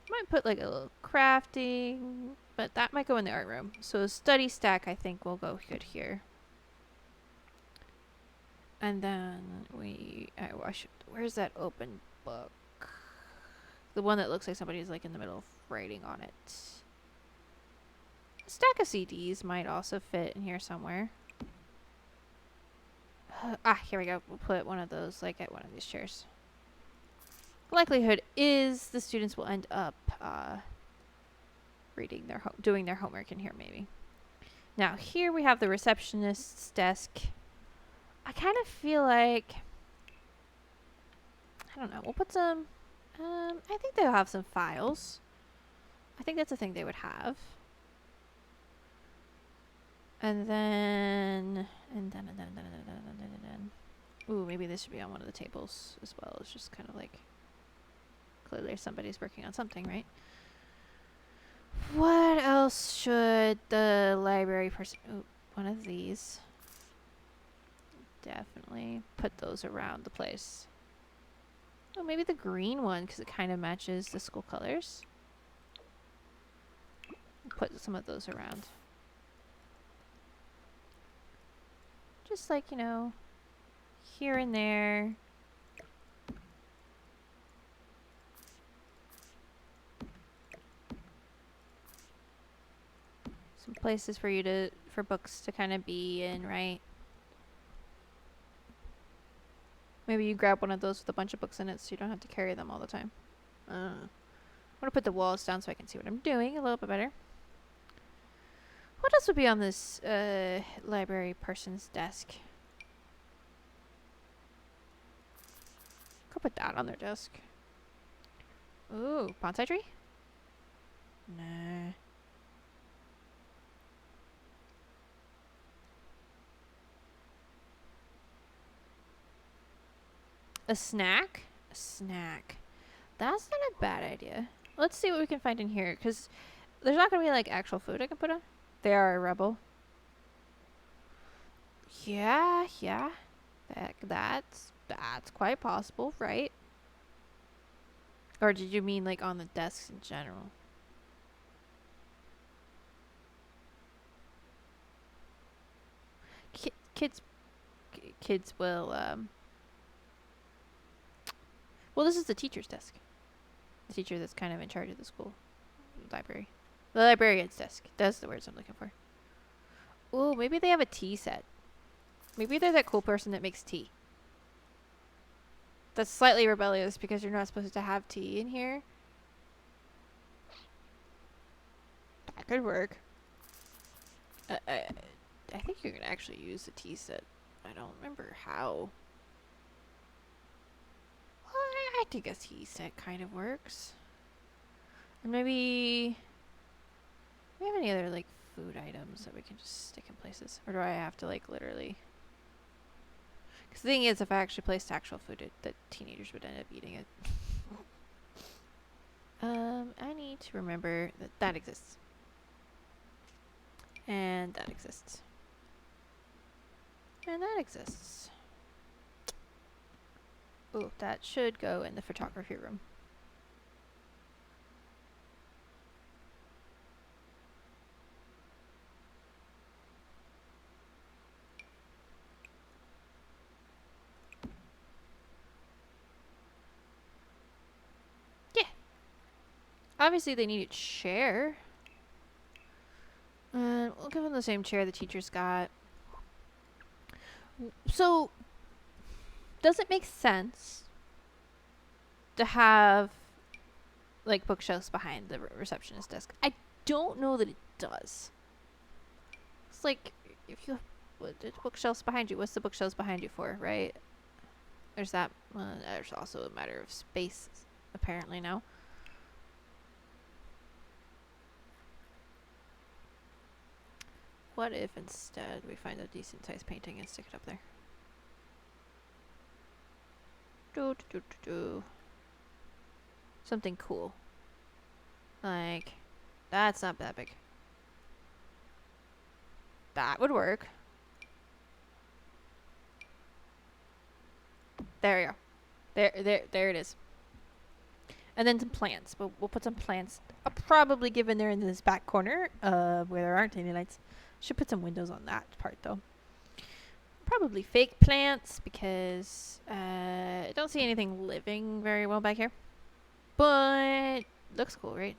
Might put like a little crafting, but that might go in the art room. So a study stack, I think, will go good here. And then where's that open book? The one that looks like somebody's like in the middle of writing on it. A stack of CDs might also fit in here somewhere. Here we go. We'll put one of those like at one of these chairs. Likelihood is the students will end up doing their homework in here maybe. Now here we have the receptionist's desk. I kind of feel like, I don't know, we'll put some, I think they'll have some files. I think that's a thing they would have. And then, ooh, maybe this should be on one of the tables as well. It's just kind of like, clearly somebody's working on something, right? What else should the library person... Ooh, one of these. Definitely put those around the place. Oh, maybe the green one, because it kind of matches the school colors. Put some of those around. Just like, you know, here and there. Some places for books to kind of be in, right? Maybe you grab one of those with a bunch of books in it so you don't have to carry them all the time. I'm going to put the walls down so I can see what I'm doing a little bit better. What else would be on this library person's desk? Could put that on their desk. Ooh, bonsai tree? Nah. A snack? A snack. That's not a bad idea. Let's see what we can find in here, because there's not going to be, like, actual food I can put on. They are a rebel. Yeah. That's quite possible, right? Or did you mean, like, on the desks in general? Kids will, Well, this is the teacher's desk. The teacher that's kind of in charge of the school library. The librarian's desk. That's the words I'm looking for. Ooh, maybe they have a tea set. Maybe they're that cool person that makes tea. That's slightly rebellious because you're not supposed to have tea in here. That could work. I think you can actually use the tea set. I don't remember how. Well, I think a tea set kind of works. And maybe... Do we have any other, like, food items that we can just stick in places? Or do I have to, like, literally... Because the thing is, if I actually placed actual food, the teenagers would end up eating it. I need to remember that that exists. And that exists. And that exists. Oh, that should go in the photography room. Yeah. Obviously they need a chair. We'll give them the same chair the teachers got. So, does it make sense to have, like, bookshelves behind the receptionist desk? I don't know that it does. It's like, if you have bookshelves behind you, what's the bookshelves behind you for, right? There's that. There's also a matter of space, apparently, now. What if instead we find a decent sized painting and stick it up there? Something cool. Like, that's not that big. That would work. There we go. There it is. And then some plants. We'll put some plants. Probably given they're in this back corner, where there aren't any lights. Should put some windows on that part though. Probably fake plants because I don't see anything living very well back here. But looks cool, right?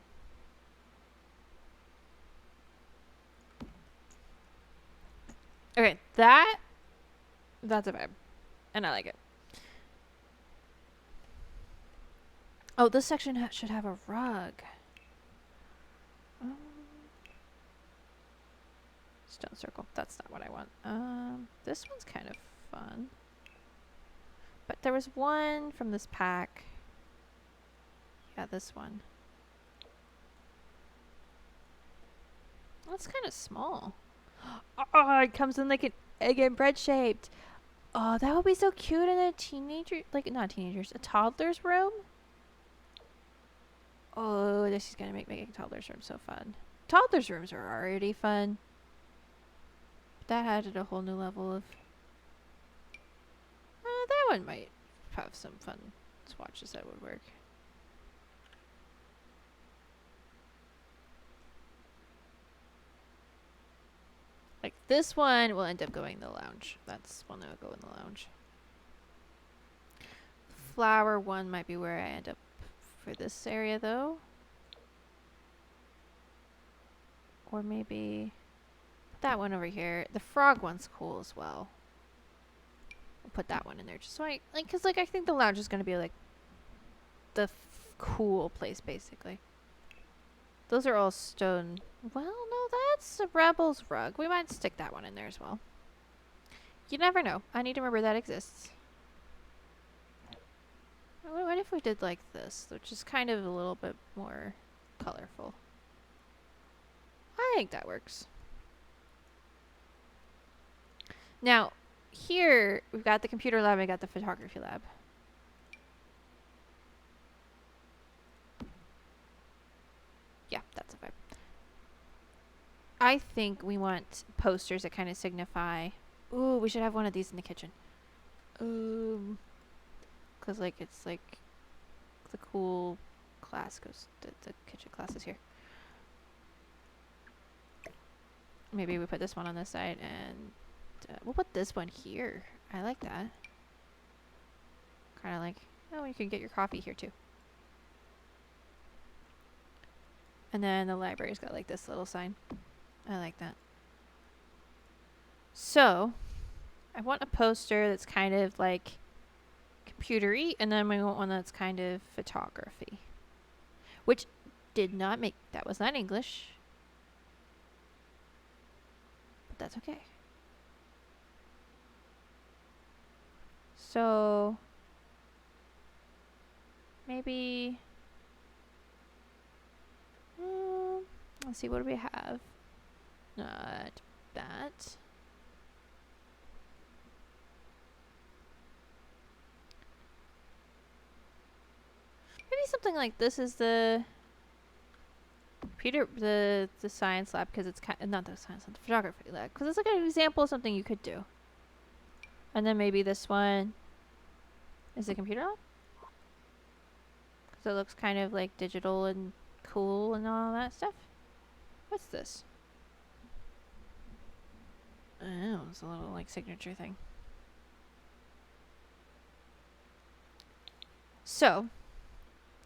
Okay, that's a vibe. And I like it. Oh, this section should have a rug. Stone circle. That's not what I want. This one's kind of fun. But there was one from this pack. Yeah, this one. That's kind of small. Oh, it comes in like an egg and bread shaped. Oh, that would be so cute in a teenager, like not teenagers, a toddler's room. Oh, this is gonna make making toddler's room so fun. Toddler's rooms are already fun. That added a whole new level of... that one might have some fun swatches that would work. Like this one will end up going in the lounge. That's one that will go in the lounge. Flower one might be where I end up for this area though. Or maybe... that one over here. The frog one's cool as well. We'll put that one in there just so I like, cause like I think the lounge is gonna be like the cool place basically. Those are all stone. Well, no, that's a Rebel's rug. We might stick that one in there as well. You never know. I need to remember that exists. What if we did like this, which is kind of a little bit more colorful? I think that works. Now, here, we've got the computer lab, we got the photography lab. Yeah, that's a vibe. I think we want posters that kind of signify... Ooh, we should have one of these in the kitchen. Because, like, it's like... the cool class goes... the kitchen class is here. Maybe we put this one on this side and... we'll put this one here. I like that. Kind of like Oh, you can get your coffee here too. And then the library's got like this little sign. I like that. So, I want a poster that's kind of like computery, and then we want one that's kind of photography. Which did not make, that was not English. But that's okay. So, maybe, let's see, what do we have? Not that. Maybe something like this is the computer, the science lab, because it's kind of, not the science lab, the photography lab, because it's like an example of something you could do. And then maybe this one is the computer lab, because it looks kind of like digital and cool and all that stuff. What's this? Oh, it's a little like signature thing. So,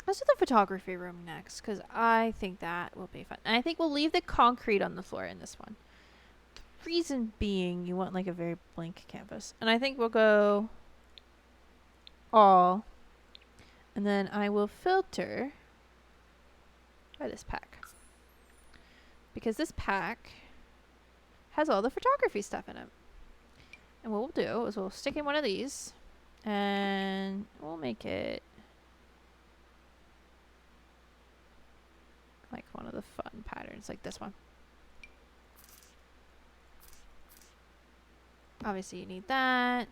let's do the photography room next, because I think that will be fun. And I think we'll leave the concrete on the floor in this one. The reason being, you want like a very blank canvas. And I think we'll go all. And then I will filter by this pack. Because this pack has all the photography stuff in it. And what we'll do is we'll stick in one of these. And we'll make it like one of the fun patterns, like this one. Obviously you need that.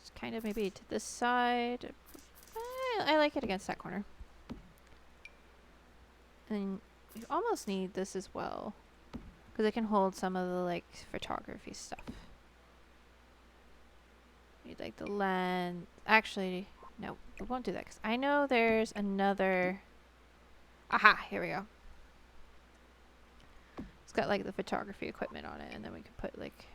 Just kind of maybe to this side. I like it against that corner. And you almost need this as well, because it can hold some of the like photography stuff. Need like the lens. Actually, no, we won't do that, because I know there's another. Aha, here we go. It's got like the photography equipment on it, and then we can put like,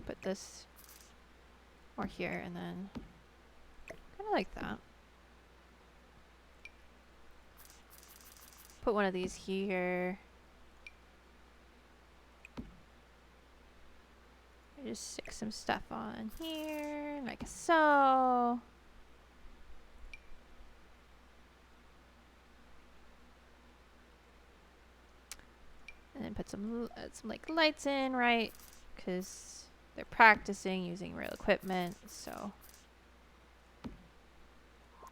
put this or here, and then kind of like that. Put one of these here. Just stick some stuff on here, like so. And then put some like lights in, right? Because they're practicing using real equipment, so.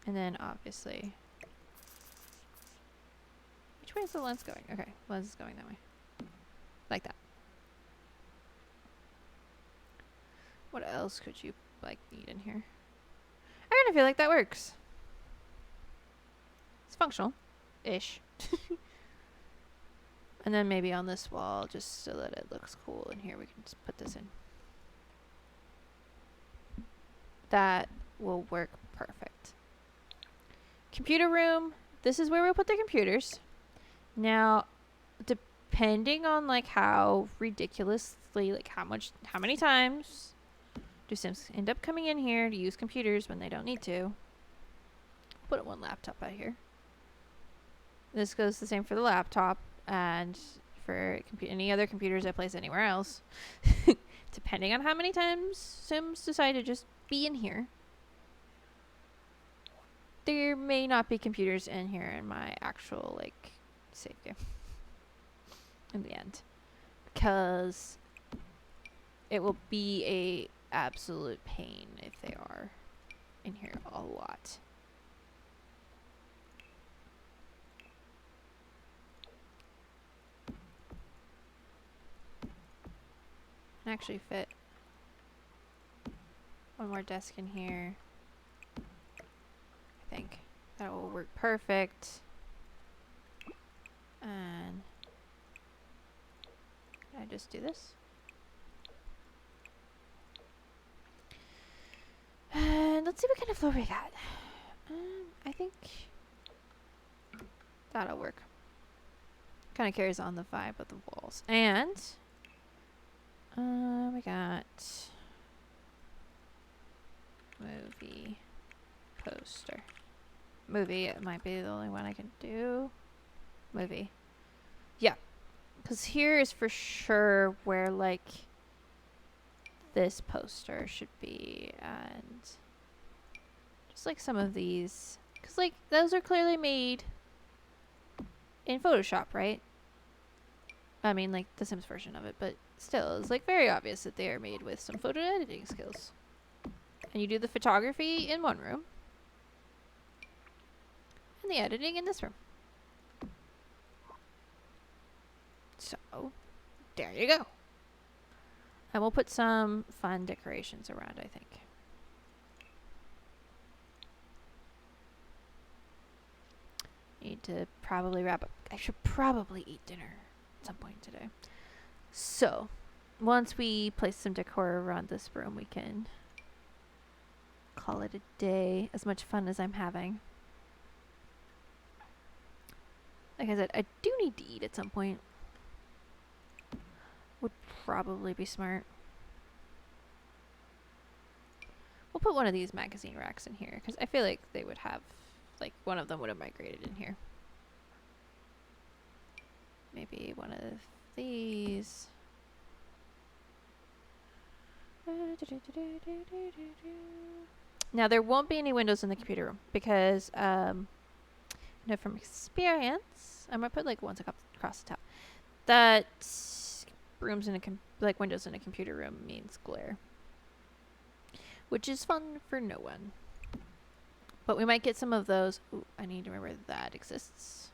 And then obviously, which way is the lens going? Okay, lens is going that way, like that. What else could you like need in here? I kind of feel like that works. It's functional-ish. And then maybe on this wall, just so that it looks cool. And here we can just put this in. That will work perfect. Computer room. This is where we'll put the computers. Now, depending on like how ridiculously, like how many times do Sims end up coming in here to use computers when they don't need to. Put one laptop out here. This goes the same for the laptop and for any other computers I place anywhere else. Depending on how many times Sims decide to just be in here. There may not be computers in here in my actual like save game in the end, because it will be a absolute pain if they are in here a lot. Can actually fit one more desk in here. I think that will work perfect. And can I just do this? And let's see what kind of floor we got. I think that'll work. Kind of carries on the vibe of the walls. And movie. It might be the only one I can do. Movie. Yeah. Because here is for sure where, like, this poster should be. And just, like, some of these. Because, like, those are clearly made in Photoshop, right? I mean, like, the Sims version of it. But still, it's, like, very obvious that they are made with some photo editing skills. And you do the photography in one room. And the editing in this room. So, there you go. And we'll put some fun decorations around, I think. Need to probably wrap up. I should probably eat dinner at some point today. So, once we place some decor around this room, we can call it a day. As much fun as I'm having. Like I said, I do need to eat at some point. Would probably be smart. We'll put one of these magazine racks in here because I feel like they would have, like, one of them would have migrated in here. Maybe one of these. Now there won't be any windows in the computer room because I know from experience, I might put like ones across the top, that rooms in a like windows in a computer room means glare, which is fun for no one. But we might get some of those. Ooh, I need to remember that exists.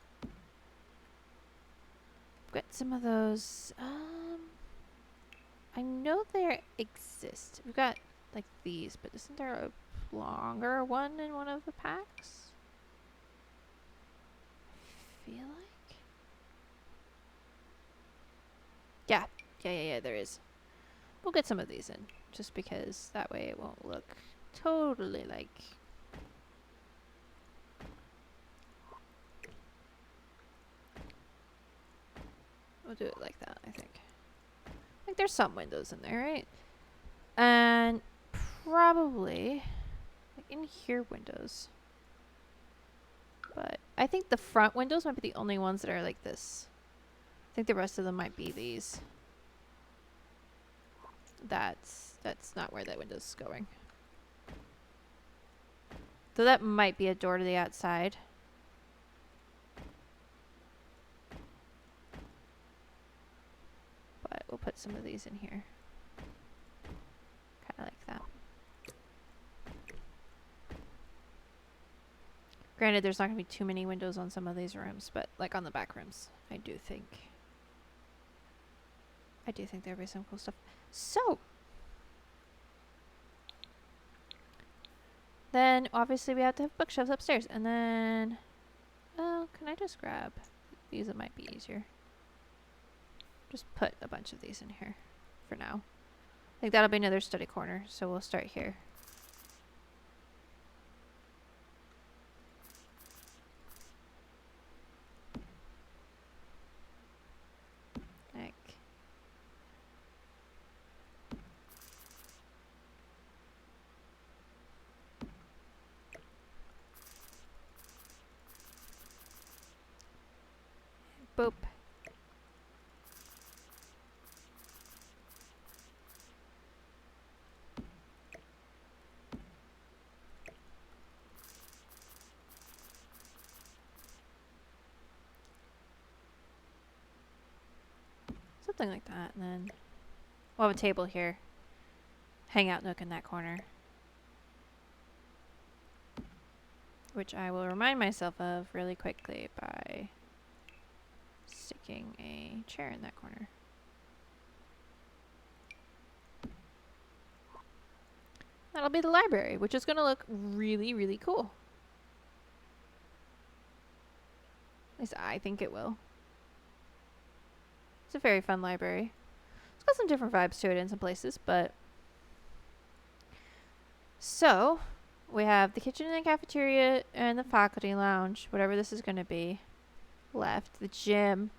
Get some of those. I know they exist. We've got like these, but isn't there a longer one in one of the packs? I feel like. Yeah, there is. We'll get some of these in, just because that way it won't look totally like. We'll do it like that, I think. Like there's some windows in there, right? And probably like in here windows. But I think the front windows might be the only ones that are like this. I think the rest of them might be these. That's not where that window's going. So that might be a door to the outside. But we'll put some of these in here. Kind of like that. Granted, there's not going to be too many windows on some of these rooms, but like on the back rooms, I do think there'll be some cool stuff. So, then obviously we have to have bookshelves upstairs, and then, well, can I just grab these? It might be easier. Just put a bunch of these in here for now. I think that'll be another study corner, so we'll start here. Like. Boop. Something like that, and then we'll have a table here. Hangout nook in that corner. Which I will remind myself of really quickly by sticking a chair in that corner. That'll be the library, which is going to look really, really cool. At least I think it will. It's a very fun library. It's got some different vibes to it in some places, but... So, we have the kitchen and the cafeteria and the faculty lounge, whatever this is going to be, left. The gym.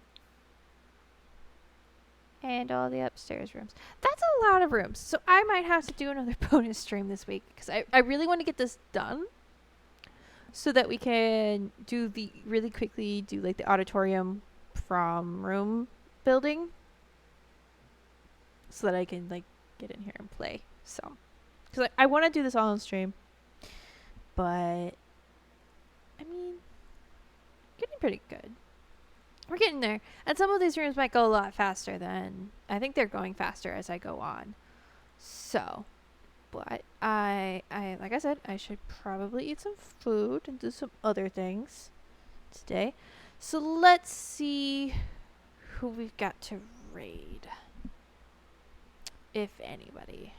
And all the upstairs rooms. That's a lot of rooms. So I might have to do another bonus stream this week, because I really want to get this done. so that we can really quickly do like the auditorium from room building, so that I can like get in here and play. So, because I want to do this all on stream, but I mean, getting pretty good. We're getting there, and some of these rooms might go a lot faster than I think they're going faster as I go on. So, but I like I said, I should probably eat some food and do some other things today. So let's see who we've got to raid, if anybody.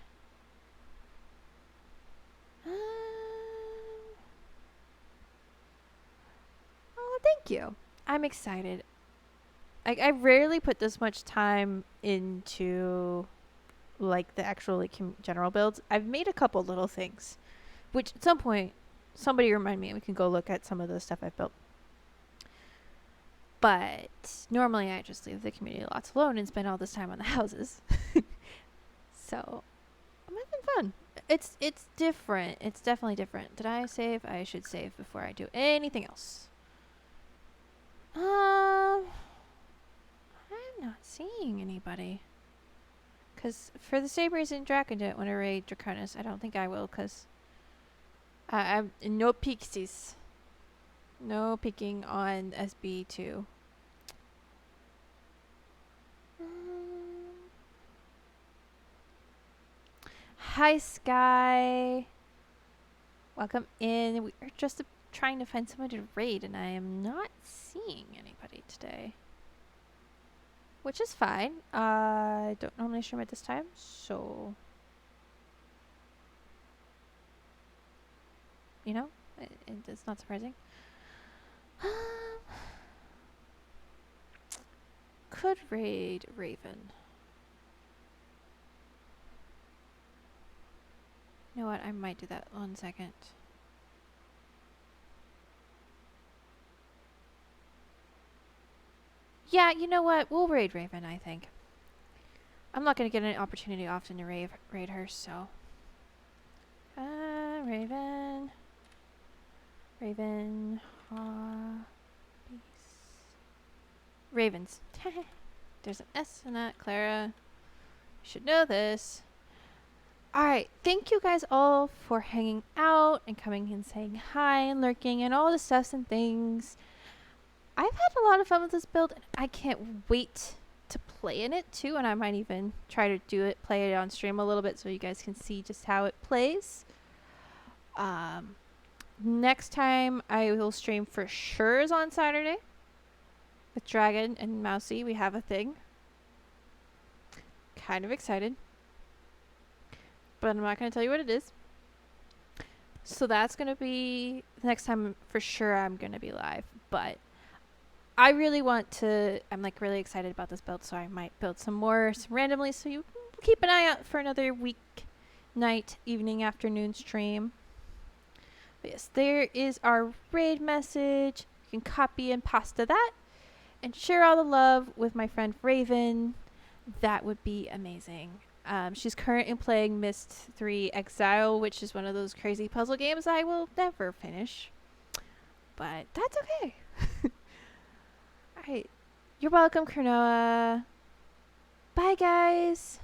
Oh, thank you. I'm excited. I rarely put this much time into like the actual like general builds. I've made a couple little things, which at some point somebody remind me and we can go look at some of the stuff I've built. But normally I just leave the community lots alone and spend all this time on the houses. So I'm having fun. It's different. It's definitely different. Did I save? I should save before I do anything else. I'm not seeing anybody. Because for the same reason Draken didn't want to raid Draconis, I don't think I will, because I'm no pixies. No peeking on SB2. Hi, Sky. Welcome in. We are just trying to find someone to raid, and I am not seeing anybody today. Which is fine. I don't normally stream at this time, so... You know, it's not surprising. Could raid Raven. You know what? I might do that 1 second. Yeah, you know what? We'll raid Raven, I think. I'm not going to get an opportunity often to raid her, so... Raven... Raven... Ravens. There's an S in that, Clara. You should know this. Alright, thank you guys all for hanging out and coming and saying hi and lurking and all the stuffs and things. I've had a lot of fun with this build, and I can't wait to play in it too, and I might even try to play it on stream a little bit so you guys can see just how it plays. Next time I will stream for sure is on Saturday. With Dragon and Mousy, we have a thing. Kind of excited. But I'm not going to tell you what it is. So that's going to be the next time for sure I'm going to be live. But I really want to, I'm like really excited about this build, so I might build some more randomly. So you keep an eye out for another night, evening, afternoon stream. But yes, there is our raid message. You can copy and pasta that. And share all the love with my friend Raven. That would be amazing. She's currently playing Myst 3 Exile, which is one of those crazy puzzle games I will never finish. But that's okay. Alright. You're welcome, Cronoa. Bye, guys.